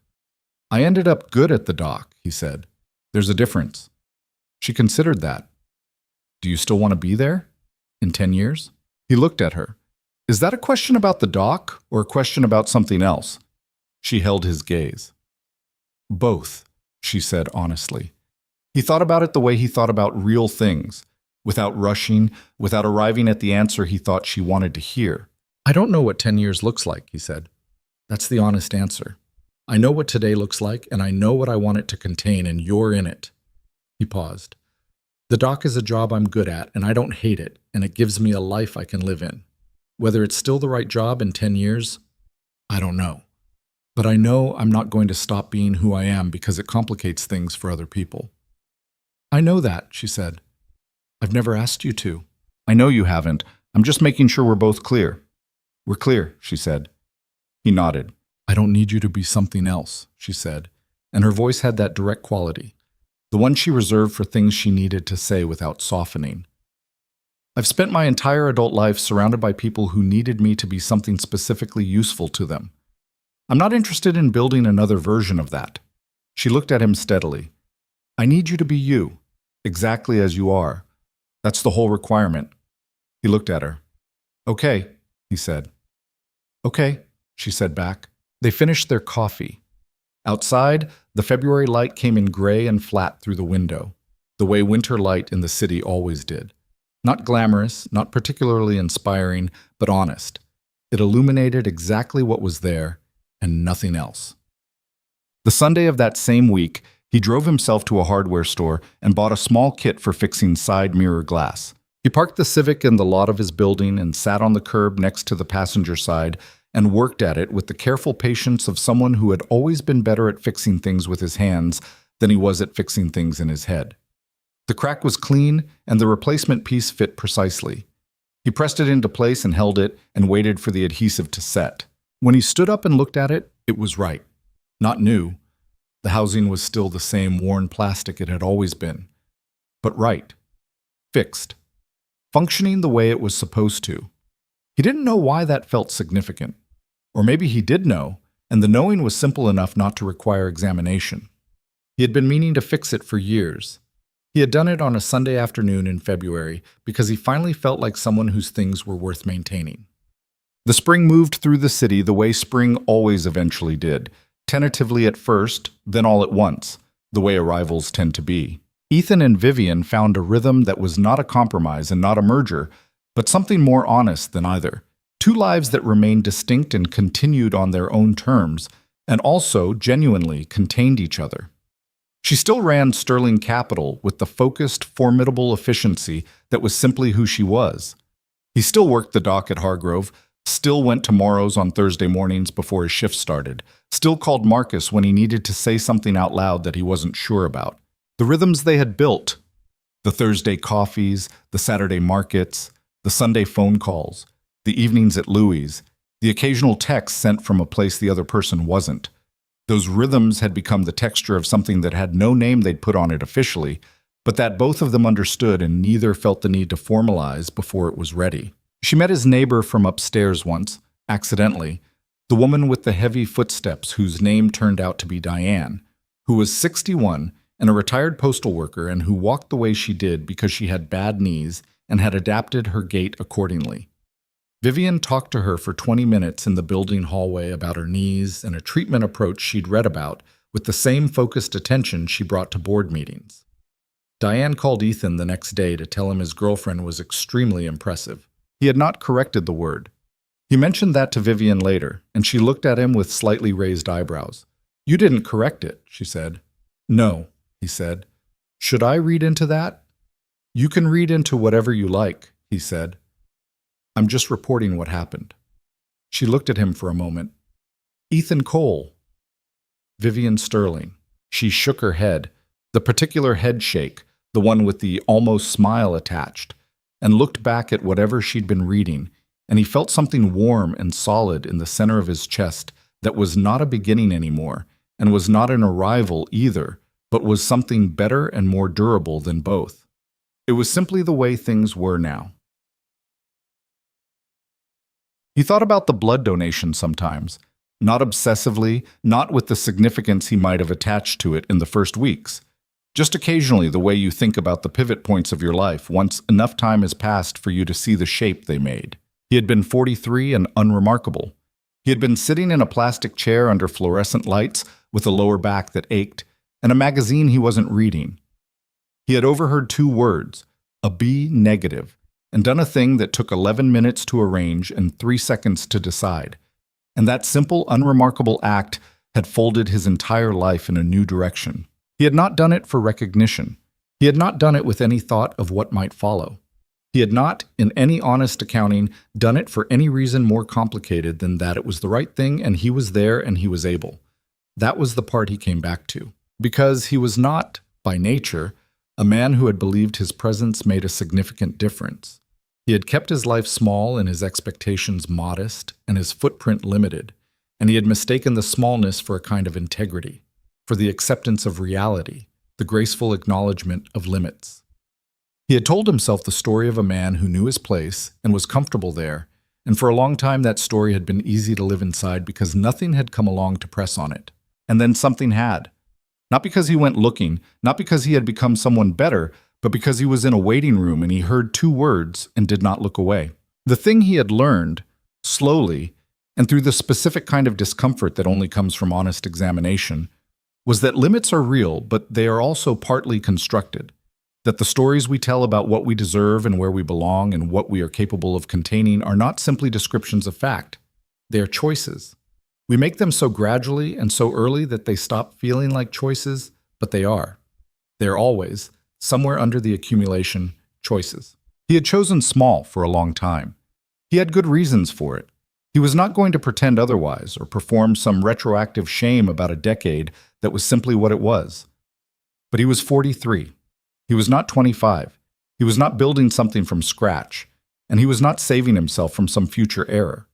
"I ended up good at the dock," he said. "There's a difference." She considered that. "Do you still want to be there? In 10 years? He looked at her. "Is that a question about the dock, or a question about something else?" She held his gaze. "Both," she said honestly. He thought about it the way he thought about real things, without rushing, without arriving at the answer he thought she wanted to hear. "I don't know what 10 years looks like," he said. "That's the honest answer. I know what today looks like, and I know what I want it to contain, and you're in it." He paused. "The dock is a job I'm good at, and I don't hate it, and it gives me a life I can live in. Whether it's still the right job in 10 years, I don't know. But I know I'm not going to stop being who I am because it complicates things for other people." "I know that," she said. "I've never asked you to." "I know you haven't. I'm just making sure we're both clear." "We're clear," she said. He nodded. "I don't need you to be something else," she said, and her voice had that direct quality, the one she reserved for things she needed to say without softening. "I've spent my entire adult life surrounded by people who needed me to be something specifically useful to them. I'm not interested in building another version of that." She looked at him steadily. "I need you to be you, exactly as you are. That's the whole requirement." He looked at her. "Okay," he said. "Okay," she said back. They finished their coffee. Outside, the February light came in gray and flat through the window, the way winter light in the city always did. Not glamorous, not particularly inspiring, but honest. It illuminated exactly what was there and nothing else. The Sunday of that same week, he drove himself to a hardware store and bought a small kit for fixing side mirror glass. He parked the Civic in the lot of his building and sat on the curb next to the passenger side and worked at it with the careful patience of someone who had always been better at fixing things with his hands than he was at fixing things in his head. The crack was clean and the replacement piece fit precisely. He pressed it into place and held it and waited for the adhesive to set. When he stood up and looked at it, it was right. Not new. The housing was still the same worn plastic it had always been. But right. Fixed. Functioning the way it was supposed to. He didn't know why that felt significant. Or maybe he did know, and the knowing was simple enough not to require examination. He had been meaning to fix it for years. He had done it on a Sunday afternoon in February because he finally felt like someone whose things were worth maintaining. The spring moved through the city the way spring always eventually did, tentatively at first, then all at once, the way arrivals tend to be. Ethan and Vivian found a rhythm that was not a compromise and not a merger, but something more honest than either. Two lives that remained distinct and continued on their own terms, and also genuinely contained each other. She still ran Sterling Capital with the focused, formidable efficiency that was simply who she was. He still worked the dock at Hargrove, still went to Morrow's on Thursday mornings before his shift started, still called Marcus when he needed to say something out loud that he wasn't sure about. The rhythms they had built, the Thursday coffees, the Saturday markets, the Sunday phone calls, the evenings at Louie's, the occasional text sent from a place the other person wasn't. Those rhythms had become the texture of something that had no name they'd put on it officially, but that both of them understood and neither felt the need to formalize before it was ready. She met his neighbor from upstairs once, accidentally, the woman with the heavy footsteps whose name turned out to be Diane, who was 61 and a retired postal worker and who walked the way she did because she had bad knees and had adapted her gait accordingly. Vivian talked to her for 20 minutes in the building hallway about her knees and a treatment approach she'd read about with the same focused attention she brought to board meetings. Diane called Ethan the next day to tell him his girlfriend was extremely impressive. He had not corrected the word. He mentioned that to Vivian later, and she looked at him with slightly raised eyebrows. "You didn't correct it," she said. "No," he said. "Should I read into that?" "You can read into whatever you like," he said. "I'm just reporting what happened." She looked at him for a moment. "Ethan Cole." Vivian Sterling. She shook her head, the particular head shake, the one with the almost smile attached, and looked back at whatever she'd been reading, and he felt something warm and solid in the center of his chest that was not a beginning anymore, and was not an arrival either, but was something better and more durable than both. It was simply the way things were now. He thought about the blood donation sometimes, not obsessively, not with the significance he might have attached to it in the first weeks. Just occasionally the way you think about the pivot points of your life once enough time has passed for you to see the shape they made. He had been 43 and unremarkable. He had been sitting in a plastic chair under fluorescent lights with a lower back that ached, and a magazine he wasn't reading. He had overheard 2 words, a B negative, and done a thing that took 11 minutes to arrange and 3 seconds to decide. And that simple, unremarkable act had folded his entire life in a new direction. He had not done it for recognition. He had not done it with any thought of what might follow. He had not, in any honest accounting, done it for any reason more complicated than that it was the right thing and he was there and he was able. That was the part he came back to. Because he was not, by nature, a man who had believed his presence made a significant difference. He had kept his life small and his expectations modest and his footprint limited, and he had mistaken the smallness for a kind of integrity, for the acceptance of reality, the graceful acknowledgement of limits. He had told himself the story of a man who knew his place and was comfortable there, and for a long time that story had been easy to live inside because nothing had come along to press on it. And then something had. Not because he went looking, not because he had become someone better, but because he was in a waiting room and he heard 2 words and did not look away. The thing he had learned, slowly, and through the specific kind of discomfort that only comes from honest examination, was that limits are real, but they are also partly constructed. That the stories we tell about what we deserve and where we belong and what we are capable of containing are not simply descriptions of fact. They are choices. We make them so gradually and so early that they stop feeling like choices, but they are. They are always, somewhere under the accumulation, choices. He had chosen small for a long time. He had good reasons for it. He was not going to pretend otherwise or perform some retroactive shame about a decade that was simply what it was. But he was 43. He was not 25. He was not building something from scratch, and he was not saving himself from some future error.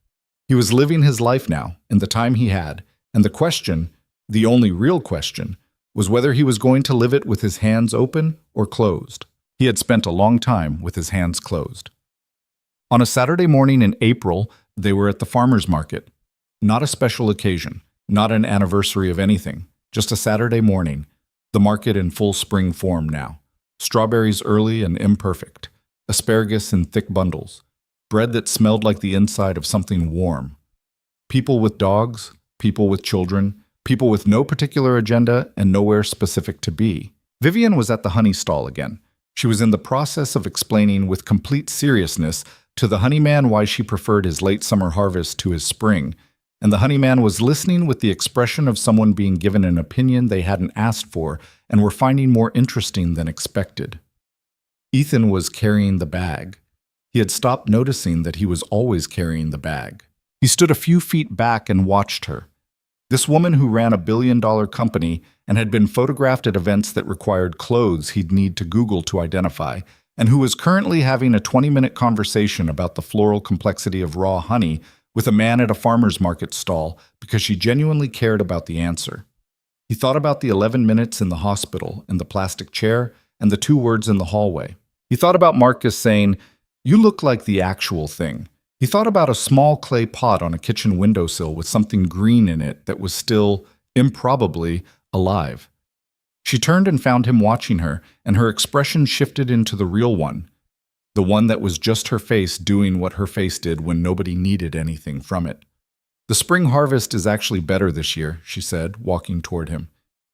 He was living his life now, in the time he had, and the question, the only real question, was whether he was going to live it with his hands open or closed. He had spent a long time with his hands closed. On a Saturday morning in April, they were at the farmer's market. Not a special occasion, not an anniversary of anything, just a Saturday morning, the market in full spring form now. Strawberries early and imperfect, asparagus in thick bundles, bread that smelled like the inside of something warm. People with dogs, people with children, people with no particular agenda and nowhere specific to be. Vivian was at the honey stall again. She was in the process of explaining with complete seriousness to the honeyman why she preferred his late summer harvest to his spring, and the honeyman was listening with the expression of someone being given an opinion they hadn't asked for and were finding more interesting than expected. Ethan was carrying the bag. He had stopped noticing that he was always carrying the bag. He stood a few feet back and watched her. This woman who ran a billion-dollar company and had been photographed at events that required clothes he'd need to Google to identify, and who was currently having a 20-minute conversation about the floral complexity of raw honey with a man at a farmer's market stall because she genuinely cared about the answer. He thought about the 11 minutes in the hospital and the plastic chair and the 2 words in the hallway. He thought about Marcus saying, "You look like the actual thing." He thought about a small clay pot on a kitchen windowsill with something green in it that was still, improbably, alive. She turned and found him watching her, and her expression shifted into the real one, the one that was just her face doing what her face did when nobody needed anything from it. "The spring harvest is actually better this year," she said, walking toward him.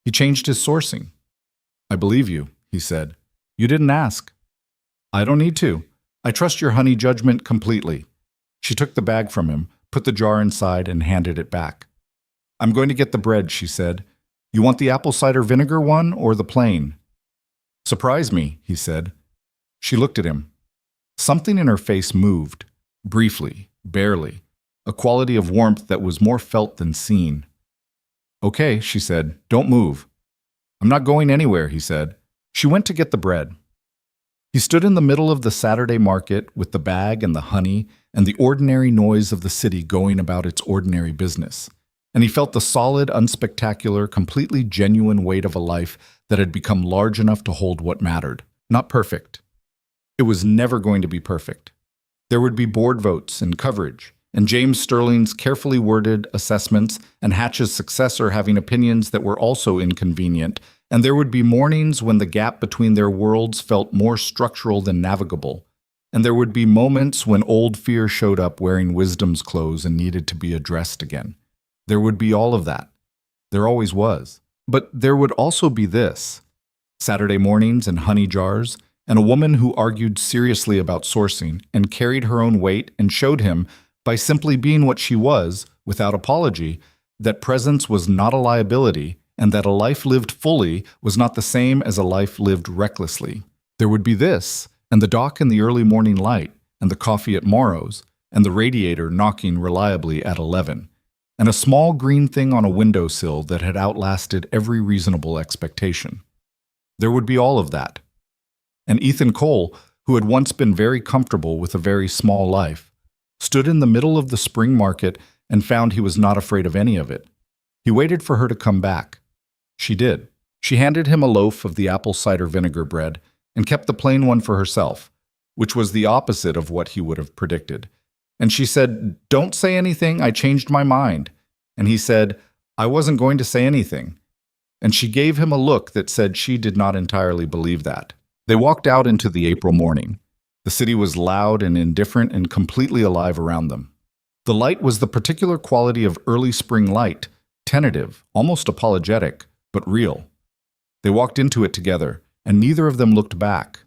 He changed his sourcing. "I believe you," he said. "You didn't ask." "I don't need to. I trust your honey judgment completely." She took the bag from him, put the jar inside, and handed it back. "I'm going to get the bread," she said. "You want the apple cider vinegar one or the plain?" "Surprise me," he said. She looked at him. Something in her face moved, briefly, barely, a quality of warmth that was more felt than seen. "Okay," she said, "don't move." "I'm not going anywhere," he said. She went to get the bread. He stood in the middle of the Saturday market with the bag and the honey and the ordinary noise of the city going about its ordinary business. And he felt the solid, unspectacular, completely genuine weight of a life that had become large enough to hold what mattered. Not perfect. It was never going to be perfect. There would be board votes and coverage, and James Sterling's carefully worded assessments and Hatch's successor having opinions that were also inconvenient, and there would be mornings when the gap between their worlds felt more structural than navigable, and there would be moments when old fear showed up wearing wisdom's clothes and needed to be addressed again. There would be all of that. There always was. But there would also be this: Saturday mornings and honey jars, and a woman who argued seriously about sourcing and carried her own weight and showed him, by simply being what she was, without apology, that presence was not a liability and that a life lived fully was not the same as a life lived recklessly. There would be this, and the dock in the early morning light, and the coffee at Morrow's, and the radiator knocking reliably at 11, and a small green thing on a windowsill that had outlasted every reasonable expectation. There would be all of that. And Ethan Cole, who had once been very comfortable with a very small life, stood in the middle of the spring market and found he was not afraid of any of it. He waited for her to come back. She did. She handed him a loaf of the apple cider vinegar bread and kept the plain one for herself, which was the opposite of what he would have predicted. And she said, "Don't say anything, I changed my mind." And he said, "I wasn't going to say anything." And she gave him a look that said she did not entirely believe that. They walked out into the April morning. The city was loud and indifferent and completely alive around them. The light was the particular quality of early spring light, tentative, almost apologetic, but real. They walked into it together, and neither of them looked back.